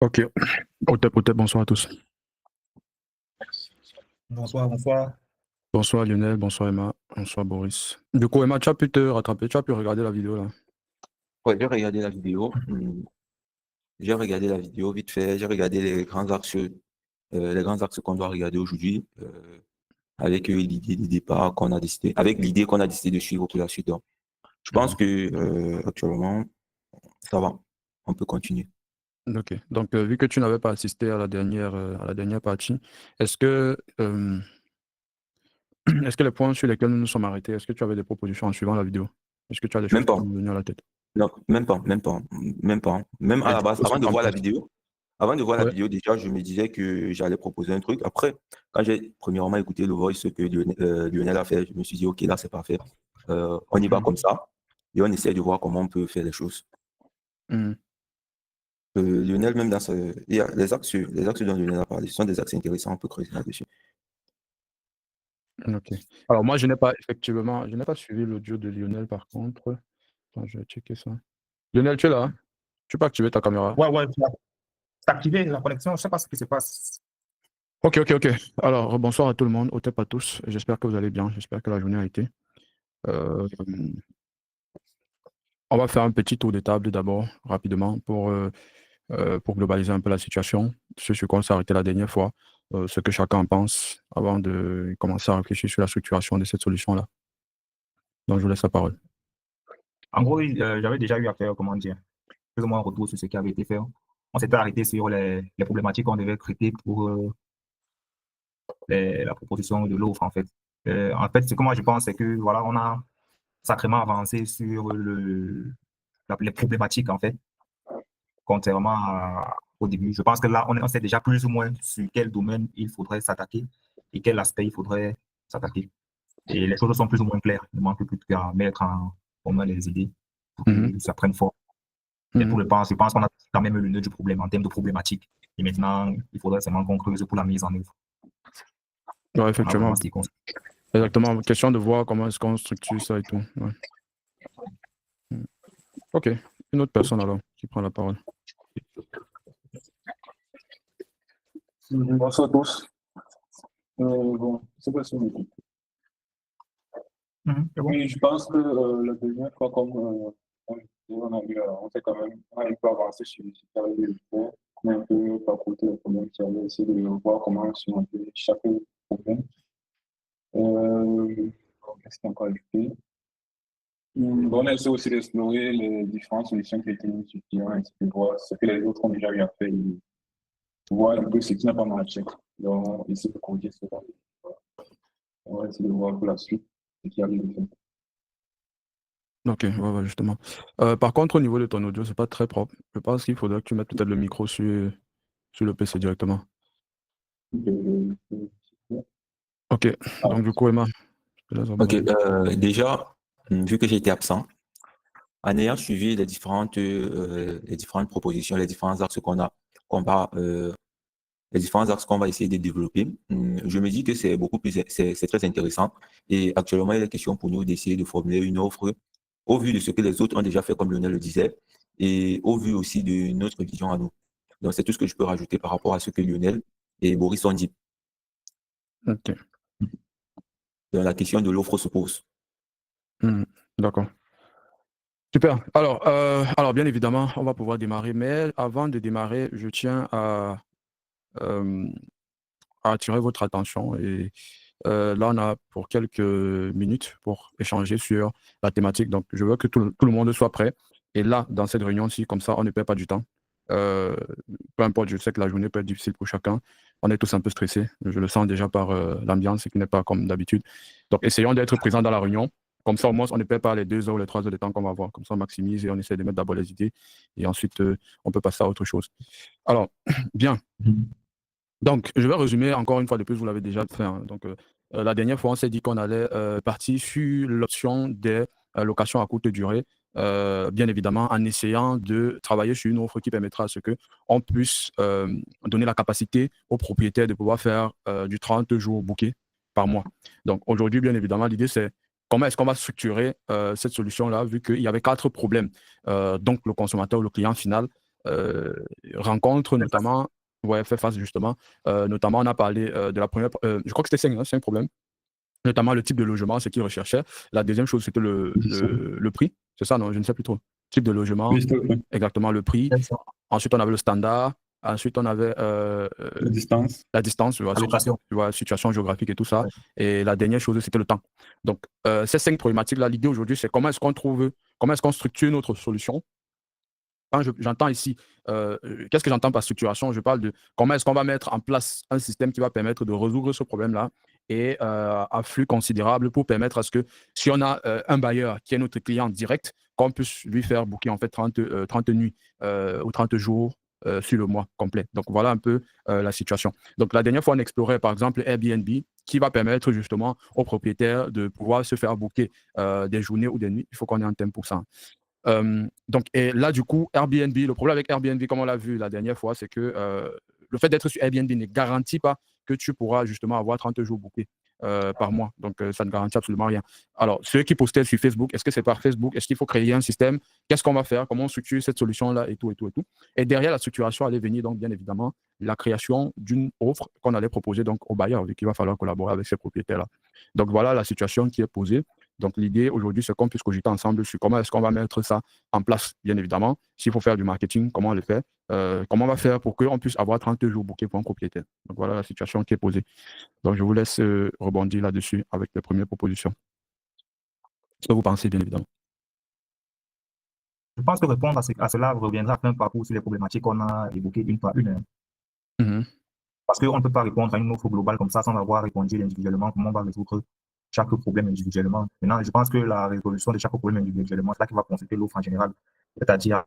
Ok, au top, bonsoir à tous. Bonsoir, bonsoir. Bonsoir Lionel, bonsoir Emma, bonsoir Boris. Du coup, Emma, tu as pu te rattraper, tu as pu regarder la vidéo là. Ouais, j'ai regardé la vidéo. J'ai regardé la vidéo vite fait. J'ai regardé les grands axes qu'on doit regarder aujourd'hui, avec l'idée de départ qu'on a décidé, avec l'idée qu'on a décidé de suivre pour la suite. Donc, je pense que actuellement, ça va. On peut continuer. Ok, donc vu que tu n'avais pas assisté à la dernière partie, est-ce que, est-ce que les points sur lesquels nous nous sommes arrêtés, est-ce que tu avais des propositions en suivant la vidéo? Est-ce que tu as des choses Même qui pas. sont venues à la tête? Non, même pas, même pas, même pas. Même à Et la du base, coup, ce que tu en penses? avant de voir la Ouais. vidéo, déjà, je me disais que j'allais proposer un truc. Après, quand j'ai premièrement écouté le voice que Lionel a fait, je me suis dit, OK, là, c'est parfait. On y va comme ça et on essaie de voir comment on peut faire les choses. Mhm. Lionel, même dans il y a les axes dont Lionel a parlé, ce sont des axes intéressants, on peut creuser là-dessus. Ok. Alors moi, je n'ai pas suivi l'audio de Lionel par contre. Attends, je vais checker ça. Lionel, tu es là? Hein? Tu peux activer ta caméra? Ouais, c'est activé la connexion, je ne sais pas ce qui se passe. Ok. Alors, bonsoir à tout le monde, au top à tous. J'espère que vous allez bien. J'espère que la journée a été. Euh, on va faire un petit tour de table d'abord, rapidement, pour globaliser un peu la situation, sur quoi on s'est arrêté la dernière fois, ce que chacun en pense, avant de commencer à réfléchir sur la structuration de cette solution-là. Donc, je vous laisse la parole. En gros, j'avais déjà eu à faire, comment dire, plus ou moins un retour sur ce qui avait été fait. On s'était arrêté sur les problématiques qu'on devait traiter pour la proposition de l'offre, en fait. Ce que moi je pense, c'est que voilà, on a sacrément avancé sur les problématiques, en fait, contrairement au début. Je pense que là, on sait déjà plus ou moins sur quel domaine il faudrait s'attaquer et quel aspect il faudrait s'attaquer. Et les choses sont plus ou moins claires. Il ne manque plus qu'à mettre en main les idées pour Mhm. que ça prenne forme. Et pour Mhm. je pense qu'on a quand même le nœud du problème en termes de problématique. Et maintenant, il faudrait seulement qu'on creuse pour la mise en œuvre. Ouais, On a vraiment effectivement. ce qui compte. Exactement. Question de voir comment est-ce qu'on structure ça et tout. Ouais. Mhm. Ok. Une autre personne alors qui prend la parole. Bonsoir à tous. Bon, c'est pas si on m'écoute. C'est bon. Oui, je pense que la dernière fois, comme on s'est quand même on a un peu avancé sur ce qui avait été fait. On a un peu parcouru les problèmes qui avaient essayé de voir comment surmonter chaque problème. Qu'est-ce qu'on a encore ajouté? Bon, on a essayé aussi d'explorer les différentes solutions qui étaient mises sur le client et de voir ce que les autres ont déjà eu à faire et voir un peu ce qui n'a pas marché. Donc, essayer de corriger cela. On va essayer de voir pour la suite ce qui arrive. Ok, ouais, justement. Par contre, au niveau de ton audio, c'est pas très propre. Je pense qu'il faudrait que tu mettes peut-être le micro sur le PC directement. Ok, donc du coup, Emma, je te laisse OK, aborder. déjà, vu que j'ai été absent, en ayant suivi les différentes propositions, les différents axes les différents axes qu'on va essayer de développer, je me dis que c'est très intéressant. Et actuellement, il est question pour nous d'essayer de formuler une offre au vu de ce que les autres ont déjà fait, comme Lionel le disait, et au vu aussi de notre vision à nous. Donc, c'est tout ce que je peux rajouter par rapport à ce que Lionel et Boris ont dit. Ok. Donc, la question de l'offre se pose. D'accord. Super. Alors, bien évidemment, on va pouvoir démarrer, mais avant de démarrer, je tiens euh, à attirer votre attention. Et là, on a pour quelques minutes pour échanger sur la thématique. Donc, je veux que tout le monde soit prêt. Et là, dans cette réunion-ci, comme ça, on ne perd pas du temps. Euh, Peu importe, je sais que la journée peut être difficile pour chacun. On est tous un peu stressés. Je le sens déjà par l'ambiance qui n'est pas comme d'habitude. Donc, essayons d'être présents dans la réunion. Comme ça, au moins, on ne perd pas les 2 heures ou les 3 heures de temps qu'on va avoir. Comme ça, on maximise et on essaie de mettre d'abord les idées. Et ensuite, on peut passer à autre chose. Alors, bien. Donc, je vais résumer encore une fois de plus, vous l'avez déjà fait. Hein. Donc, la dernière fois, on s'est dit qu'on allait partir sur l'option des locations à courte durée, bien évidemment, en essayant de travailler sur une offre qui permettra à ce qu'on puisse donner la capacité aux propriétaires de pouvoir faire du 30 jours booké par mois. Donc, aujourd'hui, bien évidemment, l'idée, c'est comment est-ce qu'on va structurer cette solution-là, vu qu'il y avait 4 problèmes. Donc, le consommateur ou le client final rencontres, notamment, ouais, fait face justement. Notamment, on a parlé de la première, je crois que c'était 5 problèmes. Notamment le type de logement, ce qu'ils recherchaient. La deuxième chose, c'était le prix. C'est ça, non? Je ne sais plus trop. Type de logement, Oui, c'était le exactement le prix. Ensuite, on avait le standard. Ensuite, on avait la distance. la distance, tu vois, situation géographique et tout ça. Ouais. Et la dernière chose, c'était le temps. Donc, ces 5 problématiques-là, l'idée aujourd'hui, c'est comment est-ce qu'on structure notre solution. Quand j'entends ici, qu'est-ce que j'entends par structuration? Je parle de comment est-ce qu'on va mettre en place un système qui va permettre de résoudre ce problème-là et à flux considérable pour permettre à ce que si on a un bailleur qui est notre client direct, qu'on puisse lui faire booker en fait 30 nuits ou 30 jours sur le mois complet. Donc voilà un peu la situation. Donc la dernière fois, on explorait par exemple Airbnb qui va permettre justement aux propriétaires de pouvoir se faire booker des journées ou des nuits. Il faut qu'on ait un thème pour ça. Donc, et là, du coup, Airbnb, le problème avec Airbnb, comme on l'a vu la dernière fois, c'est que le fait d'être sur Airbnb ne garantit pas que tu pourras justement avoir 30 jours bookés par mois. Donc, ça ne garantit absolument rien. Alors, ceux qui postaient sur Facebook, est-ce que c'est par Facebook? Est-ce qu'il faut créer un système? Qu'est-ce qu'on va faire? Comment on structure cette solution-là? Et tout, et tout, et tout. Et derrière la structuration allait venir, donc, bien évidemment, la création d'une offre qu'on allait proposer donc, aux bailleurs, vu qu'il va falloir collaborer avec ces propriétaires-là. Donc, voilà la situation qui est posée. Donc, l'idée aujourd'hui, c'est qu'on puisse cogiter ensemble sur comment est-ce qu'on va mettre ça en place, bien évidemment. S'il faut faire du marketing, comment on le fait, comment on va faire pour qu'on puisse avoir 30 jours bookés pour un propriétaire. Donc, voilà la situation qui est posée. Donc, je vous laisse rebondir là-dessus avec les premières propositions. Ce que vous pensez, bien évidemment. Je pense que répondre à cela reviendra à faire un parcours sur les problématiques qu'on a évoquées une par une. Hein. Parce qu'on ne peut pas répondre à une offre globale comme ça sans avoir répondu individuellement comment on va résoudre chaque problème individuellement. Maintenant, je pense que la résolution de chaque problème individuellement, c'est là qui va consulter l'offre en général. C'est-à-dire,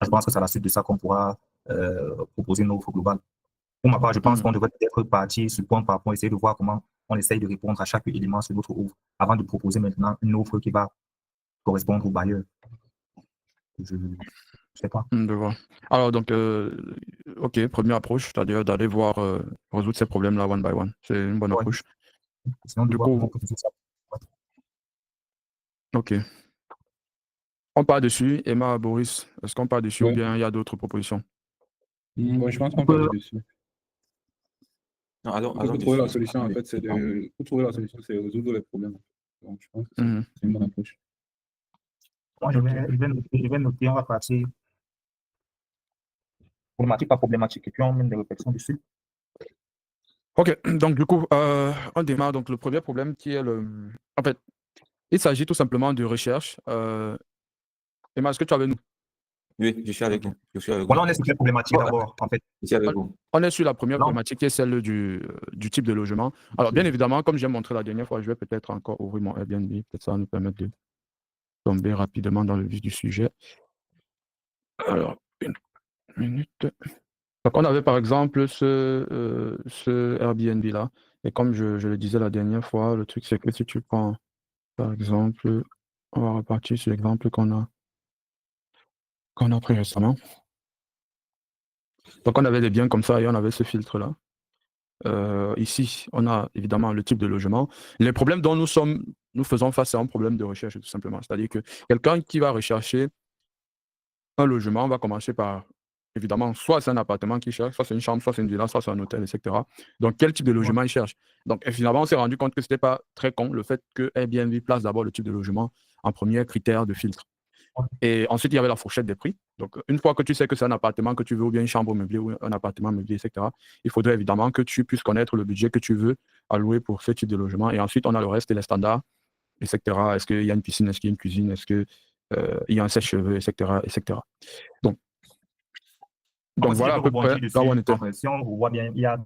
je pense que c'est à la suite de ça qu'on pourra proposer une offre globale. Pour ma part, je pense qu'on devrait peut-être partir sur point par point, essayer de voir comment on essaye de répondre à chaque élément sur notre offre avant de proposer maintenant une offre qui va correspondre au bailleur. Je ne sais pas. De voir. Alors, donc, OK, première approche, c'est-à-dire d'aller voir, résoudre ces problèmes-là one by one. C'est une bonne approche. Sinon, Du voir coup, comment on peut faire ça. OK. On part dessus. Emma, Boris, est-ce qu'on part dessus ou bien il y a d'autres propositions? Ouais, je pense qu'on peut aller dessus. Non, allons Pour trouver la dessus. solution, en fait, c'est résoudre les problèmes. Donc, je pense que c'est une bonne approche. Moi, je vais noter, on va passer problématique par problématique et puis on mène des réflexions dessus. OK, donc du coup, on démarre. Donc le premier problème qui est en fait, il s'agit tout simplement de recherche. Emma, est-ce que tu es avec nous? Oui, je suis avec vous. Je suis avec vous. Voilà, on est sur quelle problématique d'abord, en fait? Je suis avec vous. On est sur la première problématique qui est celle du type de logement. Alors, bien évidemment, comme j'ai montré la dernière fois, je vais peut-être encore ouvrir mon Airbnb. Peut-être ça va nous permettre de tomber rapidement dans le vif du sujet. Alors, une minute. Donc, on avait par exemple ce Airbnb-là. Et comme je le disais la dernière fois, le truc, c'est que si tu prends, par exemple, on va repartir sur l'exemple qu'on a pris récemment. Donc, on avait des biens comme ça et on avait ce filtre-là. Ici, on a évidemment le type de logement. Les problèmes dont nous faisons face, c'est un problème de recherche, tout simplement. C'est-à-dire que quelqu'un qui va rechercher un logement va commencer par, évidemment, soit c'est un appartement qu'il cherche, soit c'est une chambre, soit c'est une villa, soit c'est un hôtel, etc. Donc, quel type de logement il cherche? Donc, finalement, on s'est rendu compte que ce n'était pas très con le fait que Airbnb place d'abord le type de logement en premier critère de filtre. Et ensuite, il y avait la fourchette des prix. Donc, une fois que tu sais que c'est un appartement que tu veux, ou bien une chambre meublée, ou un appartement meublé, etc., il faudrait évidemment que tu puisses connaître le budget que tu veux allouer pour ce type de logement. Et ensuite, on a le reste et les standards, etc. Est-ce qu'il y a une piscine, est-ce qu'il y a une cuisine, est-ce qu'il y a un sèche-cheveux, etc., etc. Donc voilà à peu près là où on était. Si on voit bien, il y a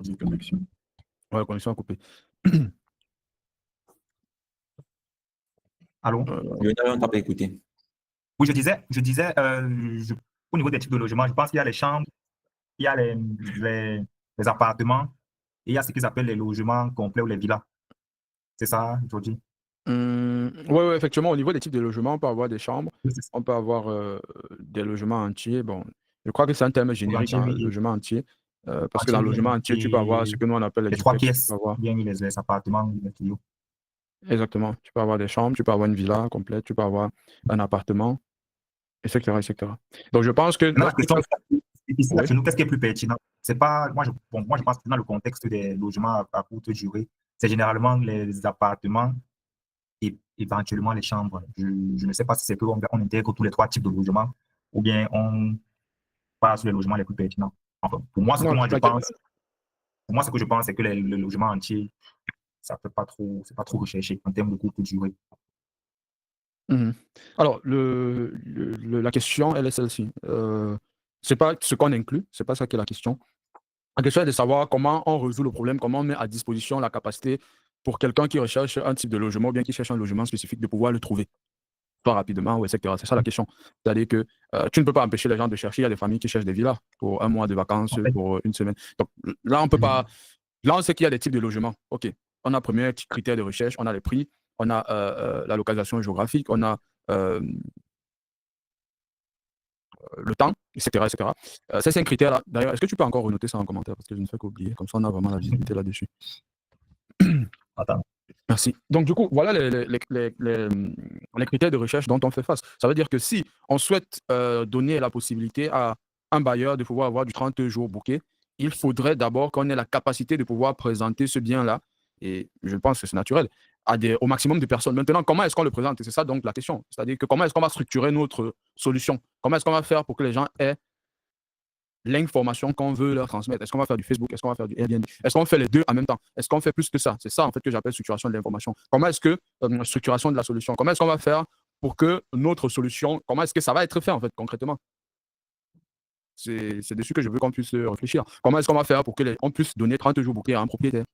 Une connexion. Ouais, la connexion a coupé. Allô? On t'a pas écouté. Oui, je disais au niveau des types de logements, je pense qu'il y a les chambres, il y a les appartements, et il y a ce qu'ils appellent les logements complets ou les villas. C'est ça, Jordi? Oui, effectivement, au niveau des types de logements, on peut avoir des chambres, Oui, c'est ça. on peut avoir des logements entiers. Bon, je crois que c'est un terme générique, Entier, hein, oui. logement entier. Parce que dans le logement entier, tu peux avoir ce que nous on appelle les les 3 duplex. Tu pièces, peux avoir, bien les appartements, les studios. exactement. Tu peux avoir des chambres, tu peux avoir une villa complète, tu peux avoir un appartement, etc., etc. Donc, je pense que Maintenant, la lorsque tu question as... ici, là, Oui, chez nous, qu'est-ce qui est plus pertinent? C'est pas, moi, je pense que dans le contexte des logements à courte durée, c'est généralement les appartements et éventuellement les chambres. Je ne sais pas si c'est qu'on on intègre tous les 3 types de logements ou bien on passe sur les logements les plus pertinents. Enfin, pour moi, ce que non, moi je pense, pour moi, ce que je pense, c'est que le logement entier, ça peut pas trop, c'est pas trop recherché en termes de courte durée. Mhm. Alors, la question, elle est celle-ci. C'est pas ce qu'on inclut, c'est pas ça qui est la question. La question est de savoir comment on résout le problème, comment on met à disposition la capacité pour quelqu'un qui recherche un type de logement ou bien qui cherche un logement spécifique de pouvoir le trouver, soit rapidement, ou etc. C'est ça la question. C'est-à-dire que tu ne peux pas empêcher les gens de chercher. Il y a des familles qui cherchent des villas pour un mois de vacances, En fait, pour une semaine. Donc là, on peut pas. Là, on sait qu'il y a des types de logements. OK. On a premier critère de recherche, on a les prix, on a la localisation géographique, on a le temps, etc. etc. Ces 5 critères-là, d'ailleurs, est-ce que tu peux encore renoter ça en commentaire parce que je ne fais qu'oublier, comme ça on a vraiment la visibilité là-dessus. attends. Merci. Donc, du coup, voilà les critères de recherche dont on fait face. Ça veut dire que si on souhaite donner la possibilité à un bailleur de pouvoir avoir du 30 jours booké, il faudrait d'abord qu'on ait la capacité de pouvoir présenter ce bien-là, et je pense que c'est naturel, au maximum de personnes. Maintenant, comment est-ce qu'on le présente? C'est ça donc la question. C'est-à-dire que comment est-ce qu'on va structurer notre solution? Comment est-ce qu'on va faire pour que les gens aient l'information qu'on veut leur transmettre? Est-ce qu'on va faire du Facebook? Est-ce qu'on va faire du Airbnb? Est-ce qu'on fait les deux en même temps? Est-ce qu'on fait plus que ça? C'est ça, en fait, que j'appelle structuration de l'information. Comment est-ce que, structuration de la solution, comment est-ce qu'on va faire pour que notre solution, comment est-ce que ça va être fait, en fait, concrètement? C'est dessus que je veux qu'on puisse réfléchir. Comment est-ce qu'on va faire pour qu'on puisse donner 30 jours bouquets à un propriétaire?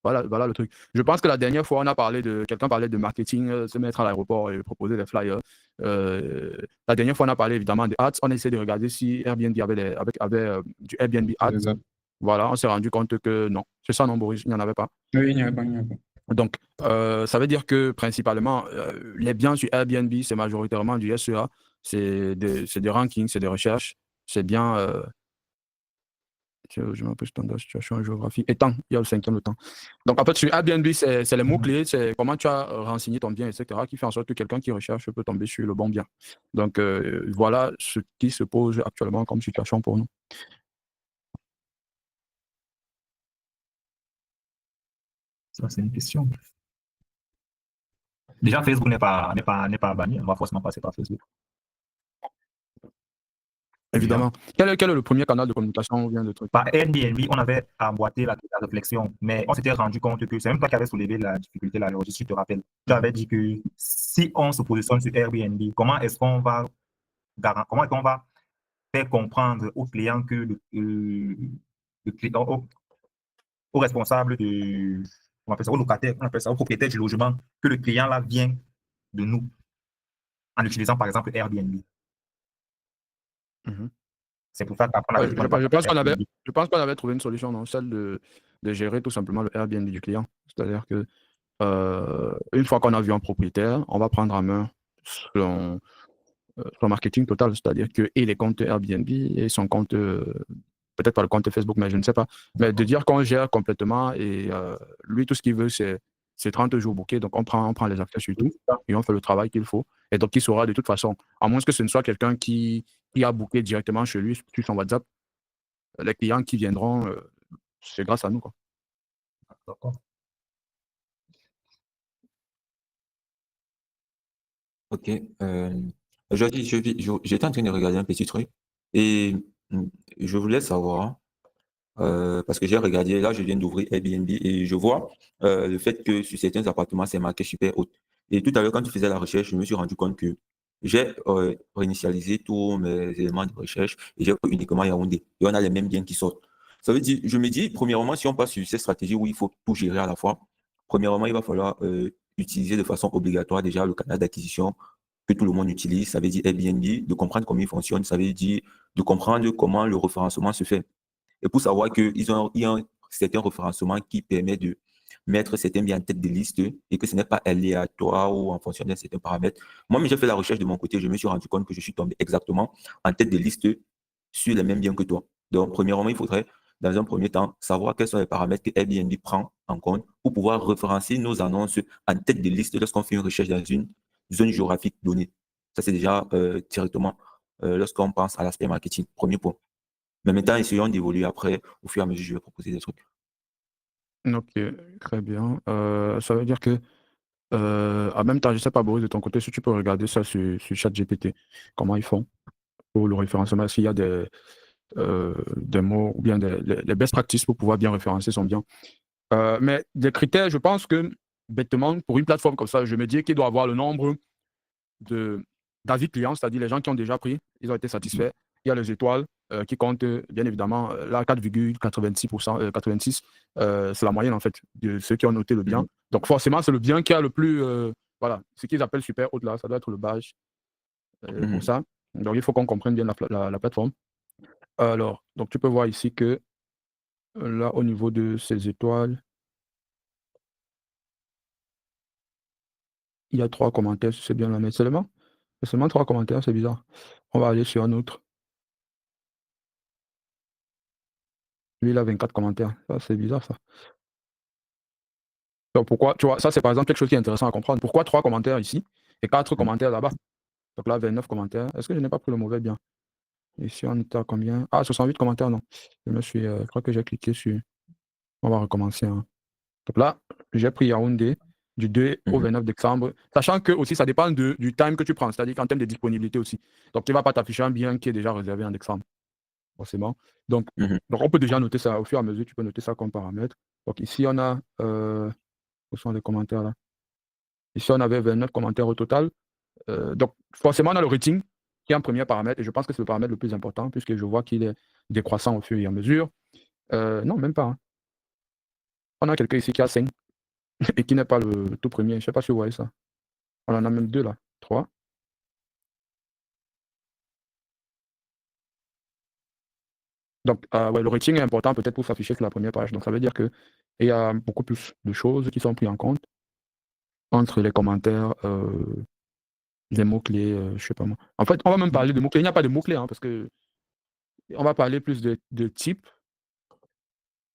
Voilà le truc. Je pense que la dernière fois, quelqu'un parlait de marketing, se mettre à l'aéroport et proposer des flyers. La dernière fois, on a parlé évidemment des ads. On a essayé de regarder si Airbnb avait du Airbnb ads. Exact. Voilà, on s'est rendu compte que non. C'est ça, non, Boris? Il n'y en avait pas. Oui, il n'y avait pas, il n'y avait pas. Donc, ça veut dire que principalement, les biens sur Airbnb, c'est majoritairement du SEA. C'est des rankings, c'est des recherches. C'est bien. Je m'appelle standard situation géographique. Et temps, il y a le 5e, le temps. Donc, en fait, sur Airbnb, c'est les mots-clés, c'est comment tu as renseigné ton bien, etc., qui fait en sorte que quelqu'un qui recherche peut tomber sur le bon bien. Donc, voilà ce qui se pose actuellement comme situation pour nous. Ça, c'est une question. Déjà, Facebook n'est pas banni. On va forcément passer par Facebook. Évidemment. Quel est le premier canal de communication ou bien de truc? Par Airbnb, on avait emboîté la réflexion, mais on s'était rendu compte que c'est même toi qui avais soulevé la difficulté là, si tu te rappelles. Tu avais dit que si on se positionne sur Airbnb, comment est-ce qu'on va faire comprendre aux clients que le client, au responsable on appelle ça, au locataire, on appelle ça au propriétaire du logement, que le client là vient de nous en utilisant par exemple Airbnb. C'est pour ça qu'on avait je pense qu'on avait trouvé une solution, non? Celle de gérer tout simplement le Airbnb du client. C'est-à-dire que une fois qu'on a vu un propriétaire, on va prendre en main son marketing total, c'est-à-dire que et les comptes Airbnb et son compte, peut-être pas le compte Facebook, mais je ne sais pas, mais de dire qu'on gère complètement et lui, tout ce qu'il veut, c'est 30 jours bookés, donc on prend les accès sur tout et on fait le travail qu'il faut. Et donc, il saura de toute façon, à moins que ce ne soit quelqu'un qui a booké directement chez lui sur son WhatsApp, les clients qui viendront, c'est grâce à nous, quoi. D'accord. Ok. J'étais en train de regarder un petit truc et je voulais savoir, parce que j'ai regardé, là je viens d'ouvrir Airbnb et je vois le fait que sur certains appartements c'est marqué super haute. Et tout à l'heure quand tu faisais la recherche, je me suis rendu compte que j'ai réinitialisé tous mes éléments de recherche et j'ai pris uniquement Yaoundé. Et on a les mêmes biens qui sortent. Ça veut dire, je me dis, premièrement, si on passe sur cette stratégie où il faut tout gérer à la fois, premièrement, il va falloir utiliser de façon obligatoire déjà le canal d'acquisition que tout le monde utilise, ça veut dire Airbnb, de comprendre comment il fonctionne, ça veut dire de comprendre comment le référencement se fait. Et pour savoir qu'il y a un certain référencement qui permet de mettre certains biens en tête de liste et que ce n'est pas aléatoire ou en fonction d'un certain paramètre. Moi, j'ai fait la recherche de mon côté, je me suis rendu compte que je suis tombé exactement en tête de liste sur les mêmes biens que toi. Donc, premièrement, il faudrait dans un premier temps, savoir quels sont les paramètres que Airbnb prend en compte pour pouvoir référencer nos annonces en tête de liste lorsqu'on fait une recherche dans une zone géographique donnée. Ça, c'est déjà directement lorsqu'on pense à l'aspect marketing. Premier point. Mais maintenant, essayons d'évoluer après. Au fur et à mesure, je vais proposer des trucs. Ok, très bien. Ça veut dire que, en même temps, je ne sais pas, Boris, de ton côté, si tu peux regarder ça sur ChatGPT, comment ils font pour le référencement, s'il y a des mots ou bien les best practices pour pouvoir bien référencer sont bien. Mais des critères, je pense que, bêtement, pour une plateforme comme ça, je me dis qu'il doit avoir le nombre d'avis clients, c'est-à-dire les gens qui ont déjà pris, ils ont été satisfaits. Il y a les étoiles qui comptent, bien évidemment, là, 4,86%, 86, c'est la moyenne, en fait, de ceux qui ont noté le bien. Donc, forcément, c'est le bien qui a le plus, voilà, ce qu'ils appellent super haute, là, ça doit être le badge pour ça. Donc, il faut qu'on comprenne bien la plateforme. Alors, donc, tu peux voir ici que, là, au niveau de ces étoiles, il y a 3 commentaires, c'est bien là, mais seulement 3 commentaires, c'est bizarre. On va aller sur un autre. Lui, il a 24 commentaires. Ça, c'est bizarre, ça. Donc, pourquoi, tu vois, ça, c'est par exemple quelque chose qui est intéressant à comprendre. Pourquoi 3 commentaires ici et 4 commentaires là-bas? Donc là, 29 commentaires. Est-ce que je n'ai pas pris le mauvais bien? Ici, on était à combien? Ah, 68 commentaires, non. Je crois que j'ai cliqué sur. On va recommencer, hein. Donc là, j'ai pris Yaoundé du 2 au 29 décembre, sachant que aussi, ça dépend du time que tu prends, c'est-à-dire qu'en termes de disponibilité aussi. Donc, tu ne vas pas t'afficher un bien qui est déjà réservé en décembre, forcément. Donc, on peut déjà noter ça au fur et à mesure, tu peux noter ça comme paramètre. Donc, ici, on a. Où sont les commentaires là? Ici, on avait 29 commentaires au total. Donc, forcément, on a le rating qui est un premier paramètre, et je pense que c'est le paramètre le plus important, puisque je vois qu'il est décroissant au fur et à mesure. Non, même pas, hein. On a quelqu'un ici qui a 5 et qui n'est pas le tout premier. Je ne sais pas si vous voyez ça. On en a même 2 là, 3. Donc, ouais, le rating est important peut-être pour s'afficher sur la première page. Donc, ça veut dire qu'il y a beaucoup plus de choses qui sont prises en compte entre les commentaires, les mots-clés, je ne sais pas moi. En fait, on va même parler de mots-clés. Il n'y a pas de mots-clés, hein, parce que on va parler plus de type.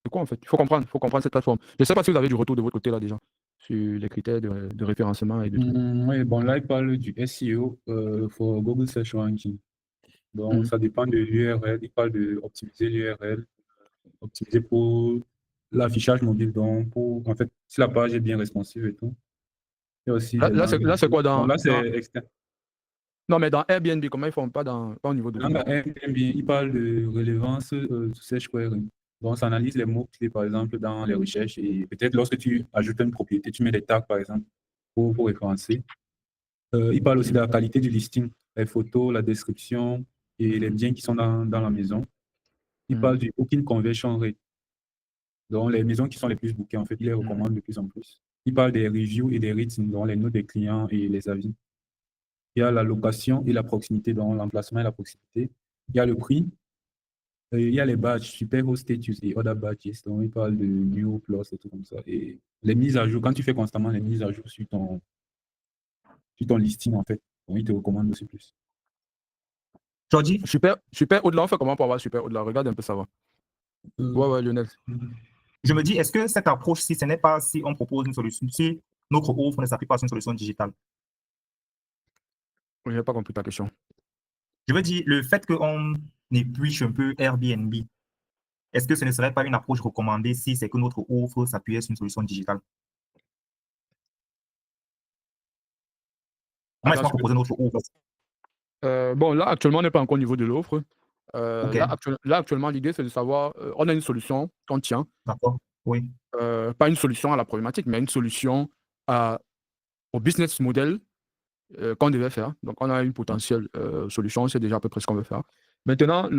C'est quoi en fait? Il faut comprendre cette plateforme. Je ne sais pas si vous avez du retour de votre côté là déjà, sur les critères de référencement et de tout. Oui, bon, là, il parle du SEO for Google Search Ranking. Donc, ça dépend de l'URL. Il parle d'optimiser l'URL, optimiser pour l'affichage mobile. Donc, en fait, si la page est bien responsive et tout. Il y a aussi Là, c'est quoi bon, dans. là, c'est externe. Non, mais dans Airbnb, comment ils font pas au niveau de Dans Google? Airbnb, il parle de relevance search query. Donc, ça analyse les mots-clés, par exemple, dans les recherches. Et peut-être lorsque tu ajoutes une propriété, tu mets des tags, par exemple, pour référencer. Il parle aussi de la qualité du listing, les photos, la description et les biens qui sont dans la maison. Il parle du booking conversion rate. Donc, les maisons qui sont les plus bookées, en fait, il les recommande de plus en plus. Il parle des reviews et des ratings, donc les notes des clients et les avis. Il y a la location et la proximité, donc l'emplacement et la proximité. Il y a le prix. Il y a les badges, Superhero Status et Other Badges. Donc, il parle de New Plus et tout comme ça. Et les mises à jour, quand tu fais constamment les mises à jour sur ton listing, en fait, donc, il te recommande aussi plus. Jordi, Super au-delà, on fait comment pour avoir super au-delà? Regarde un peu ça va. Ouais, Lionel. je me dis, est-ce que cette approche, si ce n'est pas si on propose une solution, si notre offre ne s'appuie pas sur une solution digitale? Je n'ai pas compris ta question. Je veux dire, le fait qu'on épluche un peu Airbnb, est-ce que ce ne serait pas une approche recommandée si c'est que notre offre s'appuyait sur une solution digitale? Comment est-ce qu'on Attention. propose notre offre? Bon, là, actuellement, on n'est pas encore au niveau de l'offre. Ok, Là, actuellement, l'idée, c'est de savoir, on a une solution qu'on tient, d'accord, oui, pas une solution à la problématique, mais une solution au business model qu'on devait faire. Donc, on a une potentielle solution, c'est déjà à peu près ce qu'on veut faire. Maintenant,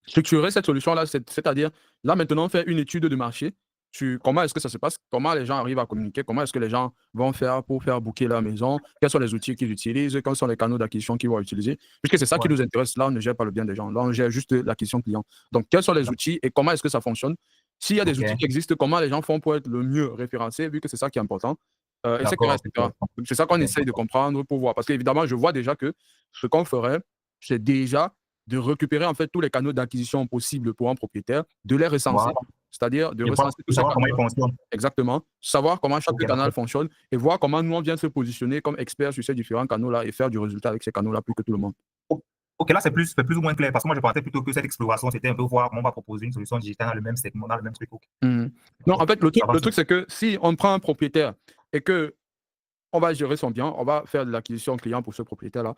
structurer cette solution-là, c'est-à-dire, là, maintenant, on fait une étude de marché sur comment est-ce que ça se passe, comment les gens arrivent à communiquer, comment est-ce que les gens vont faire pour faire booker leur maison, quels sont les outils qu'ils utilisent, quels sont les canaux d'acquisition qu'ils vont utiliser, puisque c'est ça qui ouais, nous intéresse. Là, on ne gère pas le bien des gens, là, on gère juste l'acquisition client. Donc, quels sont les outils et comment est-ce que ça fonctionne? S'il y a des outils ok, qui existent, comment les gens font pour être le mieux référencés, vu que c'est ça qui est important, etc., d'accord, etc. C'est ça qu'on essaye de comprendre pour voir. Parce qu'évidemment, je vois déjà que ce qu'on ferait, c'est déjà de récupérer en fait tous les canaux d'acquisition possibles pour un propriétaire, de les recenser, Voilà. c'est-à-dire de Et voir, recenser tous ces savoir comment il canaux-là. fonctionne. Exactement. Savoir comment chaque Ok, canal d'accord. fonctionne et voir comment nous, on vient se positionner comme experts sur ces différents canaux-là et faire du résultat avec ces canaux-là plus que tout le monde. Ok, là, c'est plus ou moins clair parce que moi, je pensais plutôt que cette exploration, c'était un peu voir comment on va proposer une solution digitale dans le même segment, dans le même truc. Ok, Mhm. Non, en fait, ça va, le truc, c'est que si on prend un propriétaire et que on va gérer son bien, on va faire de l'acquisition client pour ce propriétaire-là.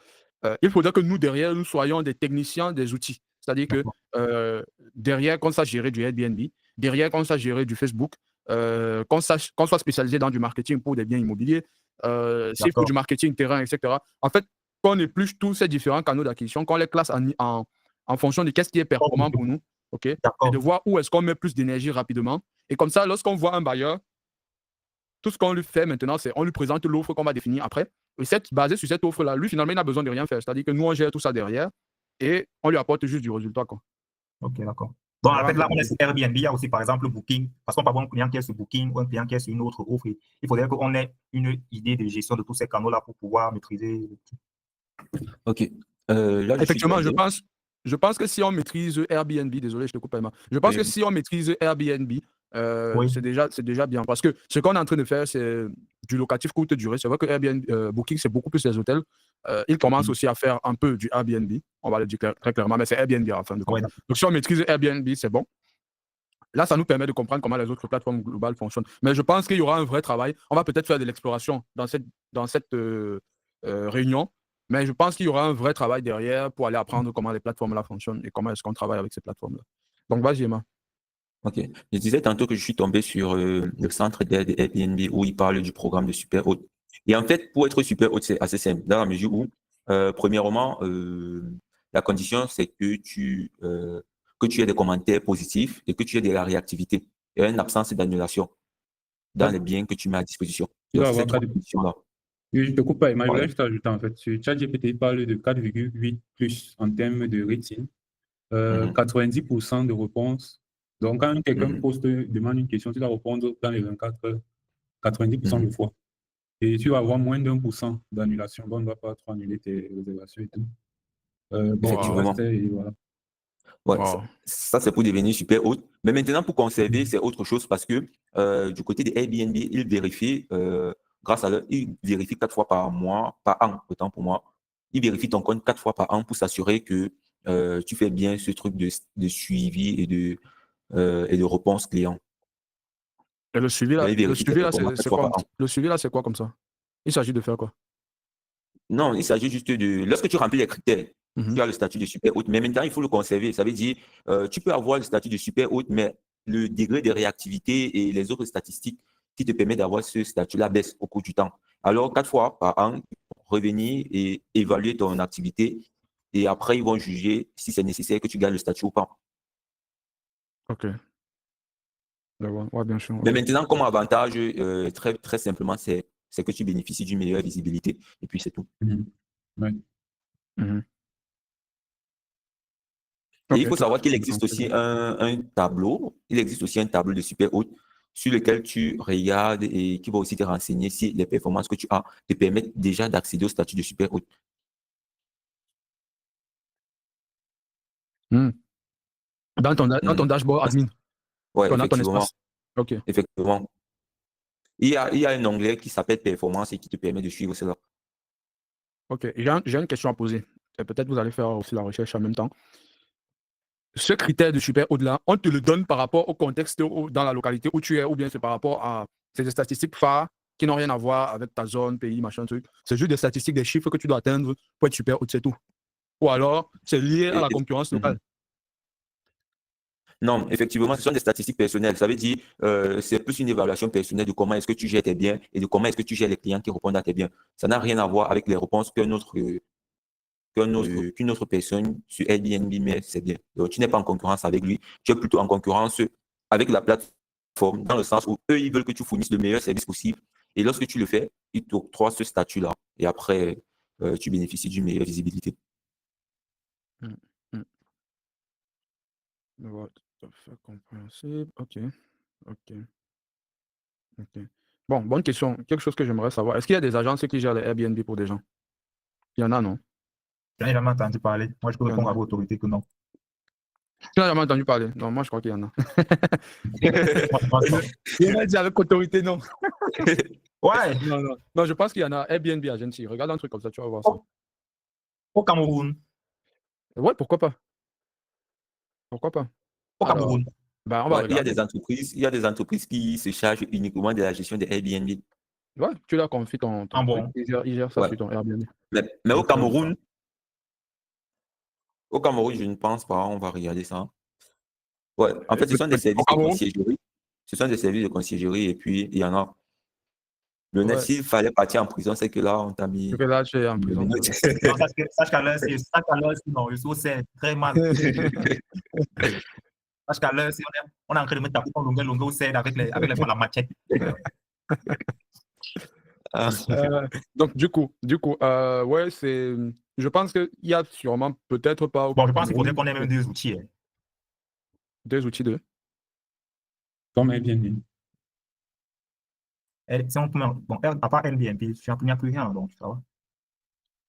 Il faudrait que nous, derrière, nous soyons des techniciens des outils. C'est-à-dire que d'accord. derrière, qu'on sache gérer du Airbnb, derrière, qu'on sache gérer du Facebook, qu'on soit spécialisé dans du marketing pour des biens immobiliers, s'il faut D'accord. du marketing terrain, etc. En fait, qu'on épluche tous ces différents canaux d'acquisition, qu'on les classe en fonction de qu'est-ce qui est performant pour nous, ok, et de D'accord. voir où est-ce qu'on met plus d'énergie rapidement. Et comme ça, lorsqu'on voit un bailleur, tout ce qu'on lui fait maintenant, c'est on lui présente l'offre qu'on va définir après. Et basé sur cette offre-là, lui, finalement, il n'a besoin de rien faire. C'est-à-dire que nous, on gère tout ça derrière et on lui apporte juste du résultat, quoi. Ok, d'accord. Donc, en Voilà un fait, peu là, on est l'idée. sur Airbnb, il y a aussi, par exemple, Booking, parce qu'on peut avoir un client qui est sur Booking ou un client qui est sur une autre offre. Il faudrait qu'on ait une idée de gestion de tous ces canaux-là pour pouvoir maîtriser. Ok. Là, je suis Effectivement, tombé. je pense que si on maîtrise Airbnb, désolé, je te coupe, Emma. Je pense que si on maîtrise Airbnb, Oui. c'est déjà bien. Parce que ce qu'on est en train de faire, c'est du locatif courte durée. C'est vrai que Airbnb, Booking, c'est beaucoup plus les hôtels. Ils commencent aussi à faire un peu du Airbnb. On va le dire très clairement, mais c'est Airbnb en fin de compte. Ouais, Donc, si on maîtrise Airbnb, c'est bon. Là, ça nous permet de comprendre comment les autres plateformes globales fonctionnent. Mais je pense qu'il y aura un vrai travail. On va peut-être faire de l'exploration dans cette réunion, mais je pense qu'il y aura un vrai travail derrière pour aller apprendre comment les plateformes-là fonctionnent et comment est-ce qu'on travaille avec ces plateformes-là. Donc, vas-y, Emma. Ok. Je disais tantôt que je suis tombé sur le centre d'aide Airbnb où il parle du programme de super hôte. Et en fait, pour être super hôte, c'est assez simple, dans la mesure où, premièrement, la condition, c'est que tu aies des commentaires positifs et que tu aies de la réactivité et une absence d'annulation dans les biens que tu mets à disposition. Tu dois Donc, ces avoir trois 4. conditions-là. Oui, je te coupe pas, Emma. Je voulais Ouais. juste ajouter en fait. Sur ChatGPT, il parle de 4,8 plus en termes de rating. Mhm. 90% de réponses. Donc, quand quelqu'un Mhm. demande une question, tu dois répondre dans les 24 heures, 90% de Mhm. fois. Et tu vas avoir moins d'1% d'annulation. Donc, on ne va pas trop annuler tes réservations et tout. Bon, le Wow. reste, Effectivement. et voilà. Ouais, Wow. ça, c'est pour devenir super hôte. Mais maintenant, pour conserver, c'est autre chose parce que du côté des Airbnb, ils vérifient, grâce à leur, ils vérifient 4 fois par mois, par an, autant pour moi. Ils vérifient ton compte 4 fois par an pour s'assurer que tu fais bien ce truc de suivi et de réponse client. Et le suivi, Donc, là, ils vérifient tes performances quatre c'est fois quoi? par an. Le suivi, là, c'est quoi comme ça? Il s'agit de faire quoi? Non, il s'agit juste de… Lorsque tu remplis les critères, Mhm. tu as le statut de super hôte, mais maintenant, il faut le conserver. Ça veut dire, tu peux avoir le statut de super hôte, mais le degré de réactivité et les autres statistiques qui te permettent d'avoir ce statut-là baissent au cours du temps. Alors, 4 fois par an, revenir et évaluer ton activité et après, ils vont juger si c'est nécessaire que tu gardes le statut ou pas. Ok. D'accord. Ouais, bien sûr. Mais Ouais. maintenant, comme avantage, très, très simplement, c'est que tu bénéficies d'une meilleure visibilité et puis c'est tout. Ouais. Mhm. Et Ok, il faut tout à savoir fait. qu'il existe aussi un tableau, il existe aussi un tableau de super haute sur lequel tu regardes et qui va aussi te renseigner si les performances que tu as te permettent déjà d'accéder au statut de super haute. Mhm. Dans ton dashboard admin, Ouais, on a ton effectivement, espace. Ok. effectivement. Il y a un onglet qui s'appelle performance et qui te permet de suivre cela. Ok. J'ai une question à poser. Et peut-être vous allez faire aussi la recherche en même temps. Ce critère de super au-delà, on te le donne par rapport au contexte dans la localité où tu es, ou bien c'est par rapport à ces statistiques phares qui n'ont rien à voir avec ta zone, pays, machin, truc. C'est juste des statistiques, des chiffres que tu dois atteindre pour être super haut, c'est tout. Ou alors, c'est lié à Et- la concurrence Mhm. locale. Non, effectivement, ce sont des statistiques personnelles. Ça veut dire, c'est plus une évaluation personnelle de comment est-ce que tu gères tes biens et de comment est-ce que tu gères les clients qui répondent à tes biens. Ça n'a rien à voir avec les réponses qu'une autre personne sur Airbnb met ses biens. Donc, tu n'es pas en concurrence avec lui, tu es plutôt en concurrence avec la plateforme, dans le sens où eux, ils veulent que tu fournisses le meilleur service possible. Et lorsque tu le fais, ils t'octroient ce statut-là. Et après, tu bénéficies d'une meilleure visibilité. Mm, mm. Ouais, tout à fait compréhensible. Ok, ok, ok. Bon, bonne question. Quelque chose que j'aimerais savoir. Est-ce qu'il y a des agences qui gèrent les Airbnb pour des gens? Il y en a, non? J'en ai jamais entendu parler. Moi, je peux Il y en répondre a. à l'autorité que non. Tu n'as jamais entendu parler? Non, moi je crois qu'il y en a. Moi, je pense pas. Il y en a dit avec autorité, non. Ouais, Non, non. Non, je pense qu'il y en a. Airbnb Agency. Regarde un truc comme ça, tu vas voir ça. au Cameroun. Ouais, pourquoi pas? Pourquoi pas? Au Alors, Cameroun. ben, on va Ouais, il y a regarder. il y a des entreprises qui se chargent uniquement de la gestion des Airbnb. Ouais, tu leur confies ton Ah truc. bon. Ils gèrent ça Ouais. sur ton Airbnb. Mais Je connais pas. Au Cameroun, je ne pense pas. On va regarder ça. Ouais, en fait, ce sont des Au services de Cameroun? conciergerie. Ce sont des services de conciergerie et puis il y en a. Le net, Ouais. s'il fallait partir en prison, c'est que là, on t'a mis. Tu es là, tu es en prison. Non, sache qu'à l'heure, non, le saut, c'est très mal. Sache qu'à l'heure, on est en train de mettre ta coupe en longueur, c'est avec la machette. Ah, Donc, du coup, ouais, c'est. Je pense qu'il y a sûrement, peut-être pas au Bon, je pense qu'il faudrait Cameroun, qu'on ait même des outils. Hein. des outils de. Comme Airbnb. Si on peut, bon, à part Airbnb, il n'y a plus rien, donc ça va.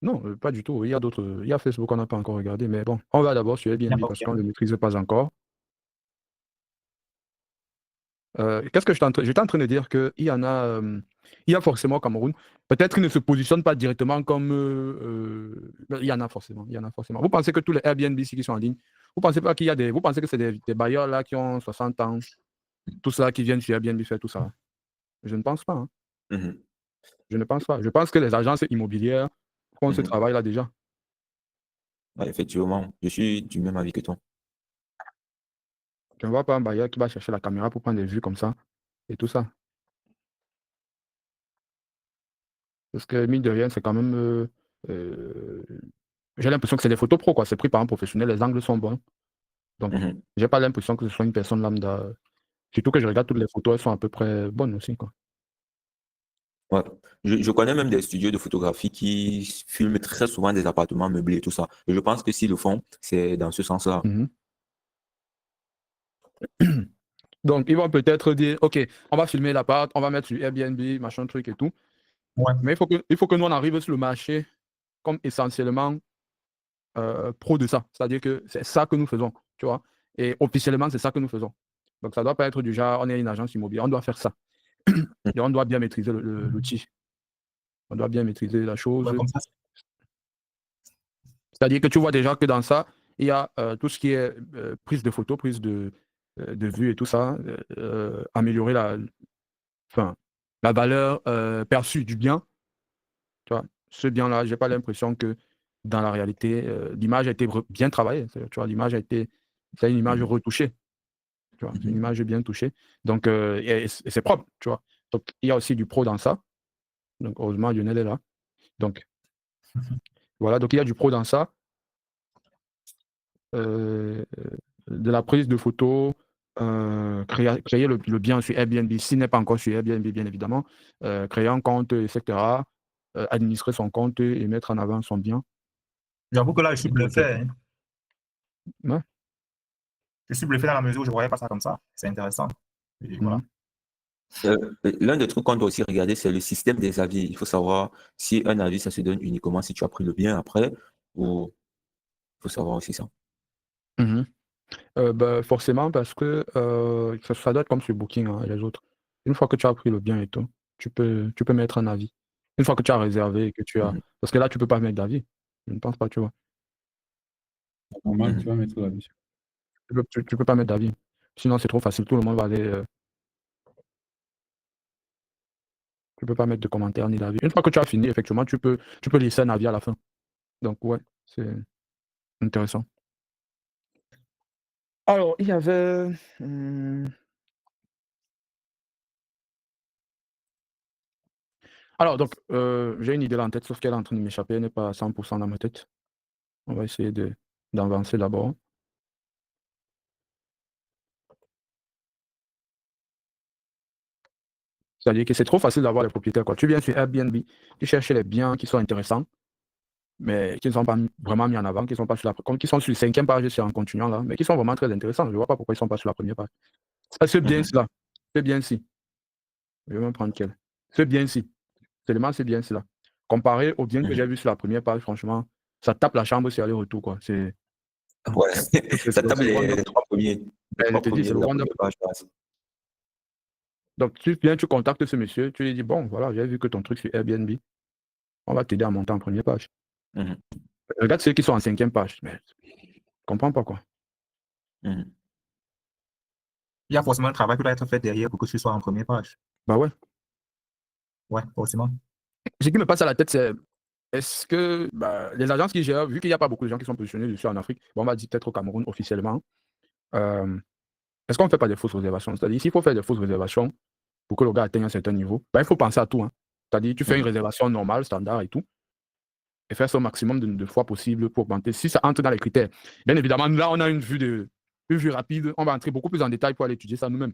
Non, pas du tout. Il y a d'autres. Il y a Facebook qu'on n'a pas encore regardé, mais bon, on va d'abord sur Airbnb parce qu'on ne le maîtrise pas encore. Qu'est-ce que j'étais en train de dire qu'il y en a. Il y a forcément au Cameroun. Peut-être qu'ils ne se positionnent pas directement comme. Mais il y en a forcément. Il y en a forcément. Vous pensez que tous les Airbnb ici qui sont en ligne, vous pensez pas qu'il y a des. Vous pensez que c'est des bailleurs là qui ont 60 ans, tout ça, qui viennent sur Airbnb faire tout ça? Je ne pense pas. Hein. mhm, Je ne pense pas. Je pense que les agences immobilières font ce mhm. travail-là déjà. Ouais, effectivement, je suis du même avis que toi. Tu ne vois pas un bailleur qui va chercher la caméra pour prendre des vues comme ça et tout ça. Parce que mine de rien, c'est quand même. J'ai l'impression que c'est des photos pro, quoi. C'est pris par un professionnel, les angles sont bons. Donc, Mhm. j'ai pas l'impression que ce soit une personne lambda. Surtout que je regarde toutes les photos, elles sont à peu près bonnes aussi, quoi. Ouais. Je connais même des studios de photographie qui filment très souvent des appartements meublés et tout ça. Et je pense que s'ils le font, c'est dans ce sens-là. Mhm. Donc, ils vont peut-être dire, OK, on va filmer l'appart, on va mettre sur Airbnb, machin, truc et tout. Ouais. Mais il faut que nous, on arrive sur le marché comme essentiellement pro de ça. C'est-à-dire que c'est ça que nous faisons, tu vois. Et officiellement, c'est ça que nous faisons. Donc, ça ne doit pas être du genre, on est une agence immobilière, on doit faire ça. Et on doit bien maîtriser l'outil. On doit bien maîtriser la chose. Ouais, comme ça, C'est-à-dire que tu vois déjà que dans ça, il y a tout ce qui est prise de photos, prise de vue et tout ça, améliorer la valeur perçue du bien. Tu vois. Ce bien-là, je n'ai pas l'impression que dans la réalité, l'image a été bien travaillée. Tu vois, l'image a été, c'est une image Mhm. retouchée. Tu vois, c'est une Mhm. image bien touchée. Donc, et c'est propre, tu vois. Donc, il y a aussi du pro dans ça. Donc, heureusement, Lionel est là. Donc, voilà, donc il y a du pro dans ça. De la prise de photos, créer le bien sur Airbnb, s'il n'est pas encore sur Airbnb, bien évidemment, créer un compte, etc., administrer son compte et mettre en avant son bien. j'avoue que là, je suis bluffé. Hein. Ouais. Je suis bluffé dans la mesure où je ne voyais pas ça comme ça. C'est intéressant. Et voilà. L'un des trucs qu'on doit aussi regarder, c'est le système des avis. Il faut savoir si un avis, ça se donne uniquement si tu as pris le bien après, ou il faut savoir aussi ça. Mhm. Bah, forcément, parce que ça doit être comme sur Booking hein, et les autres. Une fois que tu as pris le bien et tout, tu peux mettre un avis. Une fois que tu as réservé et que tu as. Mhm. Parce que là, tu ne peux pas mettre d'avis. Je ne pense pas, tu vois. Normal, Mhm. tu vas mettre la vie. Tu peux pas mettre d'avis. Sinon, c'est trop facile. Tout le monde va aller. Tu peux pas mettre de commentaires ni d'avis. Une fois que tu as fini, effectivement, tu peux laisser un avis à la fin. Donc, ouais, c'est intéressant. Alors, il y avait. Alors, donc, j'ai une idée là en tête, sauf qu'elle est en train de m'échapper. Elle n'est pas à 100% dans ma tête. On va essayer d'avancer d'abord. C'est-à-dire que c'est trop facile d'avoir les propriétaires, quoi. Tu viens sur Airbnb, tu cherches les biens qui sont intéressants, mais qui ne sont pas vraiment mis en avant, qui sont pas sur qui sont sur la 5e page sur un continuant là, mais qui sont vraiment très intéressants. Je ne vois pas pourquoi ils ne sont pas sur la première page. Ce bien-ci là, ce bien-ci, je vais même prendre quel. Ce bien-ci, seulement ce bien-ci là. Comparé au bien que j'ai vu sur la première page, franchement, ça tape la chambre, c'est aller-retour, quoi. Ouais, ça tape c'est le les one-up. trois premiers. Les Ben, je trois te dis, premiers c'est de le la one-up. première page passe. Donc, tu viens, tu contactes ce monsieur, tu lui dis, bon, voilà, j'ai vu que ton truc sur Airbnb, on va t'aider à monter en première page. Mhm. Regarde ceux qui sont en 5e page. Mais je comprends pas, quoi. Mhm. Il y a forcément un travail qui doit être fait derrière pour que tu sois en première page. Bah ouais. Ouais, forcément. Ce qui me passe à la tête, c'est est-ce que les agences qui gèrent, vu qu'il n'y a pas beaucoup de gens qui sont positionnés dessus en Afrique, bon, on va dire peut-être au Cameroun officiellement, est-ce qu'on ne fait pas des fausses réservations? C'est-à-dire, s'il faut faire des fausses réservations pour que le gars atteigne un certain niveau, il faut penser à tout. Hein. C'est-à-dire, tu fais une réservation normale, standard et tout, et faire ça au maximum de fois possible pour augmenter. Si ça entre dans les critères, bien évidemment, là, on a une vue rapide, on va entrer beaucoup plus en détail pour aller étudier ça nous-mêmes.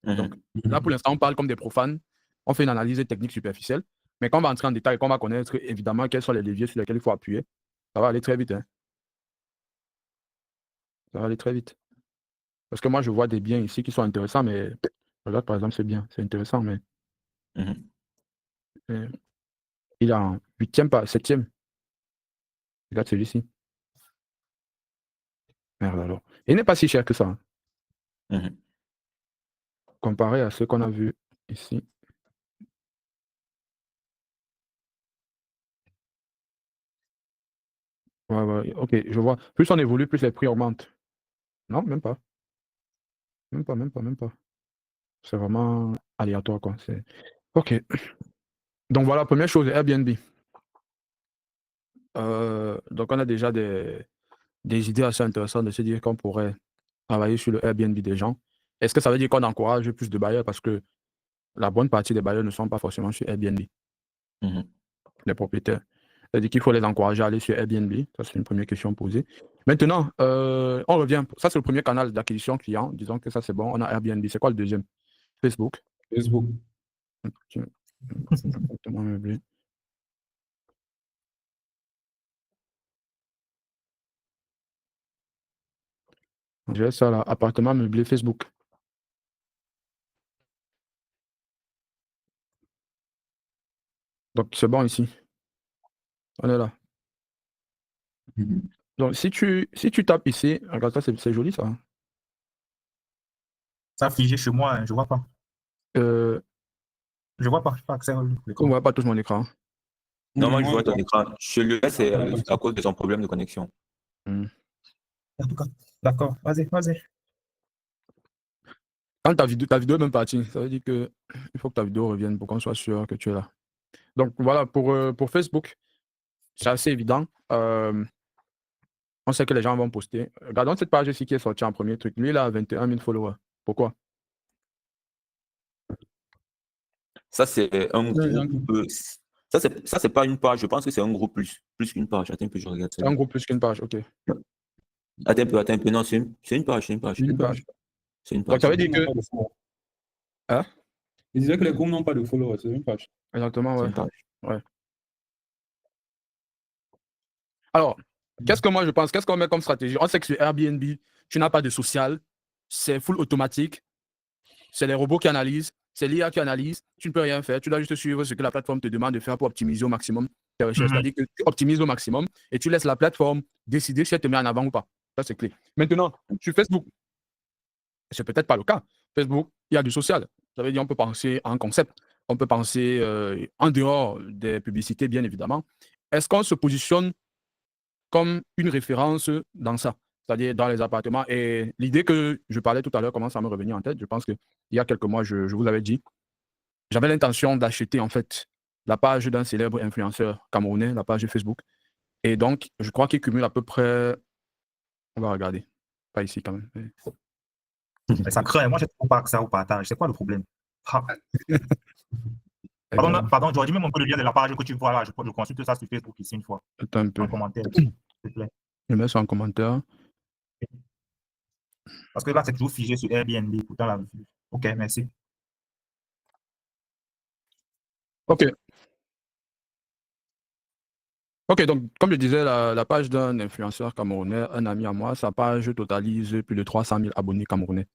Donc, là, pour l'instant, on parle comme des profanes, on fait une analyse technique superficielle, mais quand on va entrer en détail, qu'on va connaître évidemment quels sont les leviers sur lesquels il faut appuyer, ça va aller très vite. Hein. Ça va aller très vite. Parce que moi, je vois des biens ici qui sont intéressants, mais regarde, par exemple, c'est bien, c'est intéressant, mais il est en 8e, pas 7e. Regarde celui-ci. Merde alors. Il n'est pas si cher que ça, hein, comparé à ce qu'on a vu ici. Ouais, ouais, ok, je vois. Plus on évolue, plus les prix augmentent. Non, même pas. Même pas, même pas, même pas. C'est vraiment aléatoire, quoi. Ok. Donc voilà, première chose, Airbnb. Donc on a déjà des idées assez intéressantes de se dire qu'on pourrait travailler sur le Airbnb des gens. Est-ce que ça veut dire qu'on encourage plus de bailleurs? Parce que la bonne partie des bailleurs ne sont pas forcément sur Airbnb, les propriétaires. C'est-à-dire qu'il faut les encourager à aller sur Airbnb. Ça, c'est une première question posée. Maintenant, on revient. Ça, c'est le premier canal d'acquisition client. Disons que ça, c'est bon. On a Airbnb. C'est quoi le deuxième? Facebook. Facebook. Tiens, appartement meublé. J'ai ça là. Appartement meublé Facebook. Donc, c'est bon ici. On est là. Donc, si tu tapes ici, regarde ça, c'est joli ça. Hein. Ça a figé chez moi, hein, je vois pas. Euh, Je vois pas, je n'ai pas accès à on ne l'écran. voit pas tous mon écran. Non, moi, je Moi, vois ton écran. Celui-là, c'est Ouais, à cause de son problème de connexion. Hmm. En tout cas, d'accord, vas-y, vas-y. Quand ta vidéo est même partie, ça veut dire que il faut que ta vidéo revienne pour qu'on soit sûr que tu es là. Donc voilà, pour Facebook, c'est assez évident. On sait que les gens vont poster. Regardons cette page ici qui est sortie en premier truc. Lui, il a 21 000 followers. Pourquoi? Ça, c'est un Ouais, groupe. Ça, c'est pas une page. Je pense que c'est un groupe plus qu'une page. Attends un peu, je regarde ça. C'est un groupe plus qu'une page, ok. Attends un peu. Non, c'est une page, c'est une page. Une page. C'est une Donc page. ça veut dire que... pas de followers. Hein? Il disait que les groupes n'ont pas de followers, c'est une page. Exactement, C'est ouais. une page. Ouais. Alors, qu'est-ce que moi je pense? Qu'est-ce qu'on met comme stratégie? On sait que sur Airbnb, tu n'as pas de social, c'est full automatique, c'est les robots qui analysent, c'est l'IA qui analyse, tu ne peux rien faire, tu dois juste suivre ce que la plateforme te demande de faire pour optimiser au maximum tes recherches. C'est-à-dire que tu optimises au maximum et tu laisses la plateforme décider si elle te met en avant ou pas. Ça, c'est clé. Maintenant, sur Facebook, c'est peut-être pas le cas. Facebook, il y a du social. Ça veut dire qu'on peut penser en concept, on peut penser en dehors des publicités, bien évidemment. Est-ce qu'on se positionne comme une référence dans ça, c'est-à-dire dans les appartements? Et l'idée que je parlais tout à l'heure commence à me revenir en tête. Je pense qu'il y a quelques mois, je vous avais dit, j'avais l'intention d'acheter en fait la page d'un célèbre influenceur camerounais, la page Facebook. Et donc, je crois qu'il cumule à peu près, on va regarder, pas ici quand même. Mais ça craint, moi, je ne pas accès au partage. C'est quoi le problème? Ah. Pardon, j'aurais dit même un peu le lien de la page que tu vois là. Je consulte ça sur Facebook ici une fois, Attends un peu. en commentaire, s'il te plaît. Je mets ça en commentaire. Parce que là, c'est toujours figé sur Airbnb, pourtant la... Ok, merci. OK. OK, donc, comme je disais, la page d'un influenceur camerounais, un ami à moi, sa page totalise plus de 300 000 abonnés camerounais.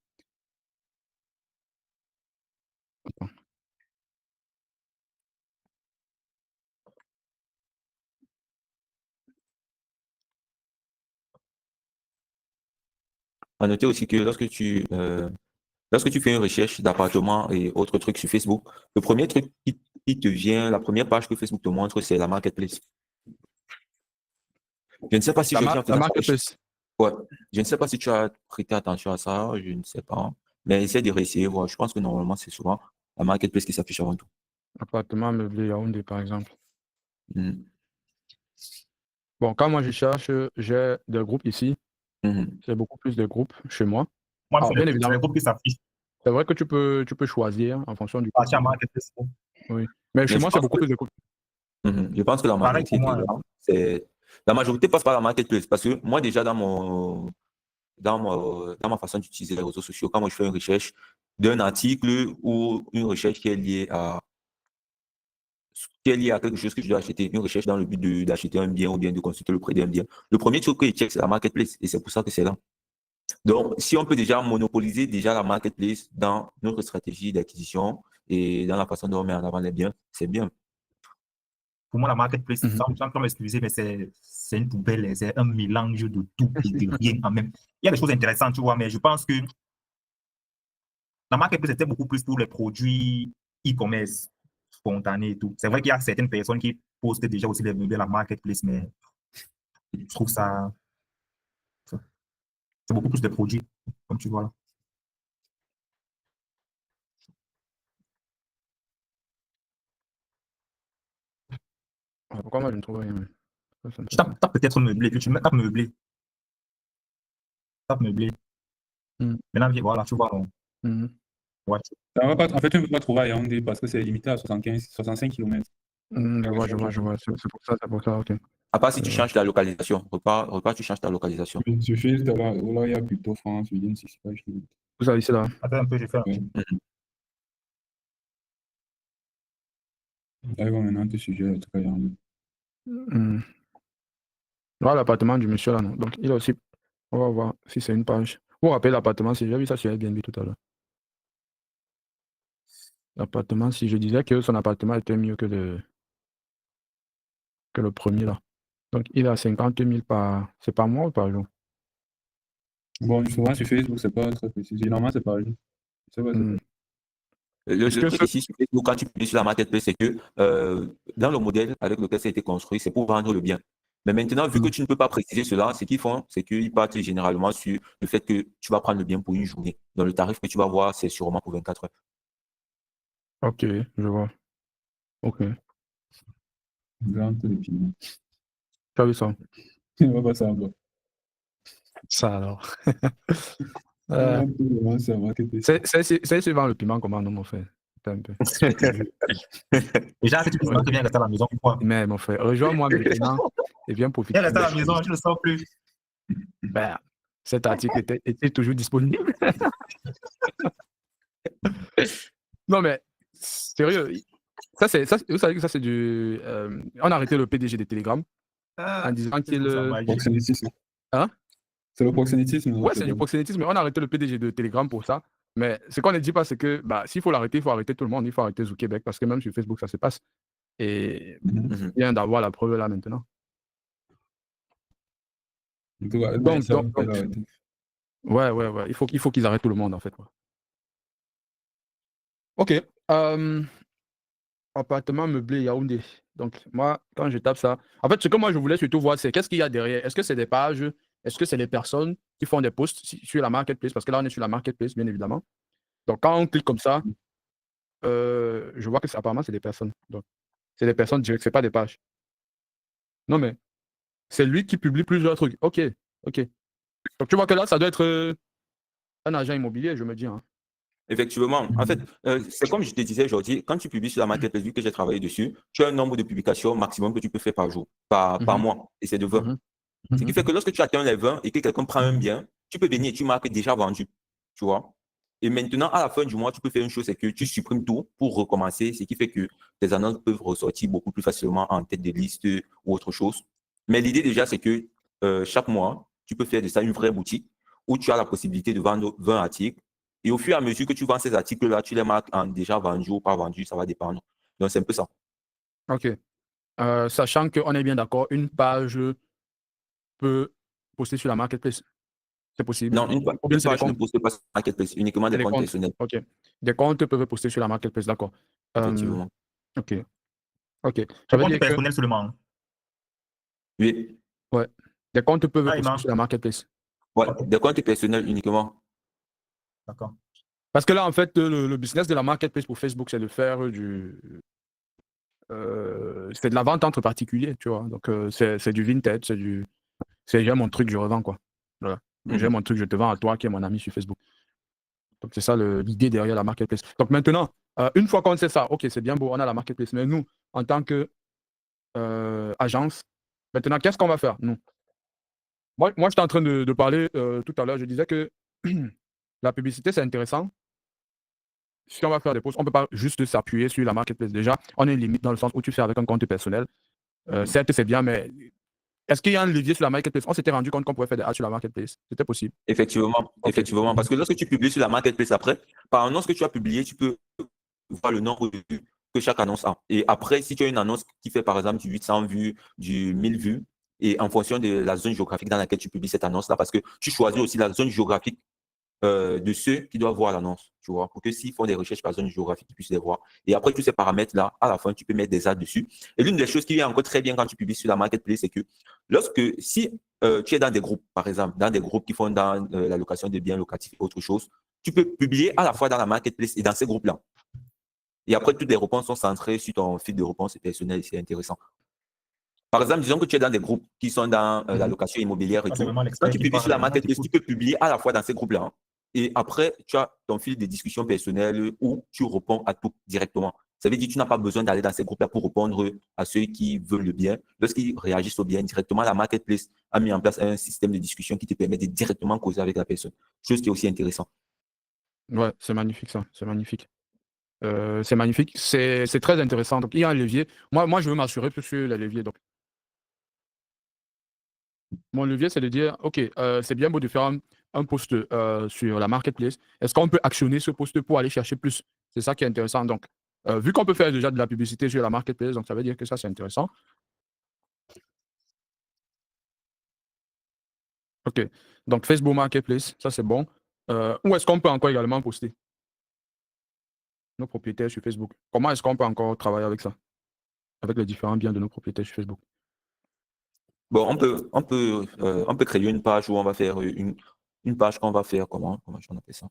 À noter aussi que lorsque tu fais une recherche d'appartement et autres trucs sur Facebook, le premier truc qui te vient, la première page que Facebook te montre, c'est la marketplace. Je ne sais pas si La, je viens en la faisant ça. marketplace. Ouais. Je ne sais pas si tu as prêté attention à ça, je ne sais pas. Mais essaie de réessayer, voir. Je pense que normalement, c'est souvent la marketplace qui s'affiche avant tout. Appartement meublé Yaoundé, par exemple. Mhm. Bon, quand moi je cherche, j'ai des groupes ici. Mhm. J'ai beaucoup plus de groupes chez moi. Moi, Alors, bien c'est évidemment, les groupes qui s'affichent. c'est vrai que tu peux choisir en fonction du groupe. Partir à marketplace. Oui. Mais chez Mais je moi, c'est pense beaucoup que, plus de groupes. je pense que la Pareil majorité pour moi. des gens, la majorité passe par la marketplace. Parce que moi, déjà, dans ma façon d'utiliser les réseaux sociaux, quand moi je fais une recherche d'un article ou une recherche qui est liée à quelque chose que je dois acheter, une recherche dans le but d'acheter un bien ou bien de consulter le prix d'un bien, le premier truc que je check, c'est la marketplace. Et c'est pour ça que c'est là. Donc, si on peut déjà monopoliser déjà la marketplace dans notre stratégie d'acquisition et dans la façon dont on met en avant les biens, c'est bien. Pour moi, la marketplace, Mhm. sans m'excuser, mais c'est une poubelle, c'est un mélange de tout et de rien en même. Il y a des choses intéressantes, tu vois, mais je pense que la marketplace était beaucoup plus pour les produits e-commerce spontanés et tout. C'est vrai qu'il y a certaines personnes qui postent déjà aussi les meubles à la marketplace, mais je trouve c'est beaucoup plus de produits, comme tu vois là. Pourquoi moi je ne trouve rien? Ça me Tu fait ça. tapes peut-être meublé, puis tu tapes meublé, tapes meublé. Mhm. Maintenant, voilà, tu vois, Mhm. ouais. Ça va pas, en fait, tu ne peux pas trouver à Yaoundé parce que c'est limité à 65 km. Je vois. C'est pour ça, ok. À part si Je tu vois. changes ta localisation. Repars, tu changes ta localisation. Je fais juste là, là, il y a plutôt France, je dis, si c'est pas je dis. Vous savez, ici là. Attends un peu, je fais un Ouais. Là, ils vont maintenant te suggérer en tout cas Yaoundé. Mhm. Voilà l'appartement du monsieur là, non. Donc, il a aussi. On va voir si c'est une page. Vous vous rappelez l'appartement, si j'ai vu ça sur Airbnb tout à l'heure. L'appartement, si je disais que son appartement était mieux que le premier là. Donc, il a 50 000 par. C'est par mois ou par jour? Bon, souvent sur Facebook, c'est pas très précis. Généralement, c'est pas. Je sais pas, c'est Mhm. pas. Le Est-ce que truc ici sur Facebook, quand tu publies sur la marketplace, c'est que dans le modèle avec lequel ça a été construit, c'est pour vendre le bien. Mais maintenant, vu que Mhm. tu ne peux pas préciser cela, ce qu'ils font, c'est qu'ils partent généralement sur le fait que tu vas prendre le bien pour une journée. Donc, le tarif que tu vas voir, c'est sûrement pour 24 heures. Ok, je vois. Ok. Grande les piments. Tu as vu ça? On va pas savoir. Ça alors. Euh, C'est moi qui étais. c'est suivant le piment, comment nous, mon frère. Attends un peu. Déjà, si tu peux savoir que viens rester à la maison, quoi. Mais mon frère, rejoins-moi maintenant et viens profiter. Viens rester à la maison, je ne sors plus. Ben, cet article était toujours disponible. Non, mais sérieux, vous savez que ça, c'est du. On a arrêté le PDG de Telegram en disant qu'il. Proxénétisme. Hein? C'est le proxénétisme. Ouais, c'est du proxénétisme, mais on a arrêté le PDG de Telegram pour ça. Mais ce qu'on ne dit pas, c'est que bah, s'il faut l'arrêter, il faut arrêter tout le monde. Il faut arrêter Zuckerberg parce que même sur Facebook, ça se passe. Et Mhm. il vient d'avoir la preuve là maintenant. En tout cas, Donc, arrêter. ouais. Il faut qu'ils arrêtent tout le monde, en fait. Quoi. OK. Appartement meublé Yaoundé. Donc, moi, quand je tape ça, en fait, ce que moi, je voulais surtout voir, c'est qu'est-ce qu'il y a derrière. Est-ce que c'est des pages? Est-ce que c'est des personnes qui font des posts sur la marketplace? Parce que là, on est sur la marketplace, bien évidemment. Donc, quand on clique comme ça, je vois que apparemment, c'est des personnes. Donc, c'est des personnes directes, c'est pas des pages. Non, mais c'est lui qui publie plusieurs trucs. OK. Donc, tu vois que là, ça doit être un agent immobilier, je me dis. Hein. Effectivement. En fait, c'est comme je te disais aujourd'hui, quand tu publies sur la marketplace, vu que j'ai travaillé dessus, tu as un nombre de publications maximum que tu peux faire par jour, par Mhm. mois, et c'est de 20. Ce qui fait que lorsque tu atteins les 20 et que quelqu'un prend un bien, tu peux venir et tu marques déjà vendu. Tu vois? Et maintenant, à la fin du mois, tu peux faire une chose, c'est que tu supprimes tout pour recommencer, ce qui fait que tes annonces peuvent ressortir beaucoup plus facilement en tête de liste ou autre chose. Mais l'idée déjà, c'est que chaque mois, tu peux faire de ça une vraie boutique où tu as la possibilité de vendre 20 articles. Et au fur et à mesure que tu vends ces articles-là, tu les marques en déjà vendu ou pas vendu, ça va dépendre. Donc, c'est un peu ça. OK. Sachant qu'on est bien d'accord, une page peut poster sur la marketplace. C'est possible. Non, une Ou bien c'est des page ne comptes. poste pas sur Marketplace, uniquement C'est des des comptes comptes. personnels, OK. Des comptes peuvent poster sur la marketplace, d'accord. effectivement. OK. OK. Ça Des veut comptes dire que personnels seulement. Oui, ouais, des comptes peuvent Ah, poster Emma. sur la marketplace. ouais, Ok, des comptes personnels uniquement. d'accord. Parce que là, en fait, le business de la marketplace pour Facebook, c'est de faire c'est de la vente entre particuliers, tu vois. Donc, c'est du vintage, c'est j'ai mon truc, je revends, quoi. Voilà. J'ai Mhm. mon truc, je te vends à toi qui est mon ami sur Facebook. Donc, c'est ça l'idée derrière la marketplace. Donc, maintenant, une fois qu'on sait ça, OK, c'est bien beau, on a la marketplace. Mais nous, en tant que agence, maintenant, qu'est-ce qu'on va faire, nous? Moi j'étais en train de parler tout à l'heure, je disais que la publicité, c'est intéressant. Si on va faire des posts, on ne peut pas juste s'appuyer sur la marketplace. Déjà, on a une limite dans le sens où tu fais avec un compte personnel. Certes, c'est bien, mais est-ce qu'il y a un levier sur la marketplace? On s'était rendu compte qu'on pouvait faire des ads sur la marketplace. C'était possible. Effectivement, OK. effectivement. Parce que lorsque tu publies sur la Marketplace après, par annonce que tu as publié, tu peux voir le nombre de vues que chaque annonce a. Et après, si tu as une annonce qui fait par exemple du 800 vues, du 1000 vues, et en fonction de la zone géographique dans laquelle tu publies cette annonce-là, parce que tu choisis aussi la zone géographique de ceux qui doivent voir l'annonce, tu vois, pour que s'ils font des recherches par zone géographique, ils puissent les voir. Et après, tous ces paramètres-là, à la fin, tu peux mettre des ads dessus. Et l'une des choses qui est encore très bien quand tu publies sur la marketplace, c'est que si tu es dans des groupes, par exemple, dans des groupes qui font dans la location de biens locatifs et autre chose, tu peux publier à la fois dans la marketplace et dans ces groupes-là. Et après, toutes les réponses sont centrées sur ton fil de réponse personnel et c'est intéressant. Par exemple, disons que tu es dans des groupes qui sont dans la location immobilière et Ça, c'est tout. vraiment Quand l'expert tu qui publies sur parle. la Moi, marketplace, tu j'écoute. peux publier à la fois dans ces groupes-là. Hein. Et après, tu as ton fil de discussion personnelle où tu réponds à tout directement. Ça veut dire que tu n'as pas besoin d'aller dans ces groupes-là pour répondre à ceux qui veulent le bien. Lorsqu'ils réagissent au bien directement, la marketplace a mis en place un système de discussion qui te permet de directement causer avec la personne. Chose qui est aussi intéressant. Ouais, c'est magnifique ça. C'est magnifique. C'est magnifique. C'est très intéressant. Donc, il y a un levier. Moi je veux m'assurer plus sur les leviers. Donc, mon levier, c'est de dire, OK, c'est bien beau de faire un post sur la marketplace. Est-ce qu'on peut actionner ce post pour aller chercher plus? C'est ça qui est intéressant. Donc, vu qu'on peut faire déjà de la publicité sur la marketplace, donc ça veut dire que ça, c'est intéressant. OK. Donc, Facebook Marketplace, ça, c'est bon. Où est-ce qu'on peut encore également poster nos propriétaires sur Facebook? Comment est-ce qu'on peut encore travailler avec ça? Avec les différents biens de nos propriétaires sur Facebook? Bon, on peut créer une page où on va faire une page qu'on va faire comment on appelle ça?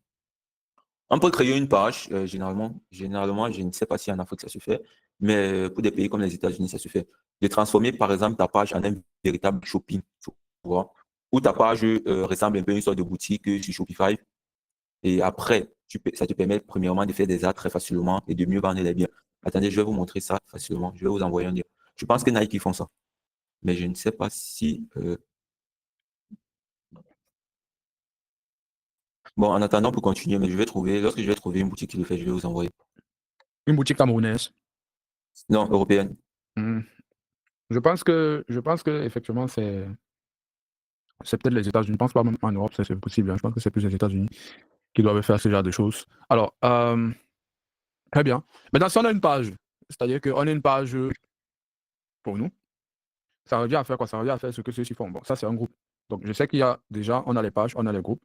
On peut créer une page, généralement, je ne sais pas si en Afrique ça se fait, mais pour des pays comme les États-Unis, ça se fait. De transformer, par exemple, ta page en un véritable shopping, tu vois, où ta page ressemble un peu à une sorte de boutique sur Shopify. Et après, ça te permet premièrement de faire des ads très facilement et de mieux vendre les biens. Attendez, je vais vous montrer ça facilement. Je vais vous envoyer un lien. Je pense que Nike font ça, mais je ne sais pas si. Bon, en attendant, pour continuer, mais lorsque je vais trouver une boutique qui le fait, je vais vous envoyer. Une boutique camerounaise. Non, européenne. Hmm. Je pense que effectivement, c'est peut-être les États-Unis. Je ne pense pas même en Europe, c'est possible. Hein. Je pense que c'est plus les États-Unis qui doivent faire ce genre de choses. Alors, très bien. Maintenant, si on a une page, c'est-à-dire qu'on a une page pour nous, ça revient à faire quoi? Ça revient à faire ce que ceux-ci font. Bon, ça, c'est un groupe. Donc, je sais qu'il y a déjà, on a les pages, on a les groupes,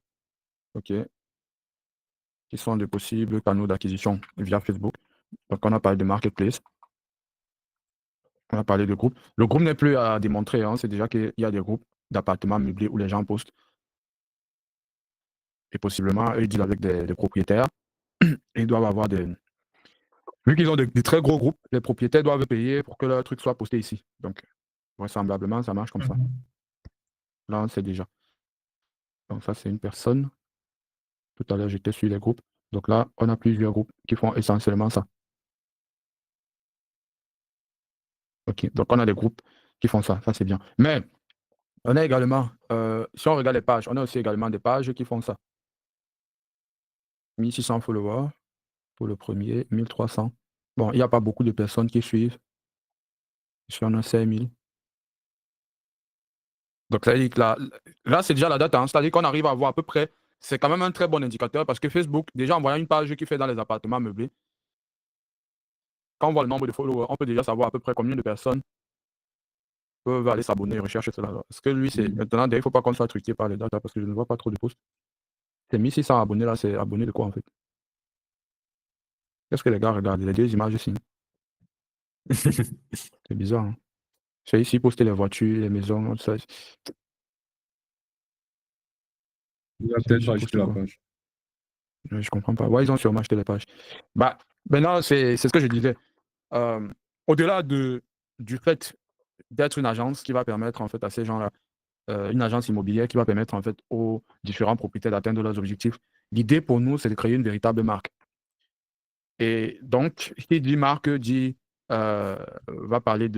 OK, qui sont de possibles canaux d'acquisition via Facebook. Donc, on a parlé de marketplace, on a parlé de groupe. Le groupe n'est plus à démontrer, hein, c'est déjà qu'il y a des groupes d'appartements meublés où les gens postent. Et possiblement, eux, ils dealent avec des propriétaires. Ils doivent avoir des. Vu qu'ils ont des très gros groupes, les propriétaires doivent payer pour que leur truc soit posté ici. Donc, vraisemblablement, ça marche comme ça. Là, on sait déjà. Donc, ça, c'est une personne. Tout à l'heure, j'étais sur les groupes. Donc là, on a plusieurs groupes qui font essentiellement ça. OK. Donc, on a des groupes qui font ça. Ça, c'est bien. Mais, on a également, si on regarde les pages, on a aussi également des pages qui font ça. 1600 followers pour le premier, 1300. Bon, il n'y a pas beaucoup de personnes qui suivent. Ici, on a 5000. Donc, ça veut dire que là, c'est déjà la date. Hein. C'est-à-dire qu'on arrive à voir à peu près. C'est quand même un très bon indicateur parce que Facebook, déjà en voyant une page qui fait dans les appartements meublés, quand on voit le nombre de followers, on peut déjà savoir à peu près combien de personnes peuvent aller s'abonner et rechercher cela. Est-ce que lui, c'est maintenant, il ne faut pas qu'on soit truqué par les dates parce que je ne vois pas trop de posts. C'est 1600 abonnés là, c'est abonné de quoi en fait? Qu'est-ce que les gars regardent? Les 2 images ici. C'est bizarre. Hein? C'est ici poster les voitures, les maisons, tout ça. Il a peut-être pas acheté la page. Je comprends pas. Ouais, ils ont sûrement acheté les pages. Bah, maintenant, c'est ce que je disais. Au-delà du fait d'être une agence qui va permettre en fait à ces gens-là, une agence immobilière qui va permettre en fait aux différents propriétaires d'atteindre leurs objectifs, l'idée pour nous, c'est de créer une véritable marque. Et donc, qui dit marque dit va parler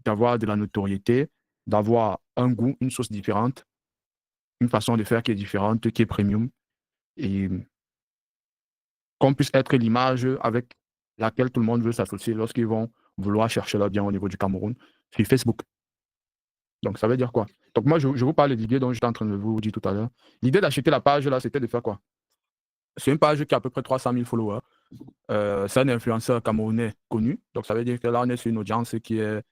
d'avoir de la notoriété, d'avoir un goût, une sauce différente, une façon de faire qui est différente, qui est premium, et qu'on puisse être l'image avec laquelle tout le monde veut s'associer lorsqu'ils vont vouloir chercher leur bien au niveau du Cameroun sur Facebook. Donc, ça veut dire quoi? Donc, moi, je vous parle de l'idée dont j'étais en train de vous dire tout à l'heure. L'idée d'acheter la page, là, c'était de faire quoi? C'est une page qui a à peu près 300 000 followers. C'est un influenceur camerounais connu. Donc, ça veut dire que là, on est sur une audience qui est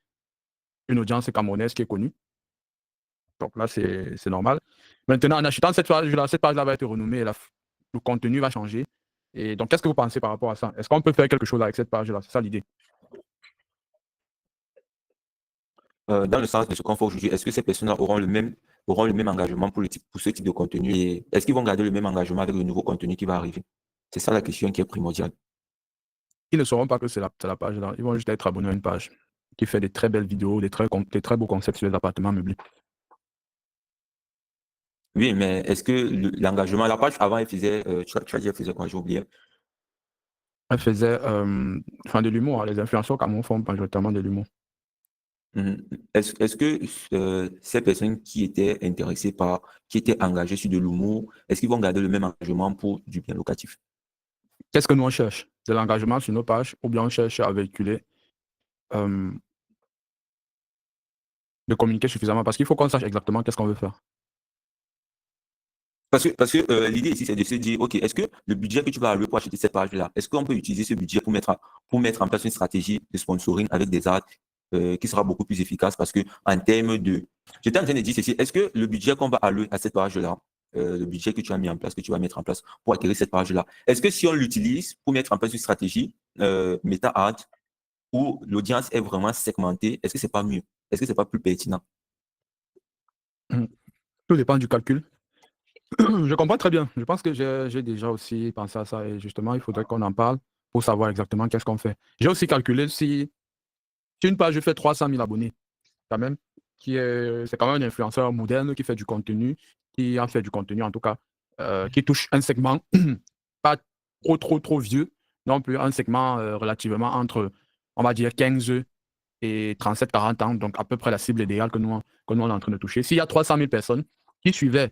une audience camerounaise qui est connue. Donc là, c'est normal. Maintenant, en achetant cette page-là va être renommée et le contenu va changer. Et donc, qu'est-ce que vous pensez par rapport à ça? Est-ce qu'on peut faire quelque chose avec cette page-là? C'est ça l'idée. Dans le sens de ce qu'on fait aujourd'hui, est-ce que ces personnes-là auront le même engagement pour ce type de contenu et est-ce qu'ils vont garder le même engagement avec le nouveau contenu qui va arriver? C'est ça la question qui est primordiale. Ils ne sauront pas que c'est la page-là. Ils vont juste être abonnés à une page qui fait des très belles vidéos, des très beaux concepts sur les appartements meublés. Oui, mais est-ce que l'engagement, la page avant, elle faisait, tu as dit, elle faisait quoi? J'ai oublié. Elle faisait de l'humour. Hein. Les influenceurs Cameroun font majoritairement de l'humour. Est-ce que ces personnes qui étaient intéressées qui étaient engagées sur de l'humour, est-ce qu'ils vont garder le même engagement pour du bien locatif? Qu'est-ce que nous on cherche? De l'engagement sur nos pages ou bien on cherche à véhiculer, de communiquer suffisamment parce qu'il faut qu'on sache exactement qu'est-ce qu'on veut faire. Parce que l'idée ici, c'est de se dire, OK, est-ce que le budget que tu vas allouer pour acheter cette page-là, est-ce qu'on peut utiliser ce budget pour mettre en place une stratégie de sponsoring avec des ads qui sera beaucoup plus efficace parce que en termes de... J'étais en train de dire ceci, est-ce que le budget qu'on va allouer à cette page-là, le budget que tu as mis en place, que tu vas mettre en place pour acquérir cette page-là, est-ce que si on l'utilise pour mettre en place une stratégie méta-ad où l'audience est vraiment segmentée, est-ce que c'est pas mieux? Est-ce que c'est pas plus pertinent? Tout dépend du calcul. Je comprends très bien. Je pense que j'ai déjà aussi pensé à ça et justement, il faudrait qu'on en parle pour savoir exactement qu'est-ce qu'on fait. J'ai aussi calculé si une page fait 300 000 abonnés, quand même, c'est quand même un influenceur moderne qui fait du contenu, qui a fait du contenu en tout cas, qui touche un segment pas trop vieux, non plus un segment relativement entre, on va dire, 15 et 37-40 ans, donc à peu près la cible idéale que nous on est en train de toucher. S'il y a 300 000 personnes qui suivaient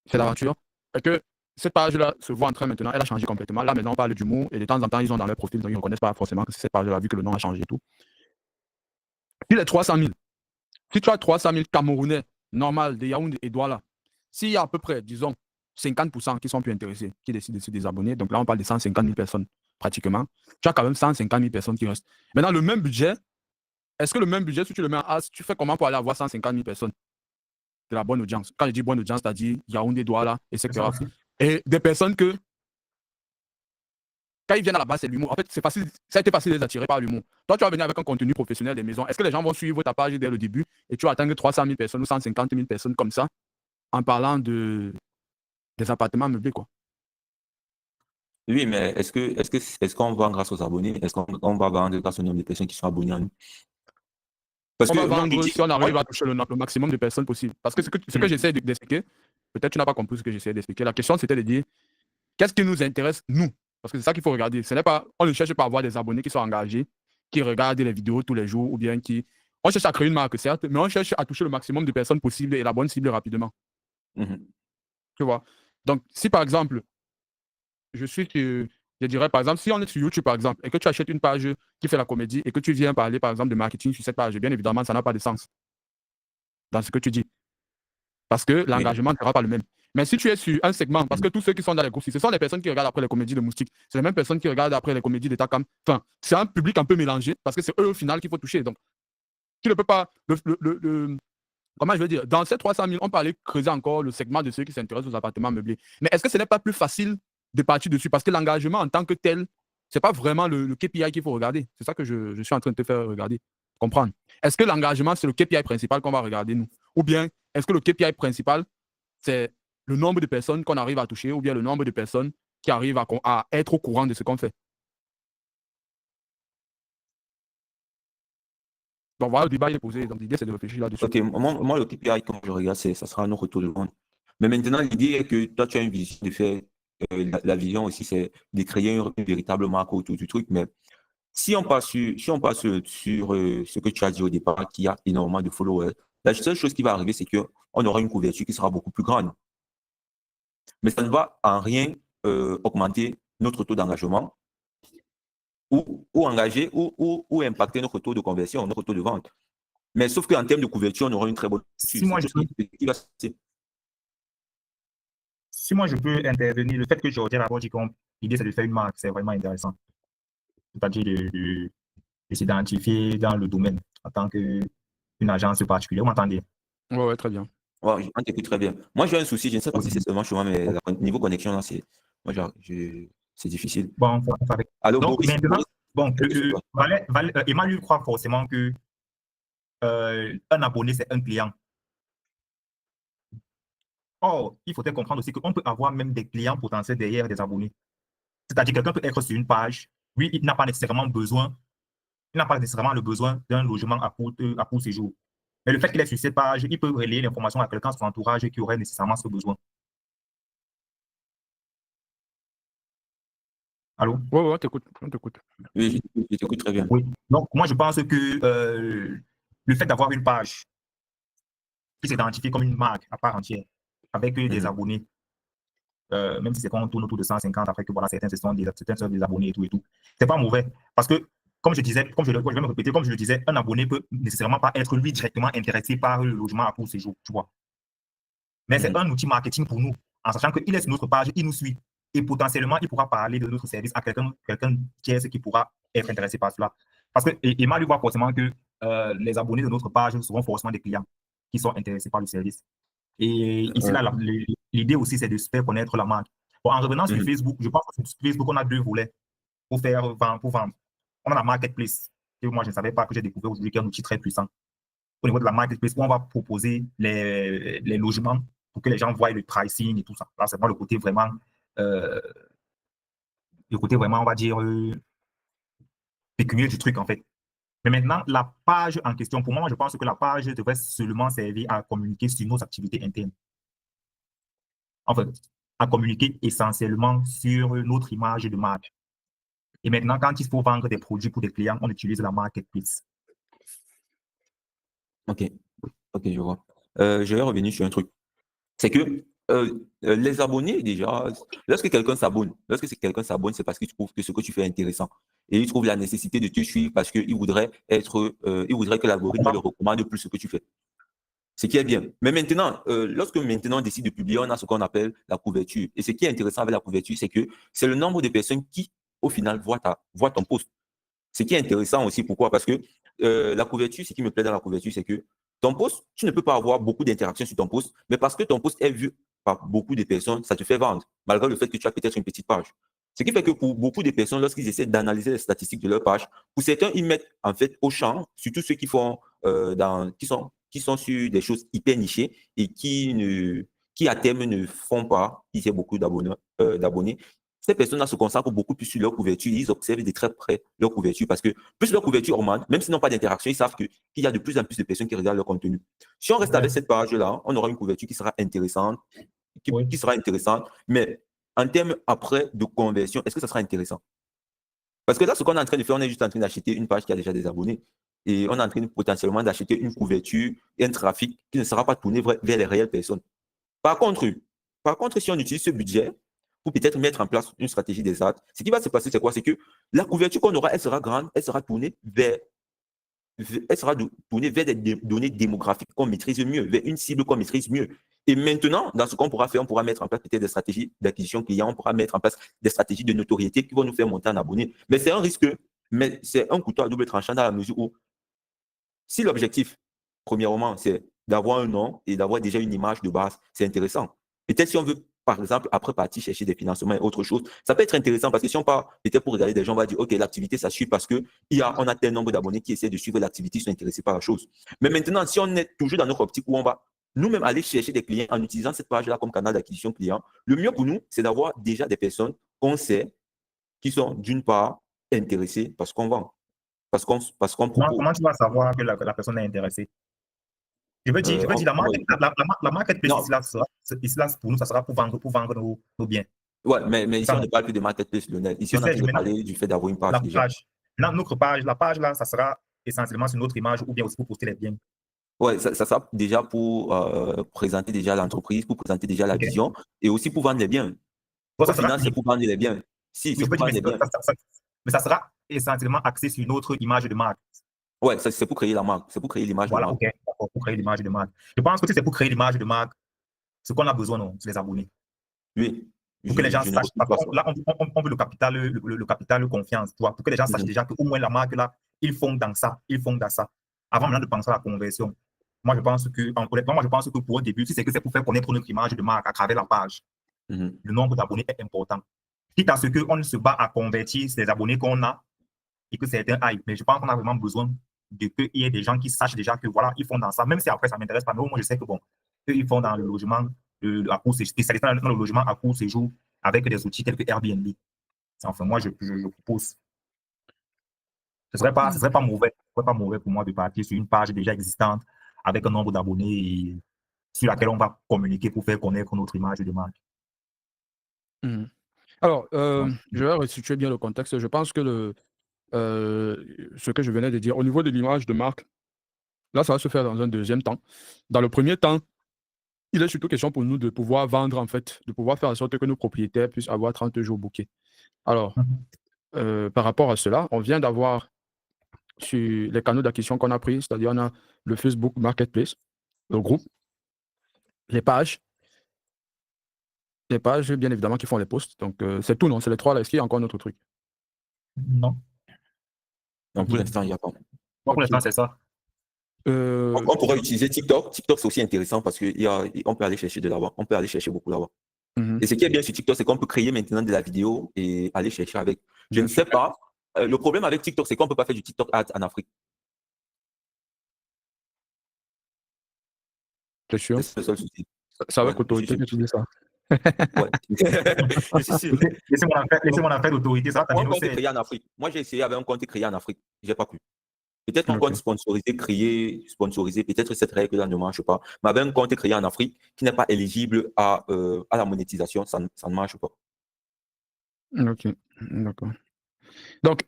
cette aventure, et que cette page-là se voit en train maintenant, elle a changé complètement. Là, maintenant, on parle d'humour et de temps en temps, ils ont dans leur profil, donc ils ne reconnaissent pas forcément que c'est cette page-là, vu que le nom a changé et tout. Si les 300 000, si tu as 300 000 Camerounais normal de Yaoundé et Douala, s'il y a à peu près, disons, 50% qui sont plus intéressés, qui décident de se désabonner, donc là, on parle de 150 000 personnes pratiquement, tu as quand même 150 000 personnes qui restent. Maintenant, le même budget, est-ce que le même budget, si tu le mets en as, tu fais comment pour aller avoir 150 000 personnes de la bonne audience? Quand je dis bonne audience, c'est-à-dire Yaoundé, Douala, etc. Et des personnes que, quand ils viennent à la base, c'est l'humour. En fait, c'est facile, ça a été facile de les attirer par l'humour. Toi, tu vas venir avec un contenu professionnel des maisons. Est-ce que les gens vont suivre ta page dès le début et tu vas atteindre 300 000 personnes ou 150 000 personnes comme ça en parlant des appartements meublés, quoi? Oui, mais est-ce qu'on vend grâce aux abonnés? Est-ce qu'on va vendre grâce au nombre de personnes qui sont abonnées à nous? Parce On que va moi, vendre si on arrive à toucher le maximum de personnes possible. Parce que ce que j'essaie d'expliquer, peut-être tu n'as pas compris ce que j'essaie d'expliquer. La question, c'était de dire, qu'est-ce qui nous intéresse, nous? Parce que c'est ça qu'il faut regarder. On ne cherche pas à avoir des abonnés qui sont engagés, qui regardent les vidéos tous les jours, ou bien on cherche à créer une marque, certes, mais on cherche à toucher le maximum de personnes possible et la bonne cible rapidement. Tu vois? Donc, si par exemple, je dirais par exemple, si on est sur YouTube par exemple, et que tu achètes une page qui fait la comédie et que tu viens parler par exemple de marketing sur cette page, bien évidemment, ça n'a pas de sens dans ce que tu dis. Parce que l'engagement ne sera pas le même. Mais si tu es sur un segment, parce que tous ceux qui sont dans les groupes, ce sont les personnes qui regardent après les comédies de Moustique, c'est les mêmes personnes qui regardent après les comédies de Takam. Enfin, c'est un public un peu mélangé parce que c'est eux au final qu'il faut toucher. Donc, Tu ne peux pas. Comment je veux dire? Dans ces 300 000, on peut aller creuser encore le segment de ceux qui s'intéressent aux appartements meublés. Mais est-ce que ce n'est pas plus facile de partir dessus? Parce que l'engagement en tant que tel, ce n'est pas vraiment le KPI qu'il faut regarder. C'est ça que je suis en train de te faire regarder, comprendre. Est-ce que l'engagement, c'est le KPI principal qu'on va regarder, nous? Ou bien, est-ce que le KPI principal, c'est le nombre de personnes qu'on arrive à toucher, ou bien le nombre de personnes qui arrivent à être au courant de ce qu'on fait? Donc voilà, le débat est posé. Donc l'idée, c'est de réfléchir là-dessus. Ok, moi, le KPI, quand je regarde, ça sera nos retours de vente. Mais maintenant, l'idée est que toi, tu as une vision de faire, la vision aussi, c'est de créer une véritable marque autour du truc. Mais si on passe sur ce que tu as dit au départ, qu'il y a énormément de followers, la seule chose qui va arriver, c'est qu'on aura une couverture qui sera beaucoup plus grande. Mais ça ne va en rien augmenter notre taux d'engagement ou engager ou impacter notre taux de conversion, notre taux de vente. Mais sauf qu'en termes de couverture, on aura une très bonne couverture. Si moi je peux intervenir, le fait que Georgia d'abord dit que l'idée c'est de faire une marque, c'est vraiment intéressant. C'est-à-dire de s'identifier dans le domaine en tant qu'une agence particulière. Vous m'entendez? Ouais, très bien. Ouais, on t'écoute très bien. Moi, j'ai un souci, je ne sais pas si c'est seulement chez moi, mais niveau connexion, là, c'est difficile. Bon, allô, donc, Boris, maintenant, Boris, Emmanuel croit forcément que un abonné, c'est un client. Or, il faudrait comprendre aussi qu'on peut avoir même des clients potentiels derrière des abonnés. C'est-à-dire que quelqu'un peut être sur une page, lui, il n'a pas nécessairement le besoin d'un logement à court séjour. Mais le fait qu'il est sur cette page, il peut relayer l'information à quelqu'un de son entourage qui aurait nécessairement ce besoin. Allô? Oui, on t'écoute. Oui, je t'écoute très bien. Oui. Donc, moi, je pense que le fait d'avoir une page qui s'identifie comme une marque à part entière, avec des abonnés, même si c'est qu'on tourne autour de 150, après que voilà, certains sont des abonnés et tout, c'est pas mauvais. Parce que, comme je vais me répéter, comme je le disais, un abonné peut nécessairement pas être lui directement intéressé par le logement à court séjour, tu vois. Mais c'est un outil marketing pour nous, en sachant qu'il est sur notre page, il nous suit. Et potentiellement, il pourra parler de notre service à quelqu'un tiers qui pourra être intéressé par cela. Parce que Emma lui voit forcément que les abonnés de notre page seront forcément des clients qui sont intéressés par le service. Et ici, là, l'idée aussi, c'est de se faire connaître la marque. Bon, en revenant sur Facebook, je pense que sur Facebook, on a deux volets pour vendre. On a la marketplace, que moi, je ne savais pas, que j'ai découvert aujourd'hui, qui est un outil très puissant. Au niveau de la marketplace, où on va proposer les logements pour que les gens voient le pricing et tout ça. Là, c'est pas le côté vraiment, on va dire, pécunier du truc, en fait. Mais maintenant, la page en question, pour moi, je pense que la page devrait seulement servir à communiquer sur nos activités internes. En fait, à communiquer essentiellement sur notre image de marque. Et maintenant, quand il faut vendre des produits pour des clients, on utilise la marketplace. Ok, je vois. Je vais revenir sur un truc. C'est que les abonnés, déjà, lorsque quelqu'un s'abonne, c'est parce qu'il trouve que ce que tu fais est intéressant. Et il trouve la nécessité de te suivre parce qu'il voudrait que l'algorithme le recommande plus ce que tu fais. Ce qui est bien. Mais maintenant, lorsque on décide de publier, on a ce qu'on appelle la couverture. Et ce qui est intéressant avec la couverture, c'est que c'est le nombre de personnes qui, au final, voient ton post. Ce qui est intéressant aussi, pourquoi? Parce que la couverture, ce qui me plaît dans la couverture, c'est que ton post, tu ne peux pas avoir beaucoup d'interactions sur ton post, mais parce que ton post est vu par beaucoup de personnes, ça te fait vendre, malgré le fait que tu as peut-être une petite page. Ce qui fait que pour beaucoup de personnes, lorsqu'ils essaient d'analyser les statistiques de leur page, pour certains, ils mettent en fait au champ, surtout ceux qui font qui sont sur des choses hyper nichées et qui à terme ne font pas, ils aient beaucoup d'abonnés. Ces personnes-là se consacrent beaucoup plus sur leur couverture. Ils observent de très près leur couverture parce que plus leur couverture augmente, même s'ils n'ont pas d'interaction, ils savent qu'il y a de plus en plus de personnes qui regardent leur contenu. Si on reste avec cette page-là, on aura une couverture qui sera intéressante, qui sera intéressante, mais en termes après de conversion, est-ce que ça sera intéressant? Parce que là, ce qu'on est en train de faire, on est juste en train d'acheter une page qui a déjà des abonnés et on est en train potentiellement d'acheter une couverture et un trafic qui ne sera pas tourné vers les réelles personnes. Par contre, si on utilise ce budget pour peut-être mettre en place une stratégie des ads, ce qui va se passer, c'est quoi? C'est que la couverture qu'on aura, elle sera grande, elle sera tournée vers des données démographiques qu'on maîtrise mieux, vers une cible qu'on maîtrise mieux. Et maintenant, dans ce qu'on pourra faire, on pourra mettre en place peut-être des stratégies d'acquisition client, on pourra mettre en place des stratégies de notoriété qui vont nous faire monter en abonnés. Mais c'est un risque, mais c'est un couteau à double tranchant dans la mesure où Si l'objectif, premièrement, c'est d'avoir un nom et d'avoir déjà une image de base, c'est intéressant. Peut-être si on veut, par exemple, après partir chercher des financements et autre chose, ça peut être intéressant parce que si on part peut-être pour regarder des gens, on va dire, OK, l'activité, ça suit parce qu'on a tel nombre d'abonnés qui essaient de suivre l'activité, qui sont intéressés par la chose. Mais maintenant, si on est toujours dans notre optique où on va nous-mêmes aller chercher des clients en utilisant cette page-là comme canal d'acquisition client, le mieux pour nous, c'est d'avoir déjà des personnes qu'on sait qui sont d'une part intéressées par ce qu'on vend, parce qu'on propose. Comment tu vas savoir que la personne est intéressée? Je veux dire, la marketplace ici, là, pour nous, ça sera pour vendre nos biens. Ouais, mais ici, on ne parle plus de marketplace, Lionel. Ici, on a toujours parlé du fait d'avoir une page déjà. Notre page, la page là, ça sera essentiellement sur notre image ou bien aussi pour poster les biens. Ouais, ça sera déjà pour présenter déjà l'entreprise, pour présenter déjà la vision et aussi pour vendre les biens. Au final, c'est pour vendre les biens. Si, c'est pour vendre les biens. Mais ça sera essentiellement axé sur notre image de marque. Ouais, c'est pour créer la marque, c'est pour créer l'image de marque. Voilà, ok, d'accord, pour créer l'image de marque. Je pense que si c'est pour créer l'image de marque, ce qu'on a besoin, non, c'est les abonnés. Oui. Pour que les gens sachent. Là, on veut le capital confiance, tu vois, pour que les gens sachent déjà qu'au moins la marque, là, ils font dans ça, Avant maintenant de penser à la conversion. Moi, je pense que pour un début, si c'est pour faire connaître notre image de marque à travers la page, le nombre d'abonnés est important. Quitte à ce qu'on ne se bat à convertir les abonnés qu'on a et que c'est un hype. Mais je pense qu'on a vraiment besoin qu'il y ait des gens qui sachent déjà que voilà, ils font dans ça. Même si après, ça ne m'intéresse pas. Mais au moins, je sais que bon, eux, ils font dans le logement à court séjour, spécialisé dans le logement à court séjour avec des outils tels que Airbnb. Enfin, moi, je propose. Ce serait pas mauvais. Ce serait pas mauvais pour moi de partir sur une page déjà existante avec un nombre d'abonnés sur laquelle on va communiquer pour faire connaître notre image de marque. Alors, je vais restituer bien le contexte. Je pense que ce que je venais de dire, au niveau de l'image de marque, là, ça va se faire dans un deuxième temps. Dans le premier temps, il est surtout question pour nous de pouvoir vendre, en fait, de pouvoir faire en sorte que nos propriétaires puissent avoir 30 jours bookés. Alors, par rapport à cela, on vient d'avoir sur les canaux d'acquisition qu'on a pris, c'est-à-dire on a le Facebook Marketplace, le groupe, les pages, bien évidemment, qui font les posts. Donc, c'est tout, non? C'est les trois là. Est-ce qu'il y a encore un autre truc? Non. Donc, pour l'instant, il n'y a pas. Pour l'instant, c'est ça. On pourrait utiliser TikTok. TikTok, c'est aussi intéressant parce qu'on peut aller chercher de là-bas. On peut aller chercher beaucoup là-bas. Et ce qui est bien sur TikTok, c'est qu'on peut créer maintenant de la vidéo et aller chercher avec. Je ne sais pas. Le problème avec TikTok, c'est qu'on ne peut pas faire du TikTok Ads en Afrique. C'est sûr? C'est le seul souci. Ça va être autorité que tu dis ça. Ouais. Laissez-moi en faire l'autorité. Ça va un compte créé en Afrique. Moi, j'ai essayé avec un compte créé en Afrique. Je n'ai pas pu. Peut-être un compte sponsorisé, peut-être cette règle-là ne marche pas. Mais avec un compte créé en Afrique qui n'est pas éligible à la monétisation, ça ne marche pas. Ok, d'accord. Donc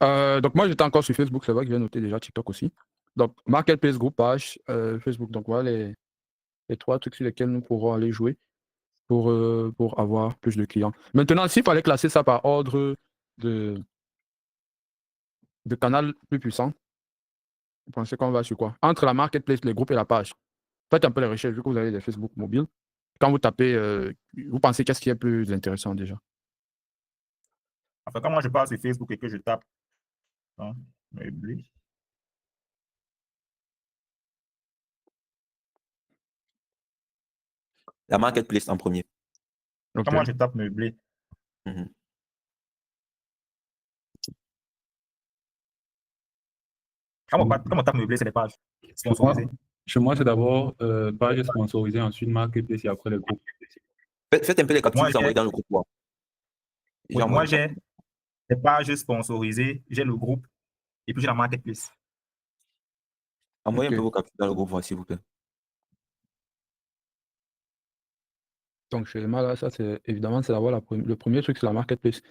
moi, j'étais encore sur Facebook. C'est vrai que j'ai noté déjà TikTok aussi. Donc, Marketplace, groupe, page, Facebook. Donc, voilà les trois trucs sur lesquels nous pourrons aller jouer pour avoir plus de clients. Maintenant, s'il fallait classer ça par ordre de canal plus puissant, vous pensez qu'on va sur quoi? Entre la Marketplace, les groupes et la page. Faites un peu les recherches, vu que vous avez des Facebook mobiles. Quand vous tapez, vous pensez qu'est-ce qui est plus intéressant déjà? Enfin, quand moi je passe sur Facebook et que je tape, La Marketplace en premier. Quand moi je tape meublé, quand on tape meublé, c'est les pages sponsorisées. Chez moi, c'est d'abord page sponsorisée, ensuite Marketplace et après les groupes. Faites un peu les captures, vous envoyez dans le groupe. Moi, j'ai les pages sponsorisées, j'ai le groupe et puis j'ai la Marketplace. Envoyez un peu vos captures dans le groupe, s'il vous plaît. Donc, chez moi, là, ça, c'est évidemment, c'est d'avoir le premier truc, c'est la Marketplace.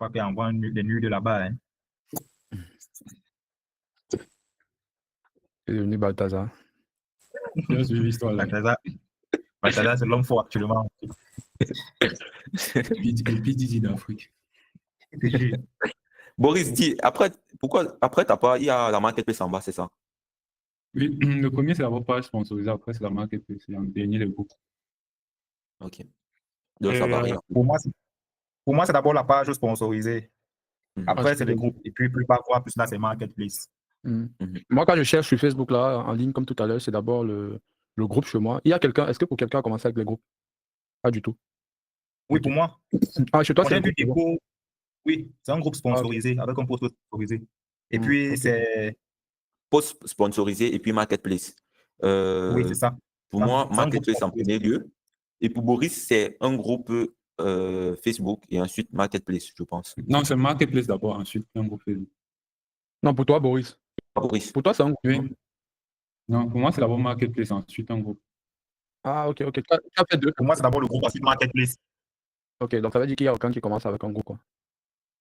Je crois qu'il envoie des nuls de là-bas. Hein. C'est devenu Balthazar. J'ai suivi l'histoire là. Balthazar, c'est l'homme fort actuellement. Le PDG d'Afrique. Boris dit, après, pourquoi après t'as pas, il y a la Marketplace en bas, c'est ça? Oui, le premier, c'est la page sponsorisée. Après, c'est la marketplace. Et en dernier, les groupes. Ok. Donc, ça varie un peu. Pour moi, c'est d'abord la page sponsorisée. Mhm. Ah, Après, c'est c'est les bien. groupes. Et puis, plus parfois, plus là, c'est marketplace. Mhm. Mhm. Moi, quand je cherche sur Facebook, là, en ligne, comme tout à l'heure, c'est d'abord le groupe chez moi. Il y a quelqu'un, est-ce que pour quelqu'un a commencé avec les groupes? Pas du tout. Oui, Ok. pour moi, Ah, chez toi, on c'est a un vu groupe. C'est bon. Déco. Oui, c'est un groupe Ah, ok. sponsorisé, avec un post sponsorisé. Et puis, Ok. c'est. Post sponsorisé et puis marketplace. Oui, c'est Euh, ça. pour moi, C'est un groupe marketplace en sponsorisé. premier lieu. Et pour Boris, c'est un groupe Facebook et ensuite marketplace, je pense. Non, c'est marketplace d'abord, ensuite, un groupe Facebook. Non, pour toi, Boris. Pas Boris. Pour toi, c'est un groupe. Oui. Non, pour moi, c'est d'abord marketplace, ensuite, un groupe. Ah, ok, ok. Tu as fait deux. Pour moi, c'est d'abord le groupe, ensuite marketplace. Ok, donc ça veut dire qu'il y a aucun qui commence avec un groupe, quoi.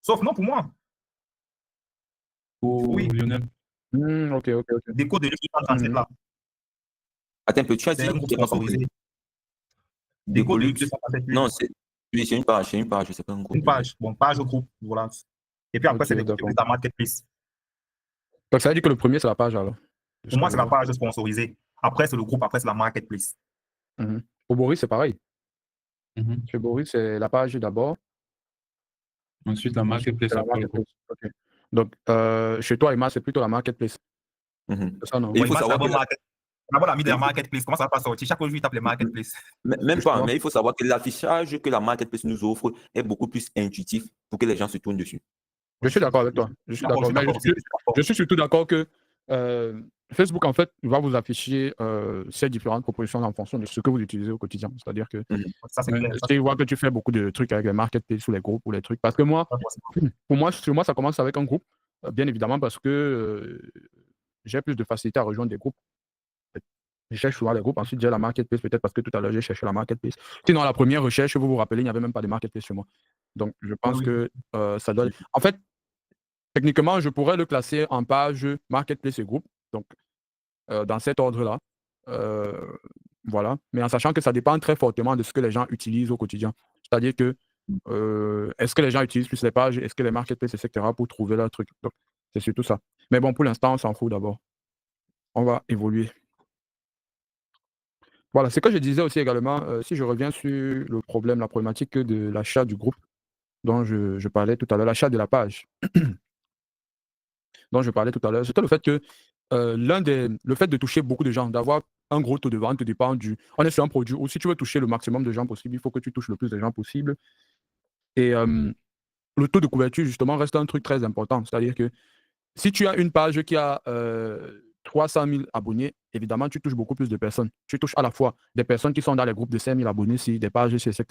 Sauf non, pour moi. Pour Oui, Lionel. Ok, ok, ok. Déco de 237 là. Attends un peu, tu as C'est dit, un groupe j'ai pas compris. sponsorisé. Déco de Décolux. 237 Non, c'est oui, c'est une page, c'est pas un groupe. une page. Bon, page au groupe. Voilà. Et puis après, Ok, c'est les groupes, et d'accord. puis la marketplace. Donc ça veut dire que le premier, c'est la page, alors. De Pour ce que moi, je c'est la vois. page sponsorisée. Après, c'est le groupe, après, c'est la marketplace. Mhm. Pour Boris, c'est pareil. Mhm. Chez Boris, c'est la page d'abord. Ensuite, la Ensuite, marketplace c'est la après le groupe. marketplace. Ok. Donc, chez toi, Emma, c'est plutôt la marketplace. Mhm. C'est ça, non? Et il Oui, faut moi, c'est savoir que d'abord, l'ami de mais la il faut- marketplace. Comment ça va pas sortir? Chaque jour, il tape les marketplace. même pas, Justement. mais il faut savoir que l'affichage que la marketplace nous offre est beaucoup plus intuitif pour que les gens se tournent dessus. Je suis d'accord avec toi. Je suis D'accord, je d'accord. suis Mais d'accord aussi. Je suis d'accord. je suis surtout d'accord que Facebook, en fait, va vous afficher ces différentes propositions en fonction de ce que vous utilisez au quotidien. C'est-à-dire que Mhm. Ça, c'est Ouais. clair. Ça, si je vois que tu fais beaucoup de trucs avec les marketplaces ou les groupes ou les trucs, parce que moi, c'est pour moi, sur moi, ça commence avec un groupe, bien évidemment, parce que j'ai plus de facilité à rejoindre des groupes. Je cherche souvent les groupes. Ensuite, j'ai la marketplace, peut-être parce que tout à l'heure, j'ai cherché la marketplace. Sinon, à la première recherche, vous vous rappelez, il n'y avait même pas de marketplace chez moi. Donc, je Oui, pense oui. que ça doit. En fait, techniquement, je pourrais le classer en page marketplace et groupe. Donc, dans cet ordre-là. Euh, voilà. Mais en sachant que ça dépend très fortement de ce que les gens utilisent au quotidien. C'est-à-dire que est-ce que les gens utilisent plus les pages, est-ce que les marketplaces, etc., pour trouver leur truc. Donc, c'est surtout ça. Mais bon, pour l'instant, on s'en fout d'abord. On va évoluer. Voilà, ce que je disais aussi également, si je reviens sur le problème, la problématique de l'achat du groupe dont je parlais tout à l'heure, l'achat de la page dont je parlais tout à l'heure, c'était le fait que le fait de toucher beaucoup de gens, d'avoir un gros taux de vente dépend du. On est sur un produit où si tu veux toucher le maximum de gens possible, il faut que tu touches le plus de gens possible. Et le taux de couverture, justement, reste un truc très important. C'est-à-dire que si tu as une page qui a 300 000 abonnés, évidemment, tu touches beaucoup plus de personnes. Tu touches à la fois des personnes qui sont dans les groupes de 5 000 abonnés, si, des pages, etc.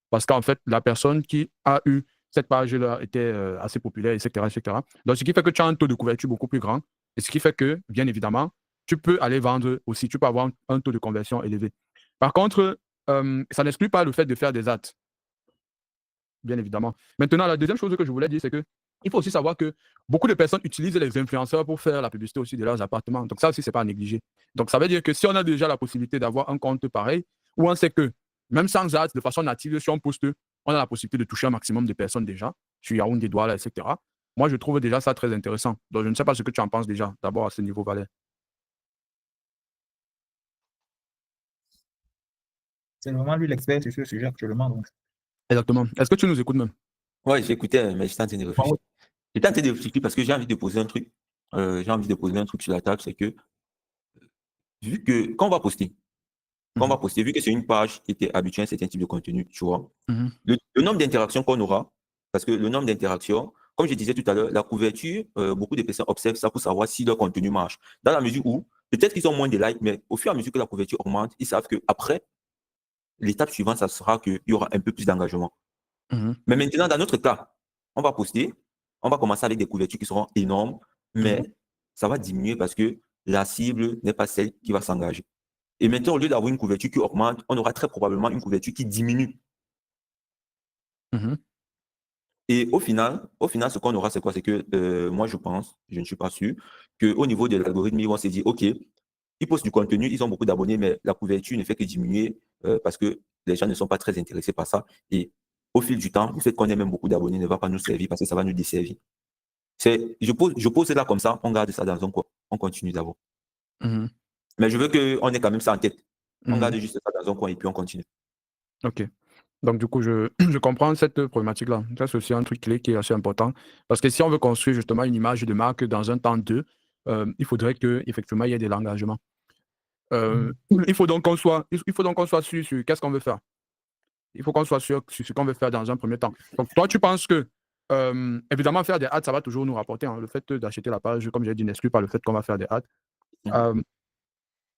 Parce qu'en fait, la personne qui a eu cette page-là était assez populaire, etc., etc. Donc, ce qui fait que tu as un taux de couverture beaucoup plus grand. Et ce qui fait que, bien évidemment, tu peux aller vendre aussi. Tu peux avoir un taux de conversion élevé. Par contre, ça n'exclut pas le fait de faire des ads, bien évidemment. Maintenant, la deuxième chose que je voulais dire, c'est que il faut aussi savoir que beaucoup de personnes utilisent les influenceurs pour faire la publicité aussi de leurs appartements. Donc ça aussi, c'est pas à négliger. Donc ça veut dire que si on a déjà la possibilité d'avoir un compte pareil, où on sait que même sans ads, de façon native, si on poste, on a la possibilité de toucher un maximum de personnes déjà, sur Yaoundé, Douala, etc. Moi, je trouve déjà ça très intéressant. Donc je ne sais pas ce que tu en penses déjà, d'abord à ce niveau, Valère. C'est vraiment lui l'expert sur ce sujet actuellement. Donc. Exactement. Est-ce que tu nous écoutes même? Ouais, j'écoutais, mais j'étais en train de réfléchir. J'étais en train de réfléchir parce que j'ai envie de poser un truc. J'ai envie de poser un truc sur la table, c'est que vu que quand on va poster, vu que c'est une page qui était habituée à un certain type de contenu, tu vois, Mhm. le nombre d'interactions qu'on aura, parce que le nombre d'interactions, comme je disais tout à l'heure, la couverture, beaucoup de personnes observent ça pour savoir si leur contenu marche. Dans la mesure où, peut-être qu'ils ont moins de likes, mais au fur et à mesure que la couverture augmente, ils savent qu'après, l'étape suivante, ça sera qu'il y aura un peu plus d'engagement. Mhm. Mais maintenant, dans notre cas, on va poster, on va commencer avec des couvertures qui seront énormes, mais ça va diminuer parce que la cible n'est pas celle qui va s'engager. Et maintenant, au lieu d'avoir une couverture qui augmente, on aura très probablement une couverture qui diminue. Mhm. Et au final, ce qu'on aura, c'est quoi? C'est que moi, je pense, je ne suis pas sûr, qu'au niveau de l'algorithme, ils vont se dire, OK, ils postent du contenu, ils ont beaucoup d'abonnés, mais la couverture ne fait que diminuer parce que les gens ne sont pas très intéressés par ça. Et au fil du temps, le fait qu'on ait même beaucoup d'abonnés ne va pas nous servir parce que ça va nous desservir. Je pose ça comme ça, on garde ça dans un coin, on continue d'abord. Mhm. Mais je veux qu'on ait quand même ça en tête. On Mhm. garde juste ça dans un coin et puis on continue. Ok. Donc, du coup, je comprends cette problématique-là. Ça, c'est aussi un truc clé qui est assez important. Parce que si on veut construire justement une image de marque dans un temps 2, il faudrait qu'effectivement, il y ait de l'engagement. Il faut donc qu'on soit sur qu'est-ce qu'on veut faire. Il faut qu'on soit sûr sur ce qu'on veut faire dans un premier temps. Donc, toi, tu penses que, évidemment, faire des ads, ça va toujours nous rapporter. Hein. Le fait d'acheter la page, comme j'ai dit, n'exclut pas le fait qu'on va faire des ads.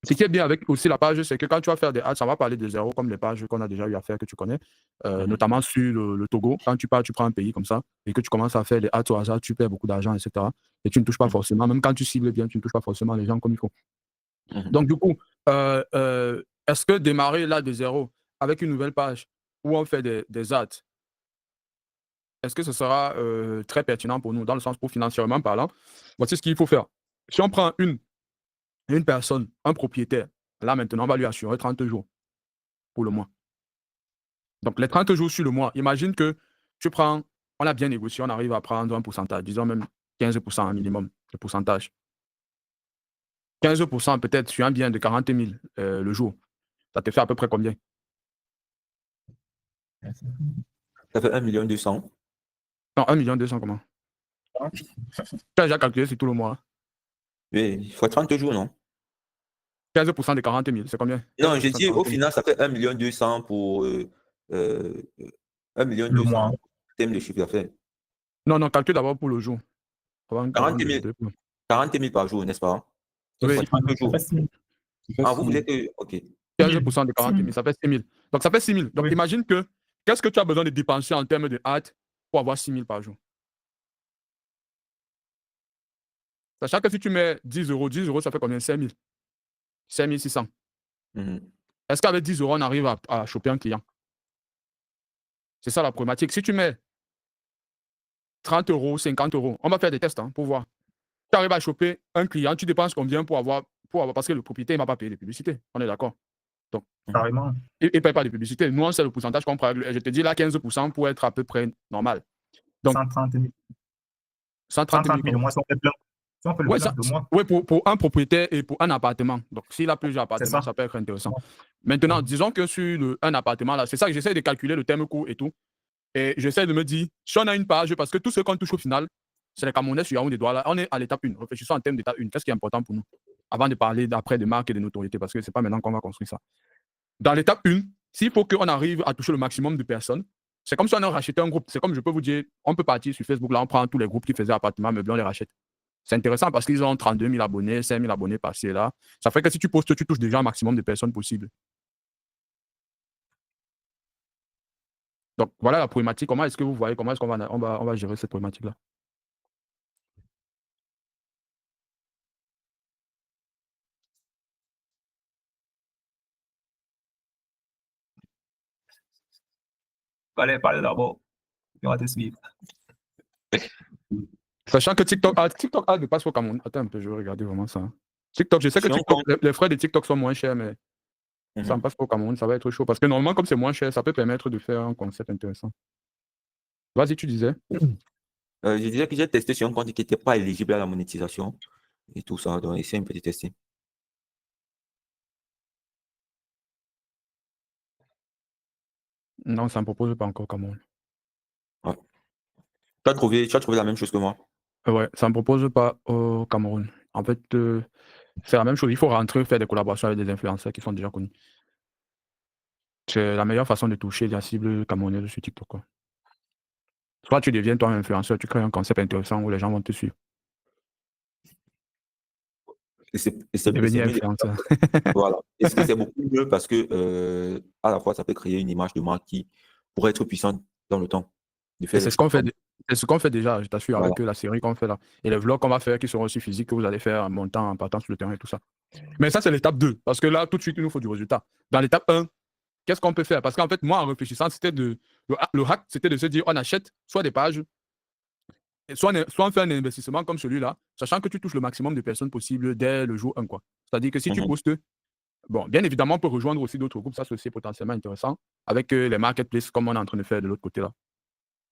Ce qui est bien avec aussi la page, c'est que quand tu vas faire des ads, ça va parler de zéro, comme les pages qu'on a déjà eu à faire, que tu connais, notamment sur le Togo. Quand tu pars, tu prends un pays comme ça, et que tu commences à faire des ads au hasard, tu perds beaucoup d'argent, etc. Et tu ne touches pas forcément, même quand tu cibles bien, tu ne touches pas forcément les gens comme il faut. Donc, du coup, est-ce que démarrer là de zéro avec une nouvelle page où on fait des ads, est-ce que ce sera très pertinent pour nous, dans le sens pour financièrement parlant? Voici ce qu'il faut faire. Si on prend une personne, un propriétaire, là maintenant, on va lui assurer 30 jours pour le mois. Donc, les 30 jours sur le mois, imagine que tu prends, on a bien négocié, on arrive à prendre un pourcentage, disons même 15% un minimum, le pourcentage. 15% peut-être sur un bien de 40 000 le jour. Ça te fait à peu près combien? Ça fait 1 200 000. Non, 1 200 000 comment? Tu as déjà calculé sur tout le mois. Oui, il faut 30 jours, non? 15% de 40 000, c'est combien? Non, 15% j'ai de dit 40 au 000. final, ça fait 1 200 000 pour 1 Le 200 000 mois. en termes de chiffre d'affaires. Non, non, calcule d'abord pour le jour. 40 000, 40 000 par jour, n'est-ce pas? Oui, Fois 30 jours. Ah, vous 6 000. voulez que. Ok. 15% de 40 000, ça fait 6 000. Donc, ça fait 6 000. Donc, Oui. imagine que, qu'est-ce que tu as besoin de dépenser en termes de hâte pour avoir 6 000 par jour? Sachant que si tu mets 10 euros, 10 euros, ça fait combien? 5 000. 5 600. Mhm. Est-ce qu'avec 10 euros, on arrive à choper un client? C'est ça la problématique. Si tu mets 30 euros, 50 euros, on va faire des tests hein, pour voir. Tu arrives à choper un client, tu dépenses combien pour avoir parce que le propriétaire ne va pas payer de publicité. On est d'accord. Donc, Carrément. il ne paye pas de publicité. Nous, on sait le pourcentage qu'on prend. Je te dis là, 15% pour être à peu près normal. Donc, 130 000. 130 000 130 000 au mois, si on fait plein. Si on fait le Ouais, plein de mois, ouais, pour un propriétaire et pour un appartement. Donc, s'il a plusieurs c'est appartements, ça. ça peut être intéressant. Maintenant, disons que sur un appartement, là, c'est ça que j'essaie de calculer le terme coût et tout. Et j'essaie de me dire, si on a une page, parce que tout ce qu'on touche au final, c'est les Camerounais sur Yaoundé Douala. On est à l'étape 1. Réfléchissons en termes d'étape 1. Qu'est-ce qui est important pour nous? Avant de parler d'après de marques et de notoriété, parce que ce n'est pas maintenant qu'on va construire ça. Dans l'étape 1, s'il faut qu'on arrive à toucher le maximum de personnes, c'est comme si on a racheté un groupe. C'est comme je peux vous dire, on peut partir sur Facebook, là, on prend tous les groupes qui faisaient appartements meublés, on les rachète. C'est intéressant parce qu'ils ont 32 000 abonnés, 5 000 abonnés passés là. Ça fait que si tu postes, tu touches déjà un maximum de personnes possible. Donc, voilà la problématique. Comment est-ce que vous voyez, comment est-ce qu'on va gérer cette problématique-là? Parlez d'abord. On va te suivre. Sachant que TikTok ne passe pas au Cameroun. Attends un peu, je vais regarder vraiment ça. TikTok, je sais que Si on TikTok, compte. les frais de TikTok sont moins chers, mais ça ne passe pas au Cameroun, ça va être chaud. Parce que normalement, comme c'est moins cher, ça peut permettre de faire un concept intéressant. Vas-y, tu disais. Je disais que j'ai testé sur un compte qui n'était pas éligible à la monétisation et tout ça. Donc, c'est un petit testing. Non, ça ne me propose pas encore au Cameroun. Ouais. Tu as trouvé la même chose que moi? Ouais, ça ne me propose pas au Cameroun. En fait, c'est la même chose. Il faut rentrer, faire des collaborations avec des influenceurs qui sont déjà connus. C'est la meilleure façon de toucher la cible camerounaise sur TikTok, quoi. Soit tu deviens toi un influenceur, tu crées un concept intéressant où les gens vont te suivre. Et c'est Devenir mieux. influenceur. Voilà. Et c'est beaucoup mieux parce que à la fois, ça peut créer une image de marque qui pourrait être puissante dans le temps. De Et faire c'est les ce qu'on choses fait, comme- c'est ce qu'on fait déjà, je t'assure, Voilà. avec la série qu'on fait là. Et les vlogs qu'on va faire qui seront aussi physiques, que vous allez faire en montant, en partant sur le terrain et tout ça. Mais ça, c'est l'étape 2. Parce que là, tout de suite, il nous faut du résultat. Dans l'étape 1, qu'est-ce qu'on peut faire? Parce qu'en fait, moi, en réfléchissant, c'était le hack, c'était de se dire, on achète soit des pages, soit on fait un investissement comme celui-là, sachant que tu touches le maximum de personnes possible dès le jour 1, quoi. C'est-à-dire que si tu postes, bon, bien évidemment, on peut rejoindre aussi d'autres groupes, ça c'est aussi potentiellement intéressant, avec les marketplaces comme on est en train de faire de l'autre côté là,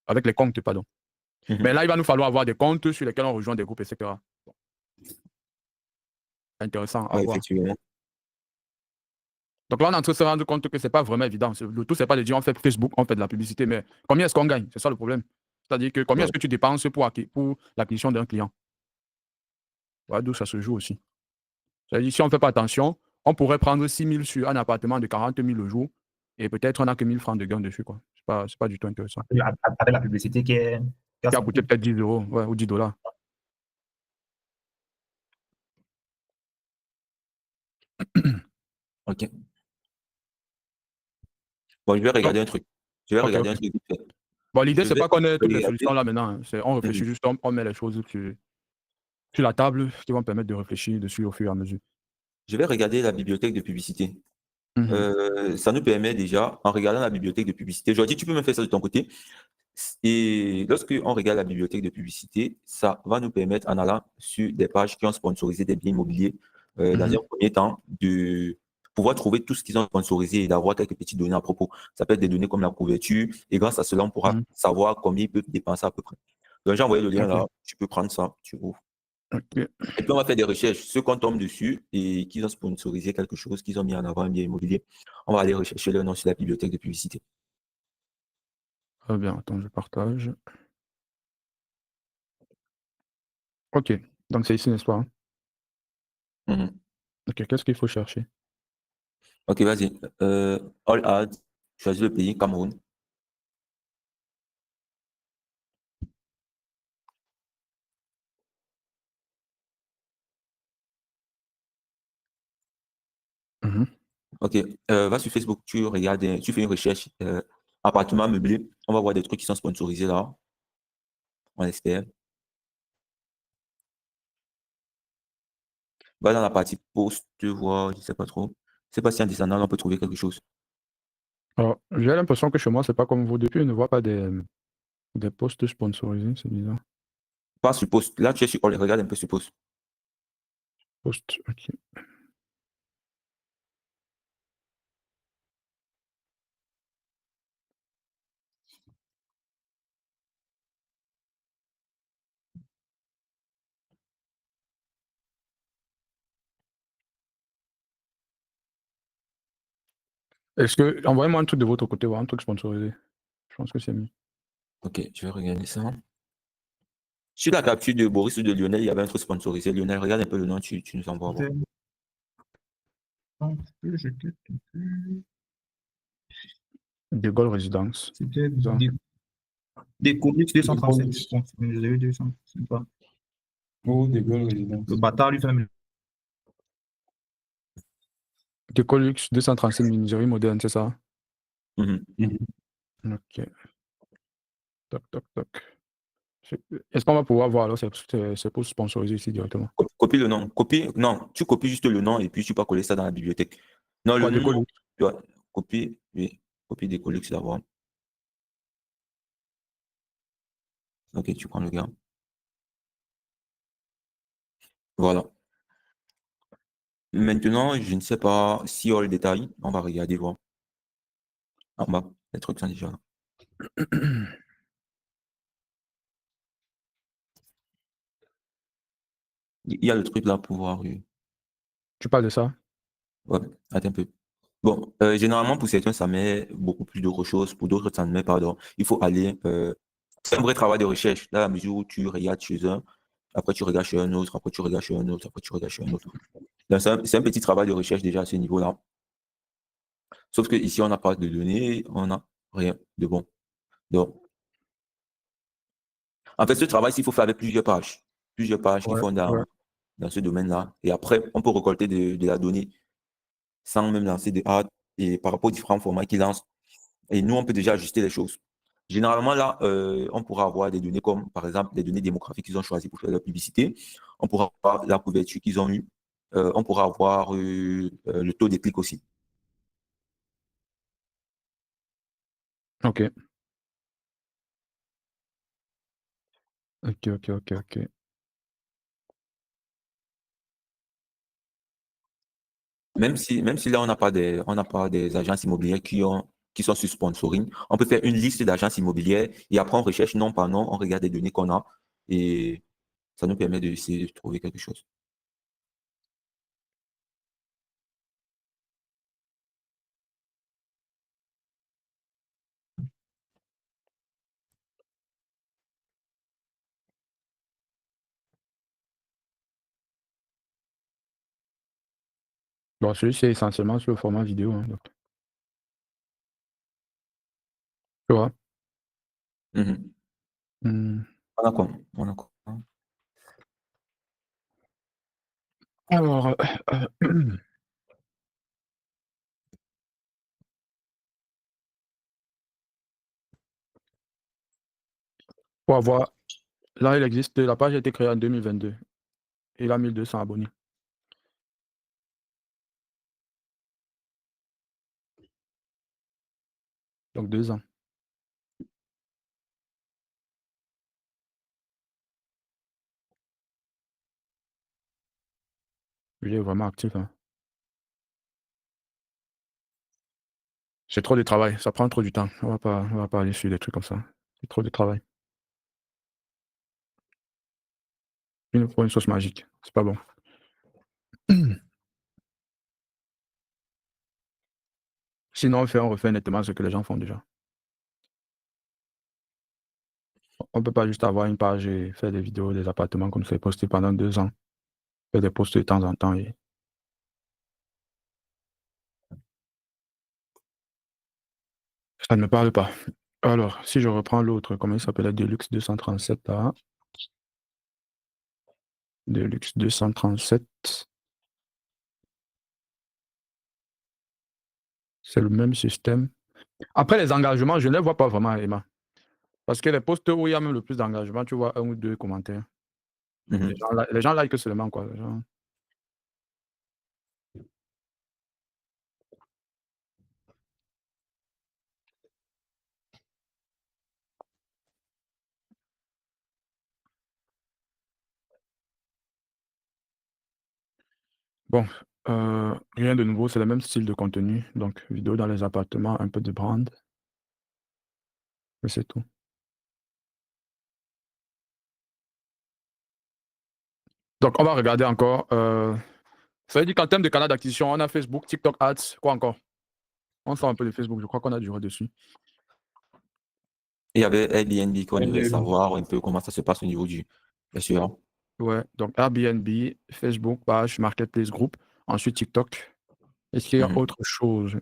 avec les comptes, pardon. Mais là, il va nous falloir avoir des comptes sur lesquels on rejoint des groupes, etc. intéressant à Ouais, voir. effectivement. Donc là, on est en train de se rendre compte que ce n'est pas vraiment évident. Le tout, ce n'est pas de dire on fait Facebook, on fait de la publicité, mais combien est-ce qu'on gagne? C'est ça le problème. C'est-à-dire que combien Ouais. est-ce que tu dépenses pour l'acquisition d'un client? Ouais, d'où ça se joue aussi. C'est-à-dire, si on ne fait pas attention, on pourrait prendre 6 000 sur un appartement de 40 000 le jour et peut-être on n'a que 1 000 francs de gain dessus, quoi. C'est pas du tout intéressant. Avec la publicité qui a Qui a son coûté coût. peut-être 10 euros, ouais, ou 10 dollars. OK. Bon, je vais Donc, regarder un truc. Je vais ok, regarder ok. un truc vite fait. Bon, l'idée, Je c'est vais pas qu'on ait toutes les regarder. solutions là maintenant, hein. On réfléchit Mhm. juste, on met les choses sur la table qui vont permettre de réfléchir dessus au fur et à mesure. Je vais regarder la bibliothèque de publicité. Mhm. Ça nous permet déjà, en regardant la bibliothèque de publicité, Jordi, tu peux me faire ça de ton côté. Et lorsque on regarde la bibliothèque de publicité, ça va nous permettre, en allant sur des pages qui ont sponsorisé des biens immobiliers, dans Mhm. un premier temps, de pouvoir trouver tout ce qu'ils ont sponsorisé et d'avoir quelques petites données à propos. Ça peut être des données comme la couverture, et grâce à cela, on pourra Mhm. savoir combien ils peuvent dépenser à peu près. Donc, j'ai envoyé le lien Ok, là, tu peux prendre ça, tu ouvres. ok. Et puis, on va faire des recherches. Ceux qu'on tombe dessus et qu'ils ont sponsorisé quelque chose, qu'ils ont mis en avant un bien immobilier, on va aller rechercher leur nom sur la bibliothèque de publicité. Très bien, attends, je partage. Ok, donc c'est ici, n'est-ce pas? Hein? Mhm. Ok, qu'est-ce qu'il faut chercher? Ok, vas-y. All ads, choisis le pays, Cameroun. Mhm. Ok, va sur Facebook, tu regardes, tu fais une recherche, appartement meublé. On va voir des trucs qui sont sponsorisés là, on espère. Va dans la partie post, tu vois, je sais pas trop. Je sais pas si en descendant, on peut trouver quelque chose. Alors, j'ai l'impression que chez moi, c'est pas comme vous. Depuis, je ne vois pas des posts sponsorisés, c'est bizarre. Pas sur post. Là, tu es sur All, regarde un peu sur post. Post, ok. Est-ce que, envoyez-moi un truc de votre côté, voir un truc sponsorisé. Je pense que c'est mieux. Ok, je vais regarder ça. Sur la capture de Boris ou de Lionel, il y avait un truc sponsorisé. Lionel, regarde un peu le nom, tu nous envoies voir. De Gaulle Résidence. C'était Ça. des Colux Des 237. Colux. Bon, vous avez 200, c'est pas. Oh, des Gaulle Résidence. Le bâtard lui fait même. De Colux 235 miniseries modernes, c'est ça? Mhm. Mhm. Ok. Toc, toc, toc. Est-ce qu'on va pouvoir voir alors ces posts sponsorisés ici directement? Copie le nom. Non, tu copies juste le nom et puis tu peux coller ça dans la bibliothèque. Non, le Quoi, de nom, Colux? tu vois, copie, oui, copie des collègues d'abord. Ok, tu prends le gars. Voilà. Maintenant, je ne sais pas si on le détail. On va regarder, voir. En bas, les trucs sont déjà là. Il y a le truc là pour voir. Tu parles de ça? Ouais, attends un peu. Bon, généralement, pour certains, ça met beaucoup plus d'autres choses. Pour d'autres, ça ne met pas. Donc, il faut aller. C'est un vrai travail de recherche. Dans la mesure où tu regardes chez un, après tu regardes chez un autre, après tu regardes chez un autre, après tu regardes chez un autre. Donc, c'est un petit travail de recherche déjà à ce niveau-là. Sauf que ici, on n'a pas de données, on n'a rien de bon. Donc, en fait, ce travail, il faut faire avec plusieurs pages. Plusieurs pages qui Ouais, font ouais. dans ce domaine-là. Et après, on peut récolter de la donnée sans même lancer des ads et par rapport aux différents formats qu'ils lancent. Et nous, on peut déjà ajuster les choses. Généralement, là, on pourra avoir des données comme, par exemple, les données démographiques qu'ils ont choisies pour faire leur publicité. On pourra avoir la couverture qu'ils ont eue. On pourra avoir le taux de clics aussi. Ok. Ok, ok, ok, ok. Même si là, on n'a pas des agences immobilières qui sont sur sponsoring, on peut faire une liste d'agences immobilières et après, on recherche nom par nom, on regarde les données qu'on a et ça nous permet d'essayer de trouver quelque chose. Bon, celui-ci est essentiellement sur le format vidéo, hein, donc. Tu vois? Mhm. Mmh. On a quoi? On a quoi? Alors, pour avoir là, il existe la page a été créée en 2022. Il a 1200 abonnés. Donc 2 ans. Il est vraiment actif, hein. C'est trop de travail, ça prend trop du temps. On va pas aller sur des trucs comme ça. C'est trop de travail. Il nous faut une sauce magique, c'est pas bon. Sinon, on refait nettement ce que les gens font déjà. On peut pas juste avoir une page et faire des vidéos des appartements comme ça et poster pendant 2 ans. Faire des posts de temps en temps et ça ne me parle pas. Alors, si je reprends l'autre, comment il s'appelait? Deluxe 237 là. Deluxe 237. C'est le même système. Après, les engagements, je ne les vois pas vraiment, Emma. Parce que les posts où il y a même le plus d'engagement, tu vois 1 ou 2 commentaires. Mhm. Les gens like seulement, quoi. Les gens. Bon, rien de nouveau, c'est le même style de contenu. Donc, vidéo dans les appartements, un peu de brand. Et c'est tout. Donc, on va regarder encore. Ça veut dire qu'en termes de canal d'acquisition, on a Facebook, TikTok Ads, quoi encore? On sort un peu de Facebook, je crois qu'on a duré dessus. Il y avait Airbnb qu'on devait Airbnb. savoir un peu comment ça se passe au niveau du. Bien sûr. Ouais, donc Airbnb, Facebook, page, Marketplace Group, ensuite TikTok. Est-ce qu'il y a Mhm. autre chose?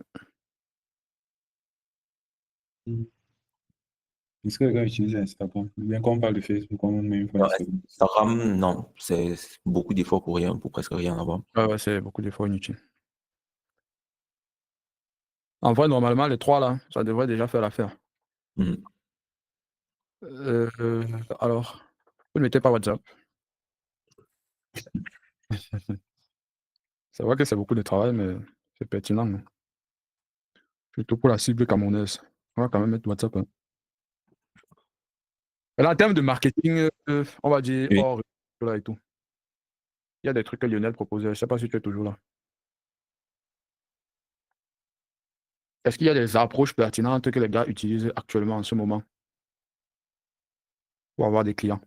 Est-ce que les gars utilisent Instagram? Bien qu'on parle de Facebook, on met une fois Non, Instagram. Instagram, non. C'est beaucoup d'efforts pour rien, pour presque rien là-bas. Ouais, c'est beaucoup d'efforts inutiles. En vrai, normalement, les 3 là, ça devrait déjà faire l'affaire. Mhm. Alors, vous ne mettez pas WhatsApp. C'est vrai que c'est beaucoup de travail, mais c'est pertinent, hein. Surtout pour la cible camerounaise. On va quand même mettre WhatsApp, hein. Et là, en termes de marketing, on va dire Oui. hors là et tout. Il y a des trucs que Lionel proposait. Je ne sais pas si tu es toujours là. Est-ce qu'il y a des approches pertinentes que les gars utilisent actuellement en ce moment pour avoir des clients?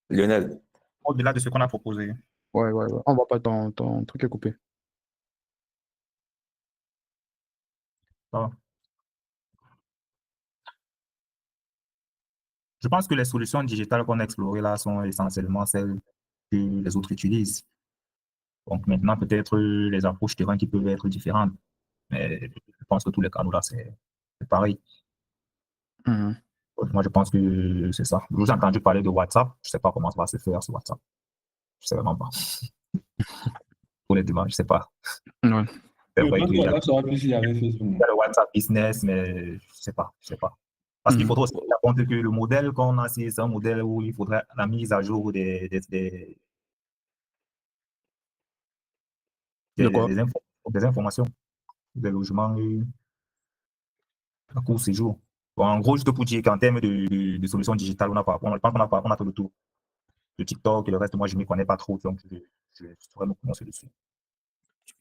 Lionel, Au-delà de ce qu'on a proposé. Ouais. On voit pas ton truc est coupé. Ça va. Je pense que les solutions digitales qu'on a explorées là sont essentiellement celles que les autres utilisent. Donc maintenant, peut-être les approches terrain qui peuvent être différentes. Mais je pense que tous les canaux là, c'est pareil. Mhm. Donc, moi, je pense que c'est ça. J'ai entendu parler de WhatsApp. Je ne sais pas comment ça va se faire sur WhatsApp. Je ne sais vraiment pas. Pour les demandes, je ne sais pas. Ouais. C'est Je vrai pense qu'il que y a ça sera plus s'il y avait Facebook. le WhatsApp business, mais je ne sais pas. Je sais pas. Parce qu'il Mhm. faudra aussi tenir compte que le modèle qu'on a, c'est un modèle où il faudrait la mise à jour De quoi? des informations, des logements à court séjour. Bon, en gros, juste pour dire qu'en termes de solutions digitales, je pense qu'on a fait le tour. Le TikTok et le reste, moi, je ne m'y connais pas trop, donc je saurais me prononcer dessus.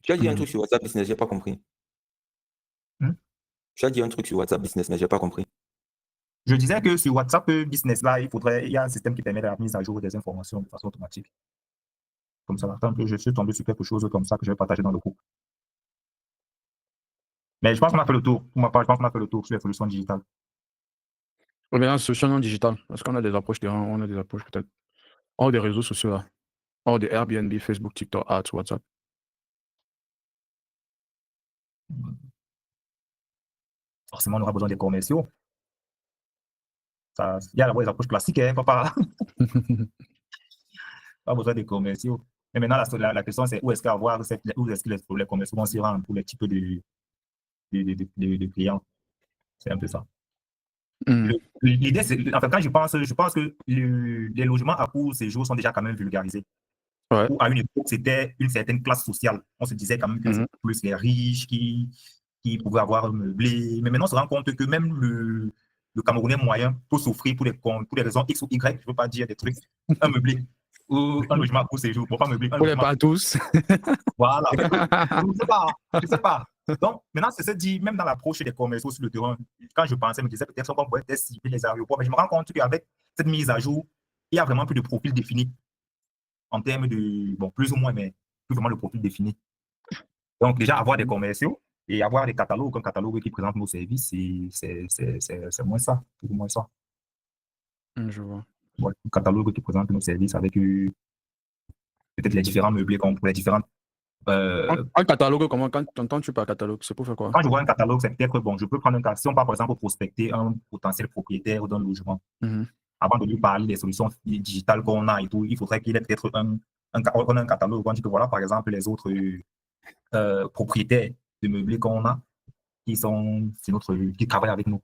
tu as dit un Mhm. truc sur WhatsApp Business, j'ai pas compris. Hmm? Tu as dit un truc sur WhatsApp Business, mais j'ai pas compris. Je disais que sur WhatsApp Business, là, il y a un système qui permet la mise à jour des informations de façon automatique. Comme ça, tant que je suis tombé sur quelque chose comme ça que je vais partager dans le groupe. Mais je pense qu'on a fait le tour. Pour ma part, je pense qu'on a fait le tour sur les solutions digitales. Ou bien solution non digitale. Est-ce qu'on a des approches terrain? On a des approches peut-être hors des réseaux sociaux là. Hors des Airbnb, Facebook, TikTok, Ads, WhatsApp. Forcément, on aura besoin des commerciaux. Il y a d'abord les approches classiques, hein, papa. Pas besoin des commerciaux. Mais maintenant, la question, c'est où est-ce que les commerciaux vont s'y rendre pour les types de clients. C'est un peu ça. Mhm. L'idée, c'est, en fait, quand je pense que les logements à court séjour sont déjà quand même vulgarisés. Ouais. Où à une époque, c'était une certaine classe sociale. On se disait quand même que c'est plus les riches qui pouvaient avoir un meublé. Mais maintenant, on se rend compte que même le Camerounais moyen peut s'offrir pour des raisons X ou Y, je ne veux pas dire des trucs, un meublé ou un logement à court séjour. Bon, pas meublé, un Pour les logement. pas tous. Voilà. Je ne sais pas. Je sais pas. Donc, maintenant, c'est se dit, même dans l'approche des commerciaux sur le terrain, quand je pensais, je me disais peut-être qu'on pourrait cibler les aéroports, mais je me rends compte qu'avec cette mise à jour, il y a vraiment plus de profil défini en termes de, bon, plus ou moins, mais plus vraiment le profil défini. Donc, déjà, avoir des commerciaux et avoir des catalogues, un catalogue qui présente nos services, c'est moins ça, plus ou moins ça. Je vois. Ouais, un catalogue qui présente nos services avec peut-être les différents meublés pour les différentes. Un catalogue, comment, quand tu parles catalogue, c'est pour faire quoi? Quand je vois un catalogue, c'est peut-être bon, je peux prendre un cas. Si on part, par exemple, prospecter un potentiel propriétaire d'un logement, avant de lui parler des solutions digitales qu'on a et tout, il faudrait qu'il ait peut-être un catalogue. On dit que voilà, par exemple, les autres propriétaires de meublés qu'on a qui travaillent avec nous.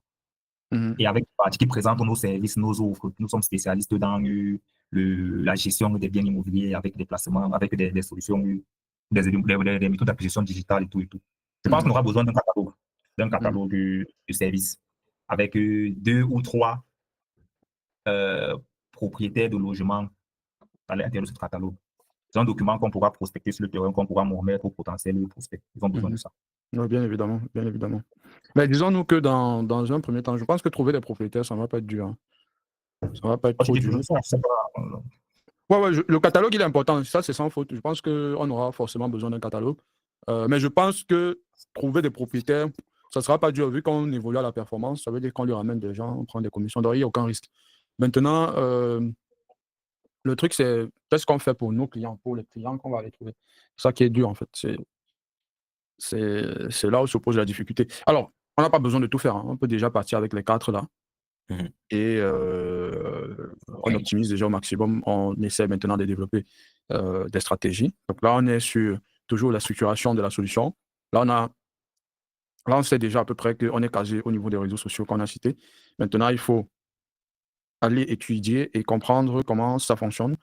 Et avec une partie qui présente nos services, nos offres. Nous sommes spécialistes dans la gestion des biens immobiliers avec des placements, avec des solutions, des méthodes d'acquisition digitale et tout et tout. Je pense qu'on aura besoin d'un catalogue de services avec 2 ou 3 propriétaires de logements à l'intérieur de ce catalogue. C'est un document qu'on pourra prospecter sur le terrain, qu'on pourra remettre aux potentiels prospects. Ils ont besoin de ça. Oui, bien évidemment, bien évidemment. Mais disons-nous que dans un premier temps, je pense que trouver des propriétaires, ça ne va pas être dur. Hein. Ça ne va pas être trop dur. Ouais, le catalogue, il est important. Ça, c'est sans faute. Je pense qu'on aura forcément besoin d'un catalogue. Mais je pense que trouver des propriétaires, ça ne sera pas dur. Vu qu'on évolue à la performance, ça veut dire qu'on lui ramène des gens, on prend des commissions. Donc, il n'y a aucun risque. Maintenant, le truc, c'est qu'est-ce qu'on fait pour nos clients, pour les clients qu'on va aller trouver. C'est ça qui est dur, en fait. C'est là où se pose la difficulté. Alors, on n'a pas besoin de tout faire. Hein. On peut déjà partir avec les 4 là. Et on optimise déjà au maximum. On essaie maintenant de développer des stratégies. Donc là, on est sur toujours la structuration de la solution. Là, on sait déjà à peu près qu'on est casé au niveau des réseaux sociaux qu'on a cités. Maintenant, il faut aller étudier et comprendre comment ça fonctionne,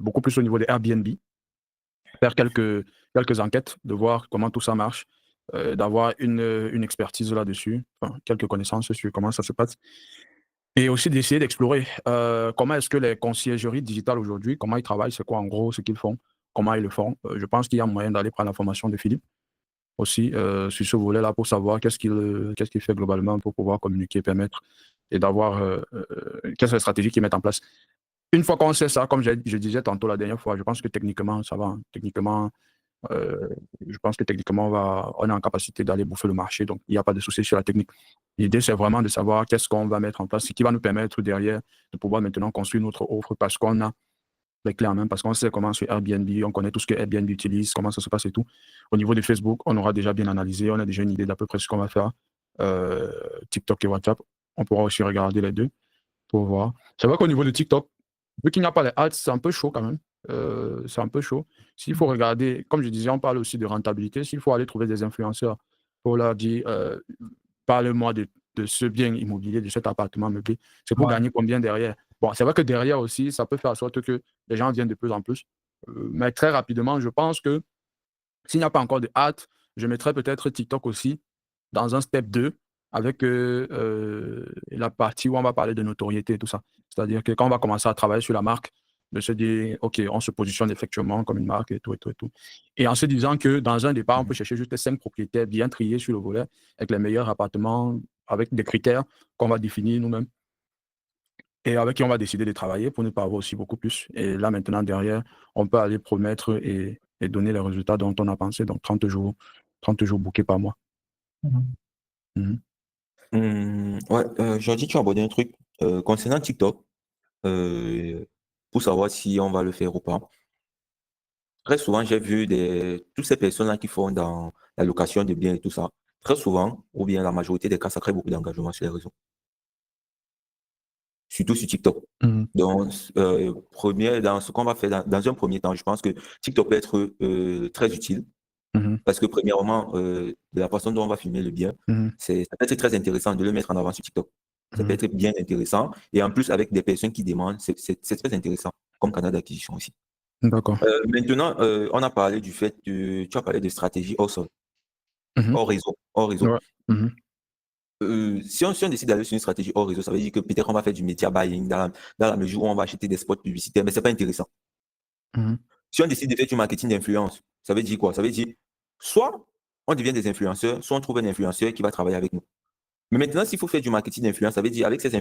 beaucoup plus au niveau des Airbnb, faire quelques enquêtes, de voir comment tout ça marche, d'avoir une expertise là-dessus, enfin, quelques connaissances sur comment ça se passe. Et aussi d'essayer d'explorer comment est-ce que les conciergeries digitales aujourd'hui, comment ils travaillent, c'est quoi en gros ce qu'ils font, comment ils le font. Je pense qu'il y a moyen d'aller prendre la formation de Philippe aussi sur ce volet-là pour savoir qu'est-ce qu'il fait globalement pour pouvoir communiquer, permettre et d'avoir quelles sont les stratégies qu'ils mettent en place. Une fois qu'on sait ça, comme je disais tantôt la dernière fois, je pense que techniquement, ça va. Hein. Techniquement, je pense que techniquement, on est en capacité d'aller bouffer le marché, donc il n'y a pas de souci sur la technique. L'idée, c'est vraiment de savoir qu'est-ce qu'on va mettre en place, ce qui va nous permettre derrière de pouvoir maintenant construire notre offre parce qu'on a les clés en main, parce qu'on sait comment sur Airbnb, on connaît tout ce que Airbnb utilise, comment ça se passe et tout. Au niveau de Facebook, on aura déjà bien analysé, on a déjà une idée d'à peu près ce qu'on va faire. TikTok et WhatsApp, on pourra aussi regarder les deux pour voir. C'est vrai qu'au niveau de TikTok, vu qu'il n'y a pas les ads, c'est un peu chaud quand même. C'est un peu chaud. S'il faut regarder, comme je disais, on parle aussi de rentabilité. S'il faut aller trouver des influenceurs pour leur dire parle-moi de ce bien immobilier, de cet appartement meublé, c'est pour gagner combien derrière? Bon, c'est vrai que derrière aussi, ça peut faire en sorte que les gens viennent de plus en plus. Mais très rapidement, je pense que s'il n'y a pas encore de hâte, je mettrais peut-être TikTok aussi dans un step 2 avec la partie où on va parler de notoriété et tout ça. C'est-à-dire que quand on va commencer à travailler sur la marque, de se dire, OK, on se positionne effectivement comme une marque et tout, et tout, et tout. Et en se disant que dans un départ, on peut chercher juste 5 propriétaires bien triés sur le volet, avec les meilleurs appartements, avec des critères qu'on va définir nous-mêmes et avec qui on va décider de travailler pour ne pas avoir aussi beaucoup plus. Et là, maintenant, derrière, on peut aller promettre et donner les résultats dont on a pensé. Donc, 30 jours bookés par mois. Ouais, Jordi, tu as abordé un truc concernant TikTok, pour savoir si on va le faire ou pas. Très souvent, j'ai vu toutes ces personnes-là qui font dans la location de biens et tout ça, très souvent, ou bien la majorité des cas, ça crée beaucoup d'engagement sur les réseaux. Surtout sur TikTok. Mhm. Donc, dans ce qu'on va faire dans un premier temps, je pense que TikTok peut être très utile Mhm. parce que premièrement, de la façon dont on va filmer le bien, Mhm. ça peut être très intéressant de le mettre en avant sur TikTok. Ça peut Mhm. être bien intéressant. Et en plus, avec des personnes qui demandent, c'est très intéressant comme canal d'acquisition aussi. D'accord. Maintenant, on a parlé du fait que tu as parlé de stratégie hors sol, Mhm. hors réseau, hors réseau. Ouais. Mhm. Si on décide d'aller sur une stratégie hors réseau, ça veut dire que peut-être on va faire du media buying dans la mesure où on va acheter des spots publicitaires, mais c'est pas intéressant. Mhm. Si on décide de faire du marketing d'influence, ça veut dire quoi? Ça veut dire soit on devient des influenceurs, soit on trouve un influenceur qui va travailler avec nous. Mais maintenant, s'il faut faire du marketing d'influence, ça veut dire avec cet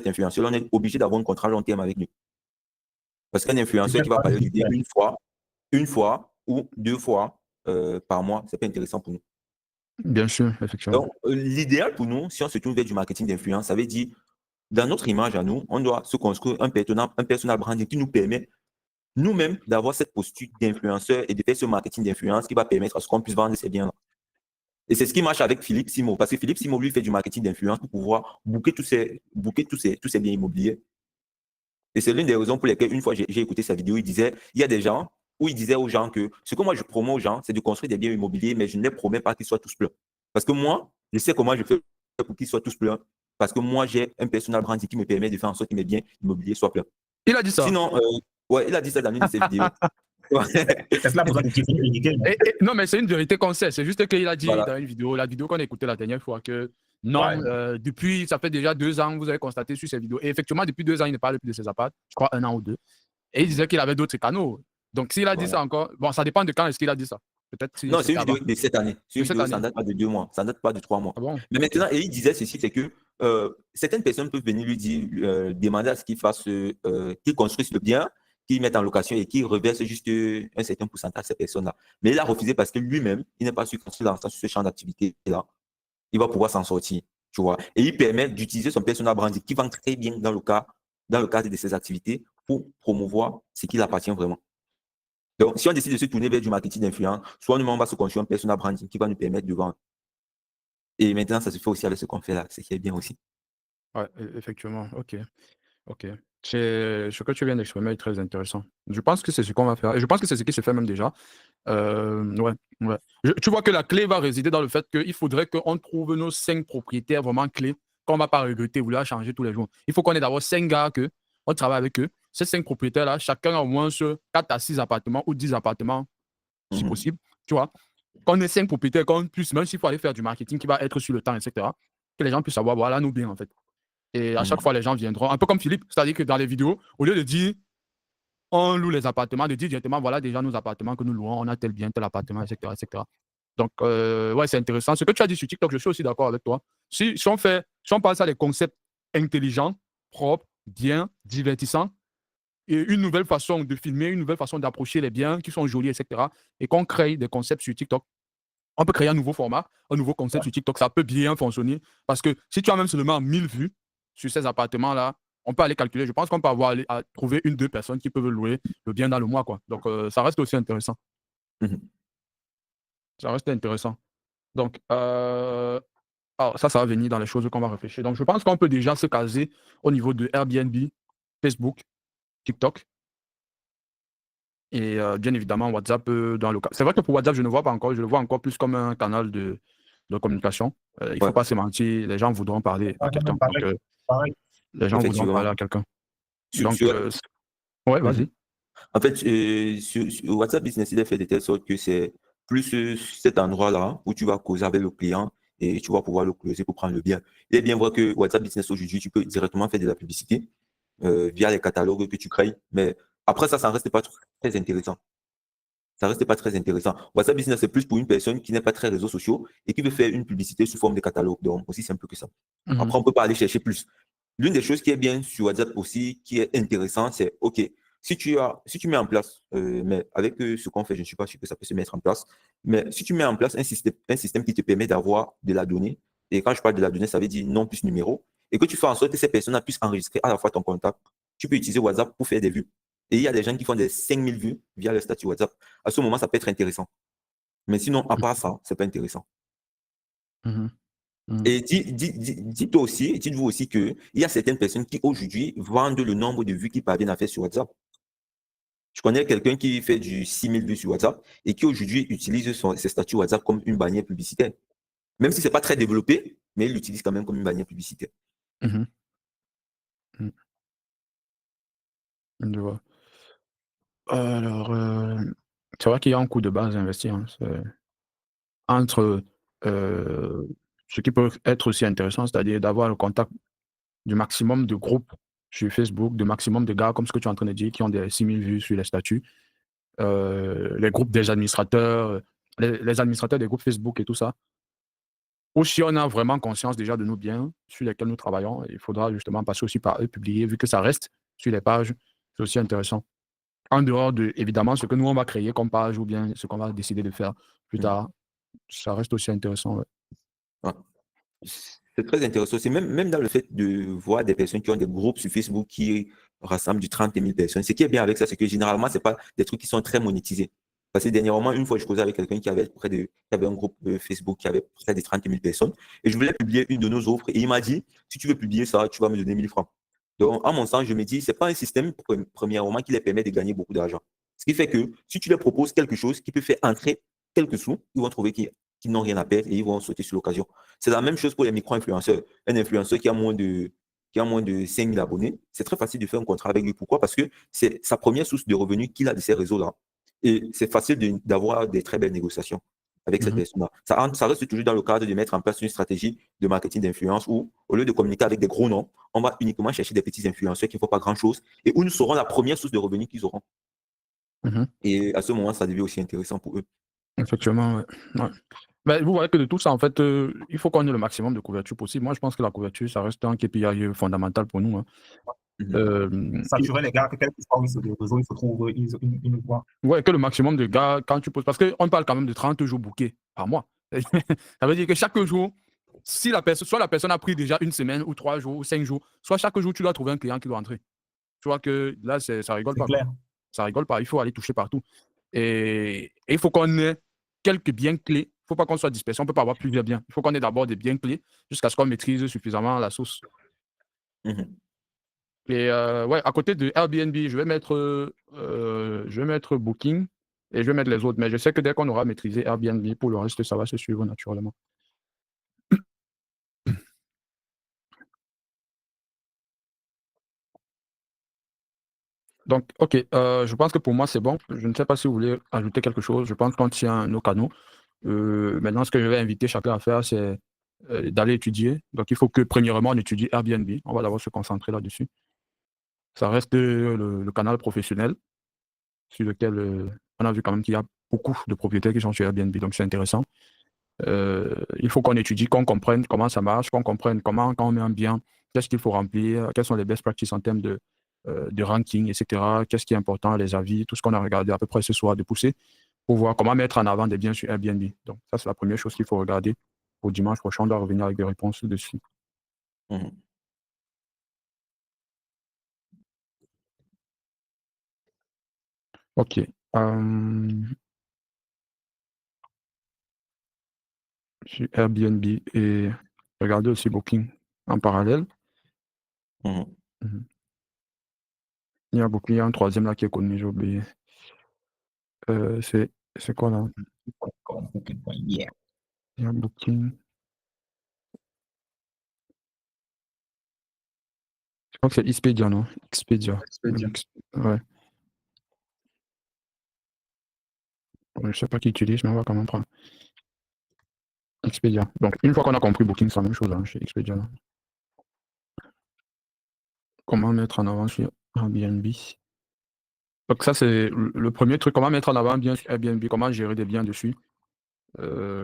influenceur, on est obligé d'avoir un contrat long terme avec lui. Parce qu'un influenceur qui va parler du bien une fois ou 2 fois par mois, c'est pas intéressant pour nous. Bien sûr, effectivement. Donc, l'idéal pour nous, si on se tourne vers du marketing d'influence, ça veut dire, dans notre image à nous, on doit se construire un personal branding qui nous permet nous-mêmes d'avoir cette posture d'influenceur et de faire ce marketing d'influence qui va permettre à ce qu'on puisse vendre ces biens-là. Et c'est ce qui marche avec Philippe Simo, parce que Philippe Simo, lui, fait du marketing d'influence pour pouvoir booker tous ces biens immobiliers. Et c'est l'une des raisons pour lesquelles, une fois, j'ai écouté sa vidéo, il y a des gens où il disait aux gens que ce que moi, je promets aux gens, c'est de construire des biens immobiliers, mais je ne les promets pas qu'ils soient tous pleins. Parce que moi, je sais comment je fais pour qu'ils soient tous pleins. Parce que moi, j'ai un personal branding qui me permet de faire en sorte que mes biens immobiliers soient pleins. Il a dit ça. Sinon, ouais, il a dit ça dans une de ses vidéos. C'est cela pour ça que tu es nickel. Non, mais c'est une vérité qu'on sait. C'est juste qu'il a dit Voilà. dans une vidéo, la vidéo qu'on a écoutée la dernière fois, que non, Ouais. depuis, ça fait déjà 2 ans, vous avez constaté sur ces vidéos. Et effectivement, depuis 2 ans, il ne parle plus de ses apparts. Je crois 1 an ou 2. Et il disait qu'il avait d'autres canaux. Donc, s'il a dit Voilà. ça encore, bon, ça dépend de quand est-ce qu'il a dit ça. Peut-être si Non, c'est c'était une avant. vidéo de cette année. C'est De une cette vidéo, ça année. ne date pas de 2 mois, ça ne date pas de 3 mois. Ah bon? Mais maintenant, et il disait ceci, c'est que certaines personnes peuvent venir lui dire, demander à ce qu'il fasse, qu'il construise le bien, qu'il mette en location et qu'il reverse juste un certain pourcentage à ces personnes-là. Mais il a refusé parce que lui-même, il n'est pas sûr que dans ce champ d'activité-là, il va pouvoir s'en sortir. Tu vois. Et il permet d'utiliser son personal branding qui vend très bien dans le cadre de ses activités pour promouvoir ce qui appartient vraiment. Donc, si on décide de se tourner vers du marketing d'influence, soit nous, on va se construire un personal branding qui va nous permettre de vendre. Et maintenant, ça se fait aussi avec ce qu'on fait là, ce qui est bien aussi. Ouais, effectivement. OK. OK. Ce que tu viens d'exprimer est très intéressant. Je pense que c'est ce qu'on va faire. Et je pense que c'est ce qui se fait même déjà. Ouais, ouais. Tu vois que la clé va résider dans le fait qu'il faudrait qu'on trouve nos 5 propriétaires vraiment clés qu'on ne va pas regretter, vouloir changer tous les jours. Il faut qu'on ait d'abord 5 gars on travaille avec eux. Ces 5 propriétaires-là, chacun a au moins 4 à 6 appartements ou 10 appartements, si possible. Tu vois, qu'on ait 5 propriétaires, qu'on puisse, même s'il faut aller faire du marketing qui va être sur le temps, etc., que les gens puissent savoir, voilà, nous bien, en fait. Et à chaque fois, les gens viendront, un peu comme Philippe, c'est-à-dire que dans les vidéos, au lieu de dire on loue les appartements, de dire directement voilà déjà nos appartements que nous louons, on a tel bien, tel appartement, etc. etc. Donc, ouais, c'est intéressant. Ce que tu as dit sur TikTok, je suis aussi d'accord avec toi. Si on passe à des concepts intelligents, propres, bien, divertissants, et une nouvelle façon de filmer, une nouvelle façon d'approcher les biens qui sont jolis, etc., et qu'on crée des concepts sur TikTok, on peut créer un nouveau format, un nouveau concept sur TikTok, ça peut bien fonctionner. Parce que si tu as même seulement 1000 vues sur ces appartements-là, on peut aller calculer. Je pense qu'on peut avoir à trouver 1-2 personnes qui peuvent louer le bien dans le mois, quoi. Donc, ça reste aussi intéressant. Ça reste intéressant. Donc, alors ça va venir dans les choses qu'on va réfléchir. Donc, je pense qu'on peut déjà se caser au niveau de Airbnb, Facebook, TikTok. Et bien évidemment, WhatsApp dans le cas. C'est vrai que pour WhatsApp, je ne vois pas encore. Je le vois encore plus comme un canal de communication. Il ne faut Ouais. pas se mentir. Les gens voudront parler à quelqu'un. Donc, Pareil. les gens voudront Effectivement. parler à quelqu'un. Sur- Donc, sur- ouais, vas-y. En fait, sur WhatsApp Business, il est fait de telle sorte que c'est plus cet endroit-là où tu vas causer avec le client et tu vas pouvoir le closer pour prendre le bien. Il est bien vrai que WhatsApp Business aujourd'hui, tu peux directement faire de la publicité via les catalogues que tu crées, mais après ça ne reste pas très intéressant. Ça reste pas très intéressant. WhatsApp Business, c'est plus pour une personne qui n'est pas très réseaux sociaux et qui veut faire une publicité sous forme de catalogue. Donc, aussi simple que ça. Après, on peut pas aller chercher plus. L'une des choses qui est bien sur WhatsApp aussi, qui est intéressant, c'est OK, si tu mets en place, mais avec ce qu'on fait, je ne suis pas sûr que ça peut se mettre en place, mais si tu mets en place un système qui te permet d'avoir de la donnée, et quand je parle de la donnée, ça veut dire nom plus numéro, et que tu fais en sorte que ces personnes puissent enregistrer à la fois ton contact, tu peux utiliser WhatsApp pour faire des vues. Et il y a des gens qui font des 5000 vues via le statut WhatsApp. À ce moment, ça peut être intéressant. Mais sinon, à part ça, c'est pas intéressant. Mhm. Mhm. Et dites-vous aussi qu'il y a certaines personnes qui aujourd'hui vendent le nombre de vues qu'ils parviennent à faire sur WhatsApp. Je connais quelqu'un qui fait du 6000 vues sur WhatsApp et qui aujourd'hui utilise ses statuts WhatsApp comme une bannière publicitaire. Même si ce n'est pas très développé, mais il l'utilise quand même comme une bannière publicitaire. Mhm. Mhm. Je vois. Alors, c'est vrai qu'il y a un coût de base à investir, hein. Entre ce qui peut être aussi intéressant, c'est-à-dire d'avoir le contact du maximum de groupes sur Facebook, de maximum de gars, comme ce que tu es en train de dire, qui ont des 6000 vues sur les statuts, les groupes des administrateurs, les administrateurs des groupes Facebook et tout ça. Ou si on a vraiment conscience déjà de nos biens sur lesquels nous travaillons, il faudra justement passer aussi par eux, publier, vu que ça reste sur les pages, c'est aussi intéressant. En dehors de, évidemment, ce que nous, on va créer comme page ou bien ce qu'on va décider de faire plus tard, ça reste aussi intéressant. Ouais. Ouais. C'est très intéressant. C'est même dans le fait de voir des personnes qui ont des groupes sur Facebook qui rassemblent du 30 000 personnes. Ce qui est bien avec ça, c'est que généralement, ce n'est pas des trucs qui sont très monétisés. Parce que dernièrement, une fois, je causais avec quelqu'un qui avait un groupe Facebook qui avait près de 30 000 personnes et je voulais publier une de nos offres et il m'a dit, si tu veux publier ça, tu vas me donner 1000 francs. Donc, à mon sens, je me dis, ce n'est pas un système, premièrement, qui les permet de gagner beaucoup d'argent. Ce qui fait que si tu leur proposes quelque chose qui peut faire entrer quelques sous, ils vont trouver qu'ils n'ont rien à perdre et ils vont sauter sur l'occasion. C'est la même chose pour les micro-influenceurs. Un influenceur qui a moins de 5000 abonnés, c'est très facile de faire un contrat avec lui. Pourquoi? Parce que c'est sa première source de revenus qu'il a de ces réseaux-là. Et c'est facile d'avoir des très belles négociations avec cette personne-là. Ça reste toujours dans le cadre de mettre en place une stratégie de marketing d'influence où, au lieu de communiquer avec des gros noms, on va uniquement chercher des petits influenceurs qui ne font pas grand-chose et où nous serons la première source de revenus qu'ils auront. Et à ce moment, ça devient aussi intéressant pour eux. Effectivement, ouais. Ouais. Mais vous voyez que de tout ça, en fait, il faut qu'on ait le maximum de couverture possible. Moi, je pense que la couverture, ça reste un KPI fondamental pour nous. Hein. S'assurer les gars que quel que soit sur les réseaux, il se trouve une voie. Ouais, que le maximum de gars, quand tu poses, parce qu'on parle quand même de 30 jours bookés par mois. Ça veut dire que chaque jour, si la personne, soit la personne a pris déjà une semaine ou 3 jours ou 5 jours, soit chaque jour, tu dois trouver un client qui doit entrer. Tu vois que là, ça rigole pas. Clair. Ça rigole pas. Il faut aller toucher partout. Et il faut qu'on ait quelques biens clés. Il ne faut pas qu'on soit dispersé. On ne peut pas avoir plusieurs biens. Il faut qu'on ait d'abord des biens clés jusqu'à ce qu'on maîtrise suffisamment la source. Et ouais, à côté de Airbnb, je vais mettre Booking et je vais mettre les autres. Mais je sais que dès qu'on aura maîtrisé Airbnb, pour le reste, ça va se suivre naturellement. Donc, OK, je pense que pour moi, c'est bon. Je ne sais pas si vous voulez ajouter quelque chose. Je pense qu'on tient nos canaux. Maintenant, ce que je vais inviter chacun à faire, c'est d'aller étudier. Donc, il faut que, premièrement, on étudie Airbnb. On va d'abord se concentrer là-dessus. Ça reste le canal professionnel sur lequel on a vu quand même qu'il y a beaucoup de propriétaires qui sont sur Airbnb. Donc, c'est intéressant. Il faut qu'on étudie, qu'on comprenne comment ça marche, qu'on comprenne comment, quand on met un bien, qu'est-ce qu'il faut remplir, quelles sont les best practices en termes de ranking, etc. Qu'est-ce qui est important, les avis, tout ce qu'on a regardé à peu près ce soir, de pousser pour voir comment mettre en avant des biens sur Airbnb. Donc, ça, c'est la première chose qu'il faut regarder. Pour dimanche prochain, on doit revenir avec des réponses dessus. OK. Sur Airbnb et regarder aussi Booking en parallèle. Il y a Booking, il y a un troisième là qui est connu, j'ai oublié. C'est quoi là? Il y a Booking. Je crois que c'est Expedia, non? Expedia. Ouais. Je ne sais pas qui utilise, mais on va quand même prendre Expedia. Donc, une fois qu'on a compris Booking, c'est la même chose hein, chez Expedia. Là. Comment mettre en avant sur Airbnb? Donc, ça, c'est le premier truc. Comment mettre en avant un bien sur Airbnb? Comment gérer des biens dessus?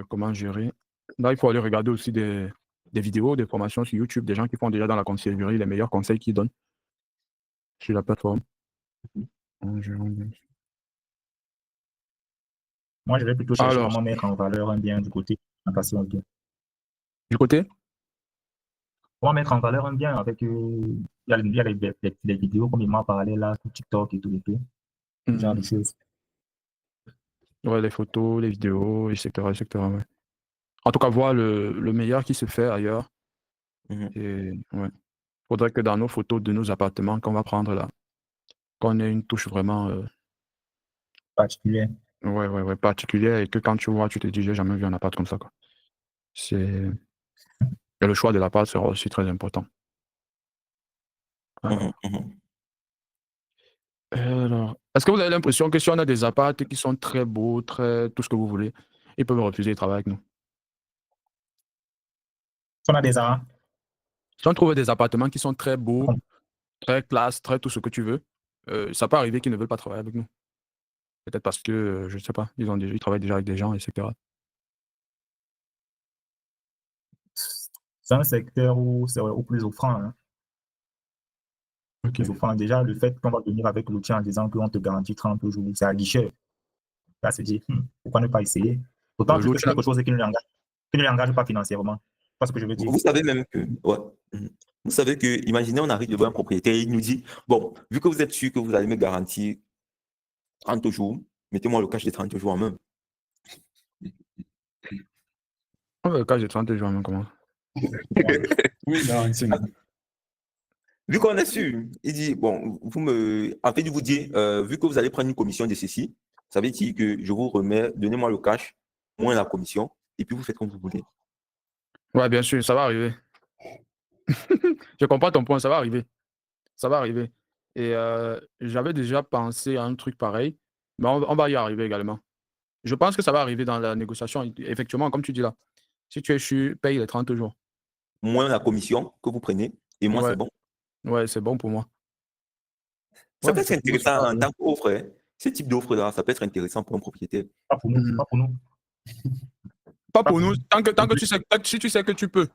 Comment gérer? Là, il faut aller regarder aussi des vidéos, des formations sur YouTube, des gens qui font déjà dans la conciergerie les meilleurs conseils qu'ils donnent sur la plateforme. Moi, je vais plutôt chercher comment mettre en valeur un bien du côté impatient bien. Du côté? Comment mettre en valeur un bien avec il y a les vidéos comme il m'a parlé là sur TikTok et tout. Genre de choses. Ouais, les photos, les vidéos, etc., etc., ouais. En tout cas, voir le meilleur qui se fait ailleurs. Mhm. Et ouais. Faudrait que dans nos photos de nos appartements qu'on va prendre là, qu'on ait une touche vraiment Particulier. ouais, particulière et que quand tu vois, tu te dis, j'ai jamais vu un appart comme ça, quoi. Et le choix de l'appart sera aussi très important. Mhm. Alors, Mhm. est-ce que vous avez l'impression que si on a des apparts qui sont très beaux, très tout ce que vous voulez, ils peuvent refuser de travailler avec nous? Si on a des arts, Si on trouve des appartements qui sont très beaux, très classe, très tout ce que tu veux, ça peut arriver qu'ils ne veulent pas travailler avec nous. Peut-être parce que, je ne sais pas, ils travaillent déjà avec des gens, etc. c'est un secteur où c'est au plus offrant. Hein. Ok. Plus offrant. Déjà, le fait qu'on va venir avec l'outil en disant qu'on te garantit 30 jours, c'est à guichet. Là, se dire, pourquoi ne pas essayer? D'autant plus que c'est quelque chose qui ne les engage pas financièrement. C'est pas ce que je veux dire. Vous savez même que, ouais. Mhm. Vous savez que, imaginez, on arrive devant un propriétaire et il nous dit, bon, vu que vous êtes sûr que vous allez me garantir 30 jours, mettez-moi le cash de 30 jours en main. Le cas j'ai 30 jours, comment? Oui, garantie, non. Vu qu'on est sûr, il dit, bon, en fait, il vous dit, vu que vous allez prendre une commission de ceci, ça veut dire que je vous remets, donnez-moi le cash, moins la commission, et puis vous faites comme vous voulez. Ouais, bien sûr, ça va arriver. Je comprends ton point, ça va arriver. Ça va arriver. Et j'avais déjà pensé à un truc pareil, mais on va y arriver également. Je pense que ça va arriver dans la négociation, effectivement, comme tu dis là. Si tu es sûr, paye les 30 jours. Moins la commission que vous prenez, et moi, Ouais, c'est bon. ouais, c'est bon pour moi. Ça Ouais, peut être effectivement, ça intéressant va en arriver. tant qu'offre, hein. Ce type d'offre-là, ça peut être intéressant pour un propriétaire. Pas pour nous, pas pour nous. Pas Pas pour pour nous, nous. tant que tu sais, si tu sais que tu peux.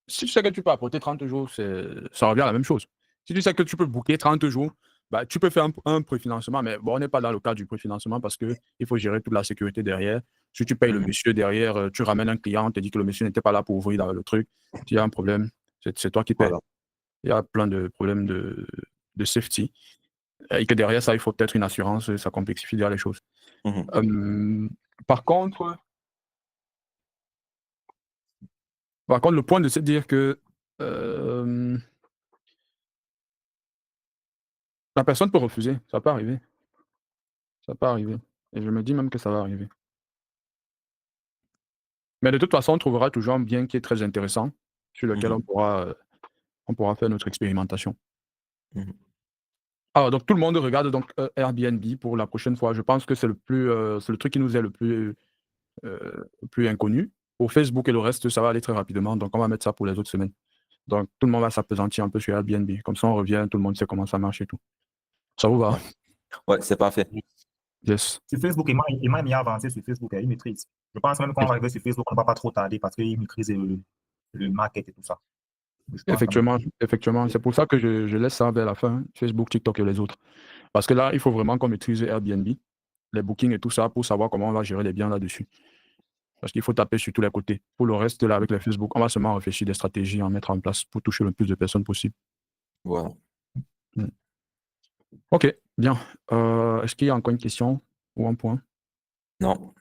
Si tu sais que tu peux apporter 30 jours, ça revient à la même chose. Si tu sais que tu peux booker 30 jours, bah, tu peux faire un préfinancement, mais bon, on n'est pas dans le cadre du préfinancement parce qu'il faut gérer toute la sécurité derrière. Si tu payes le monsieur derrière, tu ramènes un client, on te dit que le monsieur n'était pas là pour ouvrir le truc. S'il y a un problème, c'est toi qui paies. Voilà. Il y a plein de problèmes de safety. Et que derrière ça, il faut peut-être une assurance, ça complexifie déjà les choses. Mhm. Par contre, le point de se dire que la personne peut refuser, ça peut arriver. Ça peut arriver. Et je me dis même que ça va arriver. Mais de toute façon, on trouvera toujours un bien qui est très intéressant, sur lequel Mhm. on pourra faire notre expérimentation. Mhm. Alors, donc tout le monde regarde donc Airbnb pour la prochaine fois. Je pense que c'est le truc qui nous est le plus inconnu. Pour Facebook et le reste, ça va aller très rapidement. Donc, on va mettre ça pour les autres semaines. Donc, tout le monde va s'appesantir un peu sur Airbnb. Comme ça, on revient, tout le monde sait comment ça marche et tout. Ça vous va? Ouais. Ouais, c'est parfait. Yes. Sur Facebook, il m'a mis avancé sur Facebook, il maîtrise. Je pense même qu'on va arriver sur Facebook, on ne va pas trop tarder parce qu'il maîtrise le market et tout ça. Je pense quand même. Effectivement. C'est pour ça que je laisse ça vers la fin, Facebook, TikTok et les autres. Parce que là, il faut vraiment qu'on maîtrise Airbnb, les bookings et tout ça, pour savoir comment on va gérer les biens là-dessus. Parce qu'il faut taper sur tous les côtés. Pour le reste, là, avec les Facebook, on va seulement réfléchir des stratégies à mettre en place pour toucher le plus de personnes possible. Voilà. OK, bien. Est-ce qu'il y a encore une question ou un point? Non,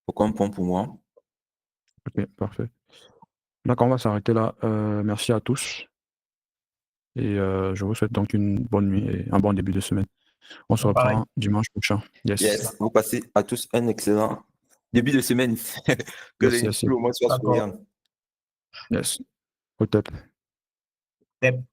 aucun point pour moi. OK, parfait. D'accord, on va s'arrêter là. Merci à tous. Et je vous souhaite donc une bonne nuit et un bon début de semaine. On se Pareil. reprend dimanche prochain. Yes. Yes, vous passez à tous un excellent début de semaine. Que Yes, le mois soit D'accord. souriant. Yes. Au top. Yep.